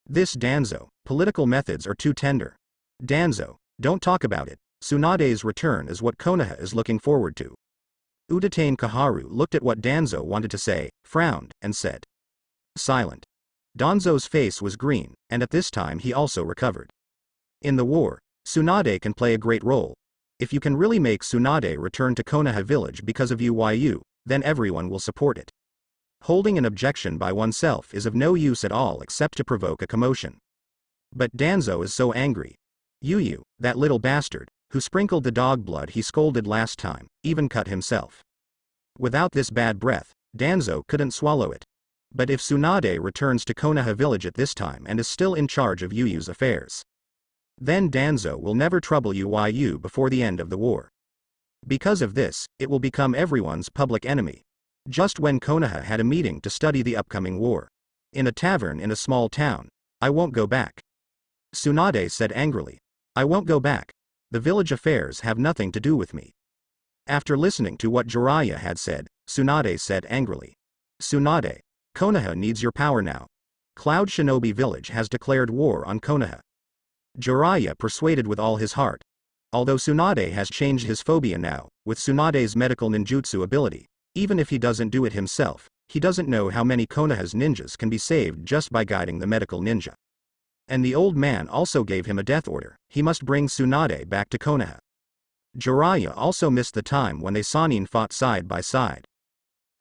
This Danzo, political methods are too tender. Danzo, don't talk about it. Tsunade's return is what Konoha is looking forward to. Utatane Kaharu looked at what Danzo wanted to say, frowned, and said. Silent. Danzo's face was green, and at this time he also recovered. In the war, Tsunade can play a great role. If you can really make Tsunade return to Konoha village because of YuYu, then everyone will support it. Holding an objection by oneself is of no use at all except to provoke a commotion. But Danzo is so angry. YuYu, that little bastard, who sprinkled the dog blood he scolded last time, even cut himself. Without this bad breath, Danzo couldn't swallow it. But if Tsunade returns to Konoha village at this time and is still in charge of YuYu's affairs, then Danzo will never trouble YuYu before the end of the war. Because of this, it will become everyone's public enemy. Just when Konoha had a meeting to study the upcoming war. In a tavern in a small town. I won't go back. Tsunade said angrily. I won't go back. The village affairs have nothing to do with me. After listening to what Jiraiya had said, Tsunade said angrily. Tsunade, Konoha needs your power now. Cloud Shinobi Village has declared war on Konoha. Jiraiya persuaded with all his heart. Although Tsunade has changed his phobia now, with Tsunade's medical ninjutsu ability, even if he doesn't do it himself, he doesn't know how many Konoha's ninjas can be saved just by guiding the medical ninja. And the old man also gave him a death order. He must bring Tsunade back to Konoha. Jiraiya also missed the time when they Sannin fought side by side.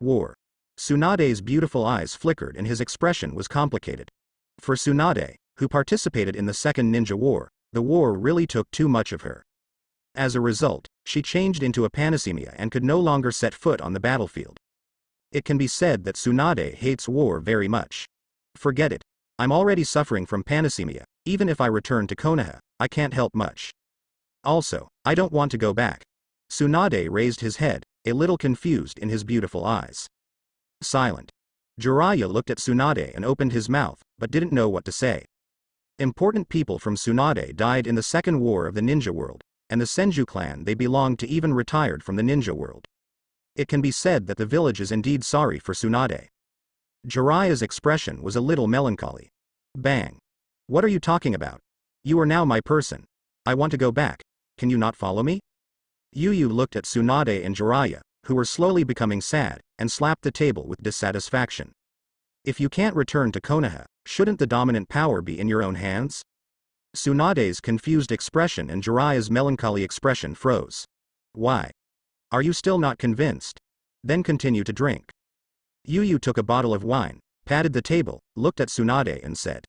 War. Tsunade's beautiful eyes flickered and his expression was complicated. For Tsunade, who participated in the Second Ninja War, the war really took too much of her. As a result, she changed into a panasemia and could no longer set foot on the battlefield. It can be said that Tsunade hates war very much. Forget it. I'm already suffering from panasemia. Even if I return to Konoha, I can't help much. Also, I don't want to go back. Tsunade raised his head, a little confused in his beautiful eyes. Silent. Jiraiya looked at Tsunade and opened his mouth, but didn't know what to say. Important people from Tsunade died in the Second War of the Ninja World, and the Senju clan they belonged to even retired from the ninja world. It can be said that the village is indeed sorry for Tsunade. Jiraiya's expression was a little melancholy. Bang. What are you talking about? You are now my person. I want to go back. Can you not follow me? YuYu looked at Tsunade and Jiraiya, who were slowly becoming sad, and slapped the table with dissatisfaction. If you can't return to Konoha, shouldn't the dominant power be in your own hands? Tsunade's confused expression and Jiraiya's melancholy expression froze. Why? Are you still not convinced? Then continue to drink. YuYu took a bottle of wine, patted the table, looked at Tsunade and said.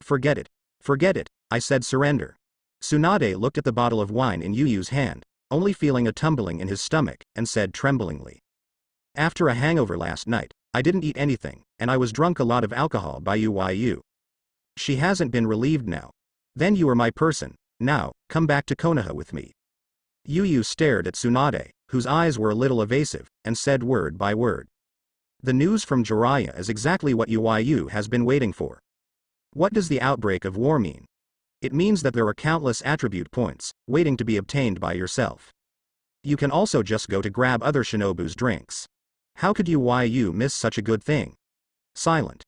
Forget it. Forget it, I said surrender. Tsunade looked at the bottle of wine in YuYu's hand, only feeling a tumbling in his stomach, and said tremblingly. After a hangover last night, I didn't eat anything, and I was drunk a lot of alcohol by YuYu. She hasn't been relieved now. Then you are my person. Now, come back to Konoha with me. YuYu stared at Tsunade, whose eyes were a little evasive, and said word by word. The news from Jiraiya is exactly what YuYu has been waiting for. What does the outbreak of war mean? It means that there are countless attribute points, waiting to be obtained by yourself. You can also just go to grab other shinobu's drinks. How could YuYu miss such a good thing? Silent.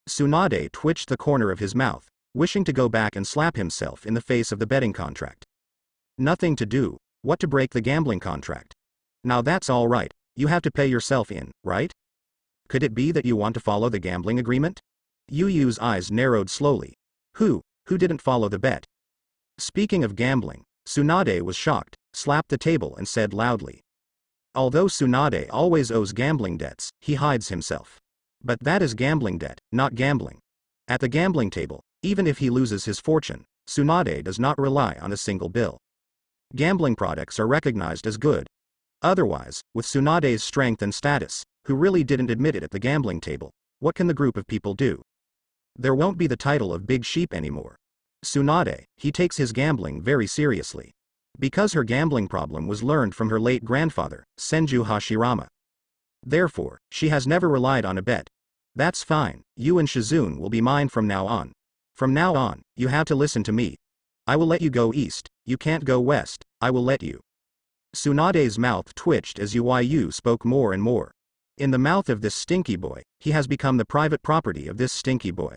Tsunade twitched the corner of his mouth, wishing to go back and slap himself in the face of the betting contract. Nothing to do, what to break the gambling contract. Now that's all right, you have to pay yourself in, right? Could it be that you want to follow the gambling agreement? YuYu's eyes narrowed slowly. Who didn't follow the bet? Speaking of gambling, Tsunade was shocked, slapped the table and said loudly. Although Tsunade always owes gambling debts, he hides himself. But that is gambling debt, not gambling. At the gambling table, even if he loses his fortune, Tsunade does not rely on a single bill. Gambling products are recognized as good. Otherwise, with Tsunade's strength and status, who really didn't admit it at the gambling table, what can the group of people do? There won't be the title of Big Sheep anymore. Tsunade, he takes his gambling very seriously. Because her gambling problem was learned from her late grandfather, Senju Hashirama. Therefore, she has never relied on a bet. That's fine, you and Shizune will be mine from now on. From now on, you have to listen to me. I will let you go east, you can't go west, I will let you. Tsunade's mouth twitched as YuYu spoke more and more. In the mouth of this stinky boy, he has become the private property of this stinky boy.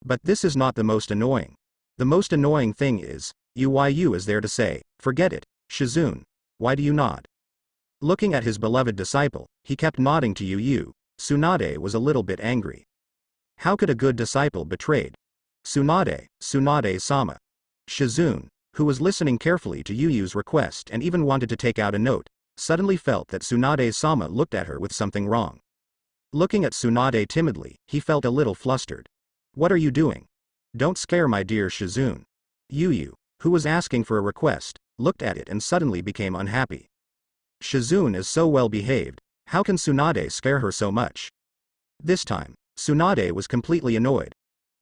But this is not the most annoying. The most annoying thing is, YuYu is there to say, forget it, Shizune, why do you nod? Looking at his beloved disciple, he kept nodding to YuYu. Tsunade was a little bit angry. How could a good disciple betrayed? Tsunade-sama. Shizune, who was listening carefully to YuYu's request and even wanted to take out a note, suddenly felt that Tsunade-sama looked at her with something wrong. Looking at Tsunade timidly, he felt a little flustered. What are you doing? Don't scare my dear Shizune. YuYu, who was asking for a request, looked at it and suddenly became unhappy. Shizune is so well behaved, how can Tsunade scare her so much? This time, Tsunade was completely annoyed.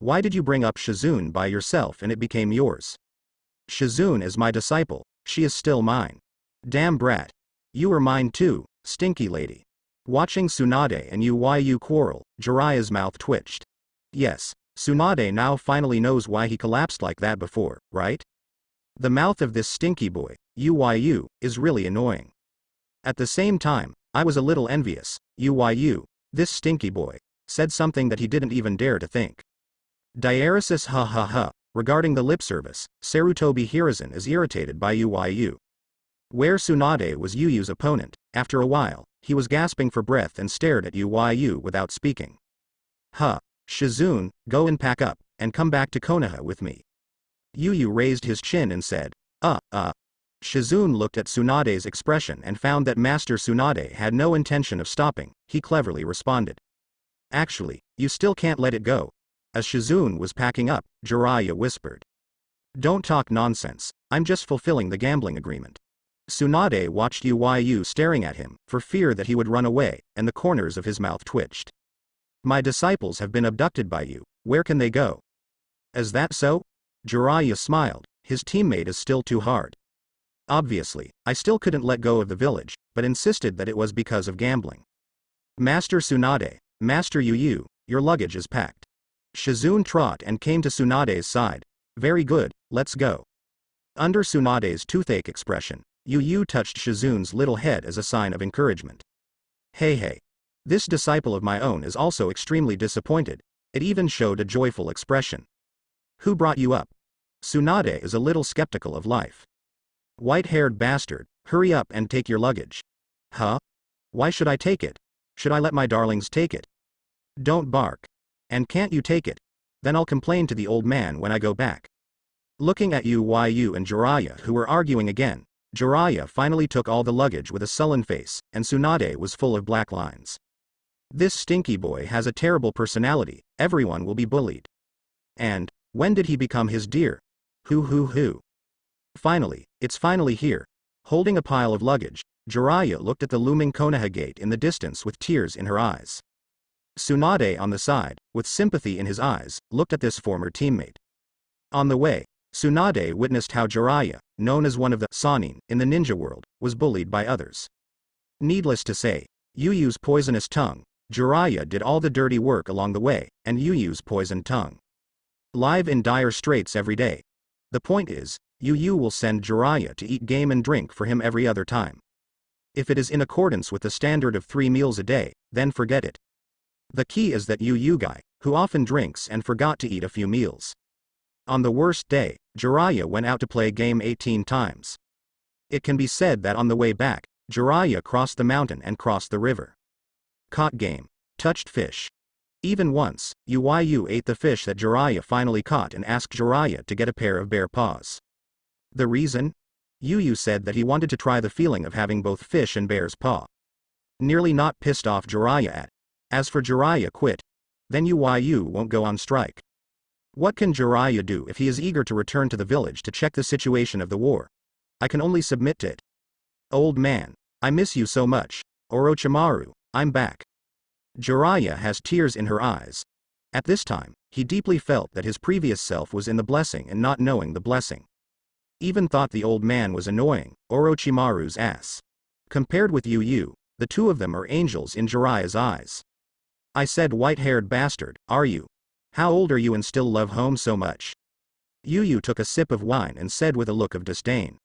Why did you bring up Shizune by yourself and it became yours? Shizune is my disciple, she is still mine. Damn brat. You are mine too, stinky lady. Watching Tsunade and YuYu quarrel, Jiraiya's mouth twitched. Yes, Tsunade now finally knows why he collapsed like that before, right? The mouth of this stinky boy, YuYu, is really annoying. At the same time, I was a little envious. YuYu, this stinky boy, said something that he didn't even dare to think. Diaresis ha ha ha. Regarding the lip service, Sarutobi Hiruzen is irritated by YuYu. Where Tsunade was YuYu's opponent, after a while, he was gasping for breath and stared at YuYu without speaking. Huh. Shizune, go and pack up, and come back to Konoha with me. YuYu raised his chin and said, Shizune looked at Tsunade's expression and found that Master Tsunade had no intention of stopping. He cleverly responded. Actually, you still can't let it go. As Shizune was packing up, Jiraiya whispered. Don't talk nonsense, I'm just fulfilling the gambling agreement. Tsunade watched YuYu staring at him, for fear that he would run away, and the corners of his mouth twitched. My disciples have been abducted by you, where can they go? Is that so? Jiraiya smiled, his teammate is still too hard. Obviously, I still couldn't let go of the village, but insisted that it was because of gambling. Master Tsunade, Master YuYu, your luggage is packed. Shizune trot and came to Tsunade's side. Very good, let's go. Under Tsunade's toothache expression, YuYu touched Shizune's little head as a sign of encouragement. Hey. This disciple of my own is also extremely disappointed. It even showed a joyful expression. Who brought you up? Tsunade is a little skeptical of life. White-haired bastard, hurry up and take your luggage. Huh? Why should I take it? Should I let my darlings take it? Don't bark. And can't you take it? Then I'll complain to the old man when I go back. Looking at YuYu and Jiraiya who were arguing again, Jiraiya finally took all the luggage with a sullen face, and Tsunade was full of black lines. This stinky boy has a terrible personality, everyone will be bullied. And, when did he become his dear? Hoo. Finally, it's finally here. Holding a pile of luggage, Jiraiya looked at the looming Konoha gate in the distance with tears in her eyes. Tsunade on the side, with sympathy in his eyes, looked at this former teammate. On the way, Tsunade witnessed how Jiraiya, known as one of the Sannin in the ninja world, was bullied by others. Needless to say, YuYu's poisonous tongue, Jiraiya did all the dirty work along the way, and YuYu's poisoned tongue. Live in dire straits every day. The point is, YuYu will send Jiraiya to eat game and drink for him every other time. If it is in accordance with the standard of 3 meals a day, then forget it. The key is that YuYu guy, who often drinks and forgot to eat a few meals. On the worst day, Jiraiya went out to play game 18 times. It can be said that on the way back, Jiraiya crossed the mountain and crossed the river. Caught game. Touched fish. Even once, YuYu ate the fish that Jiraiya finally caught and asked Jiraiya to get a pair of bear paws. The reason? YuYu said that he wanted to try the feeling of having both fish and bear's paw. Nearly not pissed off Jiraiya at. As for Jiraiya quit. Then YuYu won't go on strike. What can Jiraiya do if he is eager to return to the village to check the situation of the war? I can only submit to it. Old man, I miss you so much. Orochimaru, I'm back. Jiraiya has tears in her eyes. At this time, he deeply felt that his previous self was in the blessing and not knowing the blessing. Even thought the old man was annoying, Orochimaru's ass. Compared with YuYu, the two of them are angels in Jiraiya's eyes. I said white-haired bastard, are you? How old are you and still love home so much? YuYu took a sip of wine and said with a look of disdain.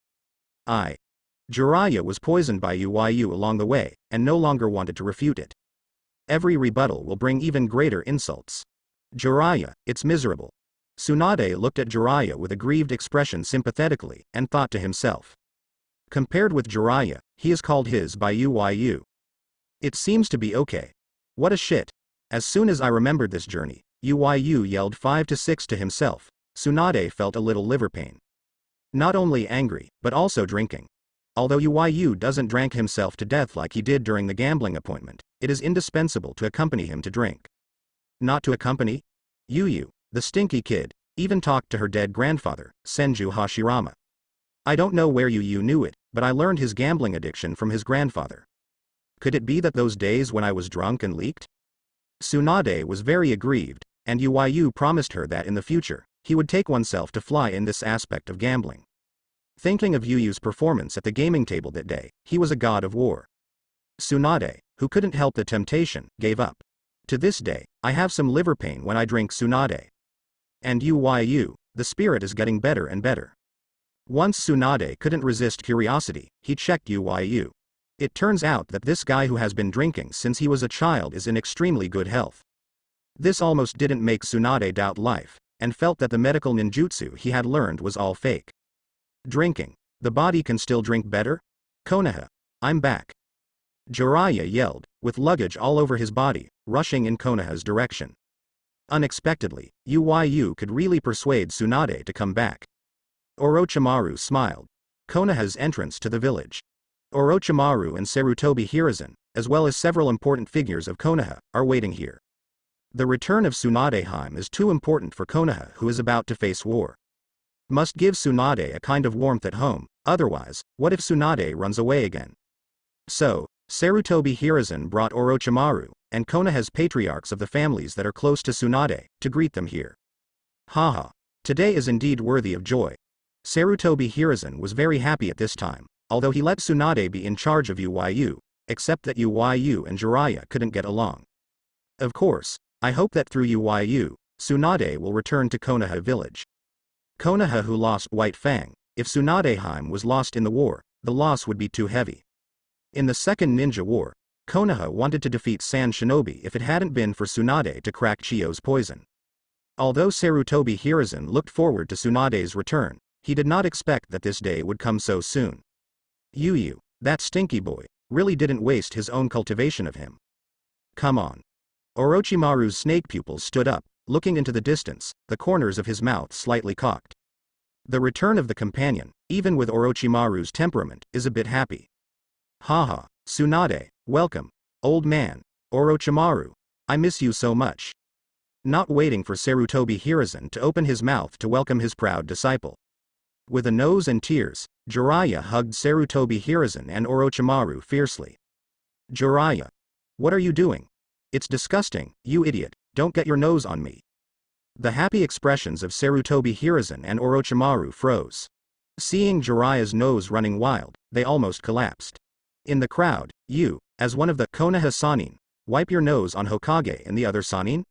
Jiraiya was poisoned by YuYu along the way, and no longer wanted to refute it. Every rebuttal will bring even greater insults. Jiraiya, it's miserable. Tsunade looked at Jiraiya with a grieved expression sympathetically, and thought to himself. Compared with Jiraiya, he is called his by YuYu. It seems to be okay. What a shit. As soon as I remembered this journey, YuYu yelled 5 to 6 to himself. Tsunade felt a little liver pain. Not only angry, but also drinking. Although YuYu doesn't drink himself to death like he did during the gambling appointment, it is indispensable to accompany him to drink. Not to accompany? YuYu, the stinky kid, even talked to her dead grandfather, Senju Hashirama. I don't know where YuYu knew it, but I learned his gambling addiction from his grandfather. Could it be that those days when I was drunk and leaked? Tsunade was very aggrieved, and YuYu promised her that in the future, he would take oneself to fly in this aspect of gambling. Thinking of YuYu's performance at the gaming table that day, he was a god of war. Tsunade, who couldn't help the temptation, gave up. To this day, I have some liver pain when I drink Tsunade. And YuYu, the spirit is getting better and better. Once Tsunade couldn't resist curiosity, he checked YuYu. It turns out that this guy who has been drinking since he was a child is in extremely good health. This almost didn't make Tsunade doubt life, and felt that the medical ninjutsu he had learned was all fake. Drinking. The body can still drink better? Konoha, I'm back. Jiraiya yelled, with luggage all over his body, rushing in Konoha's direction. Unexpectedly, YuYu could really persuade Tsunade to come back. Orochimaru smiled. Konoha's entrance to the village. Orochimaru and Sarutobi Hiruzen, as well as several important figures of Konoha, are waiting here. The return of Tsunadeheim is too important for Konoha, who is about to face war. Must give Tsunade a kind of warmth at home, otherwise, what if Tsunade runs away again? So, Sarutobi Hiruzen brought Orochimaru, and Konoha's patriarchs of the families that are close to Tsunade, to greet them here. Haha. Today is indeed worthy of joy. Sarutobi Hiruzen was very happy at this time, although he let Tsunade be in charge of YuYu, except that YuYu and Jiraiya couldn't get along. Of course, I hope that through YuYu, Tsunade will return to Konoha village. Konoha who lost White Fang, if Tsunadeheim was lost in the war, the loss would be too heavy. In the Second Ninja War, Konoha wanted to defeat Sand Shinobi if it hadn't been for Tsunade to crack Chiyo's poison. Although Sarutobi Hiruzen looked forward to Tsunade's return, he did not expect that this day would come so soon. YuYu, that stinky boy, really didn't waste his own cultivation of him. Come on. Orochimaru's snake pupils stood up, looking into the distance, the corners of his mouth slightly cocked. The return of the companion, even with Orochimaru's temperament, is a bit happy. Haha, Tsunade, welcome, old man, Orochimaru, I miss you so much. Not waiting for Sarutobi Hiruzen to open his mouth to welcome his proud disciple. With a nose and tears, Jiraiya hugged Sarutobi Hiruzen and Orochimaru fiercely. Jiraiya. What are you doing? It's disgusting, you idiot, don't get your nose on me. The happy expressions of Sarutobi Hiruzen and Orochimaru froze. Seeing Jiraiya's nose running wild, they almost collapsed. In the crowd, you, as one of the Konoha Sannin, wipe your nose on Hokage and the other Sannin?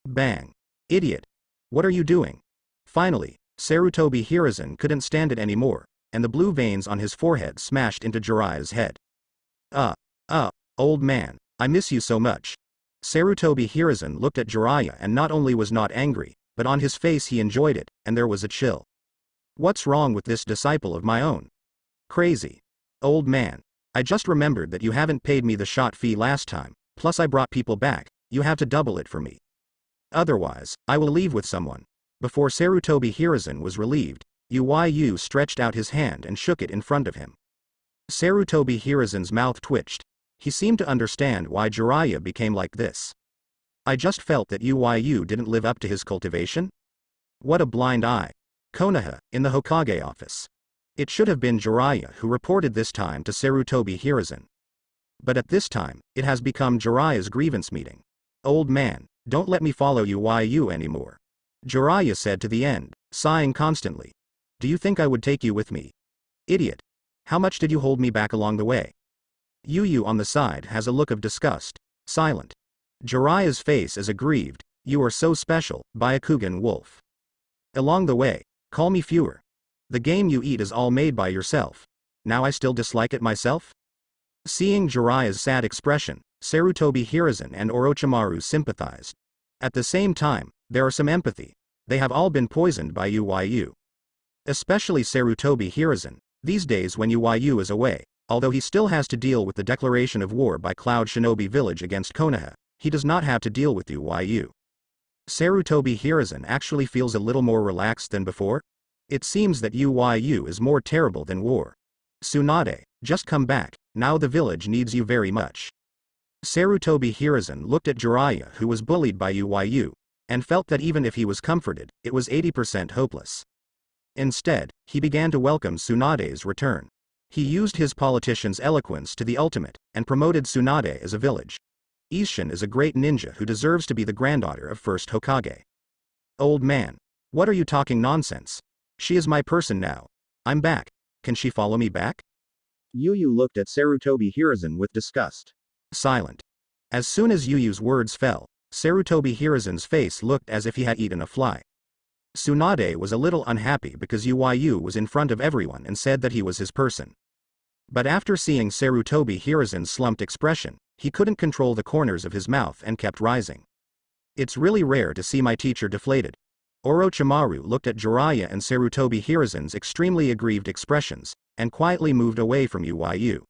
Bang. Idiot. What are you doing? Finally, Sarutobi Hiruzen couldn't stand it anymore, and the blue veins on his forehead smashed into Jiraiya's head. Old man, I miss you so much. Sarutobi Hiruzen looked at Jiraiya and not only was not angry, but on his face he enjoyed it, and there was a chill. What's wrong with this disciple of my own? Crazy. Old man, I just remembered that you haven't paid me the shot fee last time, plus I brought people back, you have to double it for me. Otherwise, I will leave with someone. Before Sarutobi Hiruzen was relieved, YuYu stretched out his hand and shook it in front of him. Sarutobi Hiruzen's mouth twitched. He seemed to understand why Jiraiya became like this. I just felt that YuYu didn't live up to his cultivation? What a blind eye. Konoha, in the Hokage office. It should have been Jiraiya who reported this time to Sarutobi Hiruzen. But at this time, it has become Jiraiya's grievance meeting. Old man, don't let me follow YuYu anymore. Jiraiya said to the end, sighing constantly. Do you think I would take you with me? Idiot. How much did you hold me back along the way? YuYu on the side has a look of disgust, silent. Jiraiya's face is aggrieved. You are so special, Byakugan wolf. Along the way, call me fewer. The game you eat is all made by yourself. Now I still dislike it myself? Seeing Jiraiya's sad expression, Sarutobi Hiruzen and Orochimaru sympathized. At the same time, there are some empathy. They have all been poisoned by YuYu. Especially Sarutobi Hiruzen, these days when YuYu is away. Although he still has to deal with the declaration of war by Cloud Shinobi Village against Konoha, he does not have to deal with YuYu. Sarutobi Hiruzen actually feels a little more relaxed than before. It seems that YuYu is more terrible than war. Tsunade, just come back, now the village needs you very much. Sarutobi Hiruzen looked at Jiraiya, who was bullied by YuYu, and felt that even if he was comforted, it was 80% hopeless. Instead, he began to welcome Tsunade's return. He used his politician's eloquence to the ultimate, and promoted Tsunade as a village. Isshin is a great ninja who deserves to be the granddaughter of first Hokage. Old man. What are you talking nonsense? She is my person now. I'm back. Can she follow me back? YuYu looked at Sarutobi Hiruzen with disgust. Silent. As soon as YuYu's words fell, Sarutobi Hiruzen's face looked as if he had eaten a fly. Tsunade was a little unhappy because YuYu was in front of everyone and said that he was his person. But after seeing Sarutobi Hiruzen's slumped expression, he couldn't control the corners of his mouth and kept rising. It's really rare to see my teacher deflated. Orochimaru looked at Jiraiya and Sarutobi Hiruzen's extremely aggrieved expressions, and quietly moved away from YuYu.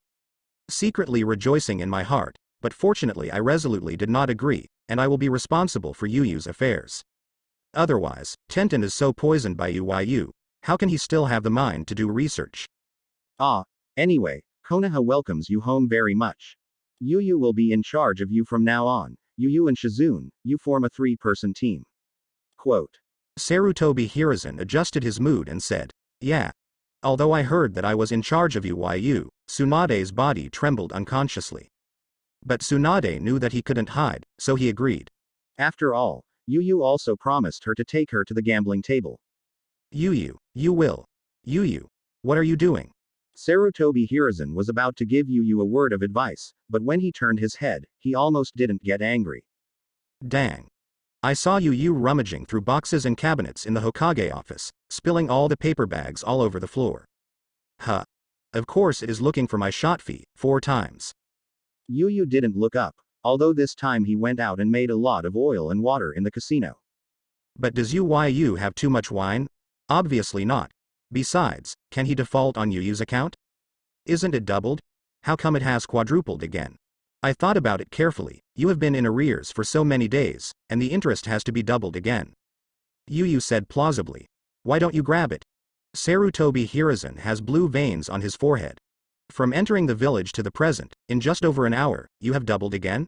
Secretly rejoicing in my heart, but fortunately I resolutely did not agree, and I will be responsible for YuYu's affairs. Otherwise, Tenten is so poisoned by YuYu, how can he still have the mind to do research? Anyway, Konoha welcomes you home very much. YuYu will be in charge of you from now on. YuYu and Shizune, you form a 3-person team. Quote. Sarutobi Hiruzen adjusted his mood and said, yeah. Although I heard that I was in charge of YuYu, Tsunade's body trembled unconsciously. But Tsunade knew that he couldn't hide, so he agreed. After all, YuYu also promised her to take her to the gambling table. YuYu, you will. YuYu, what are you doing? Sarutobi Hiruzen was about to give YuYu a word of advice, but when he turned his head, he almost didn't get angry. Dang. I saw YuYu rummaging through boxes and cabinets in the Hokage office, spilling all the paper bags all over the floor. Huh. Of course it is looking for my shot fee, 4 times. YuYu didn't look up, although this time he went out and made a lot of oil and water in the casino. But does YuYu have too much wine? Obviously not. Besides, can he default on YuYu's account? Isn't it doubled? How come it has quadrupled again? I thought about it carefully. You have been in arrears for so many days, and the interest has to be doubled again. YuYu said plausibly. Why don't you grab it? Sarutobi Hiruzen has blue veins on his forehead. From entering the village to the present, in just over an hour, you have doubled again?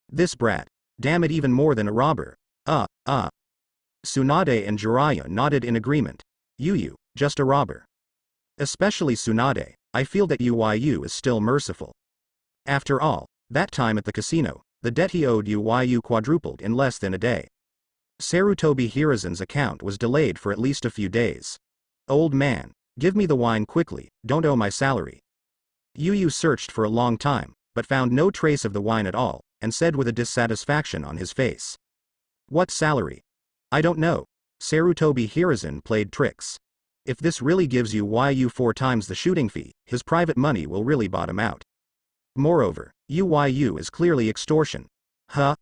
This brat. Damn it, even more than a robber. Tsunade and Jiraiya nodded in agreement. YuYu, just a robber. Especially Tsunade, I feel that YuYu is still merciful. After all, that time at the casino, the debt he owed YuYu quadrupled in less than a day. Sarutobi Hiruzen's account was delayed for at least a few days. Old man, give me the wine quickly, don't owe my salary. YuYu searched for a long time, but found no trace of the wine at all, and said with a dissatisfaction on his face. What salary? I don't know. Sarutobi Hiruzen played tricks. If this really gives YuYu 4 times the shooting fee, his private money will really bottom out. Moreover, YuYu is clearly extortion. Huh?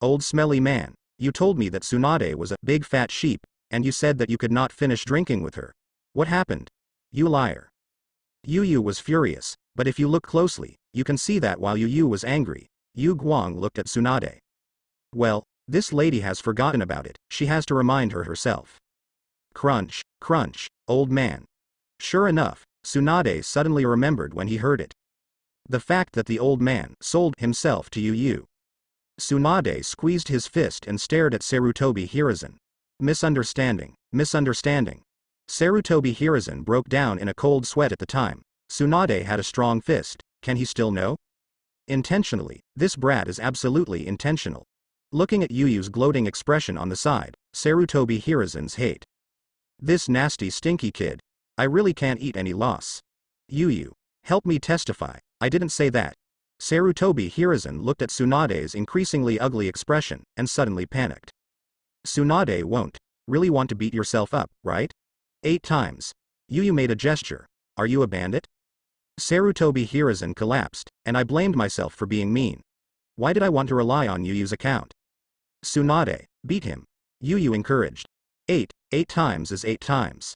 Old smelly man, you told me that Tsunade was a big fat sheep, and you said that you could not finish drinking with her. What happened? You liar. YuYu was furious, but if you look closely, you can see that while YuYu was angry, Yu Guang looked at Tsunade. Well, this lady has forgotten about it, she has to remind her herself. Crunch, crunch, old man. Sure enough, Tsunade suddenly remembered when he heard it. The fact that the old man sold himself to YuYu. Tsunade squeezed his fist and stared at Sarutobi Hiruzen. Misunderstanding, misunderstanding. Sarutobi Hiruzen broke down in a cold sweat at the time. Tsunade had a strong fist, can he still know? Intentionally, this brat is absolutely intentional. Looking at YuYu's gloating expression on the side, Sarutobi Hiruzen's hate. This nasty stinky kid. I really can't eat any loss. YuYu, help me testify, I didn't say that. Sarutobi Hiruzen looked at Tsunade's increasingly ugly expression, and suddenly panicked. Tsunade won't. Really want to beat yourself up, right? 8 times. YuYu made a gesture. Are you a bandit? Sarutobi Hiruzen collapsed, and I blamed myself for being mean. Why did I want to rely on YuYu's account? Tsunade, beat him. YuYu encouraged. 8 times is 8 times.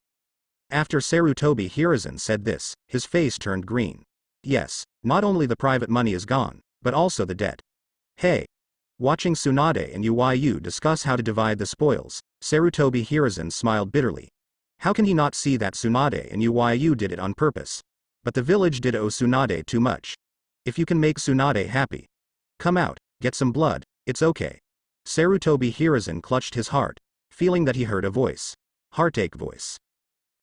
After Sarutobi Hiruzen said this, his face turned green. Yes, not only the private money is gone, but also the debt. Hey. Watching Tsunade and YuYu discuss how to divide the spoils, Sarutobi Hiruzen smiled bitterly. How can he not see that Tsunade and YuYu did it on purpose? But the village did owe Tsunade too much. If you can make Tsunade happy. Come out, get some blood, it's okay. Sarutobi Hiruzen clutched his heart, feeling that he heard a voice. Heartache voice.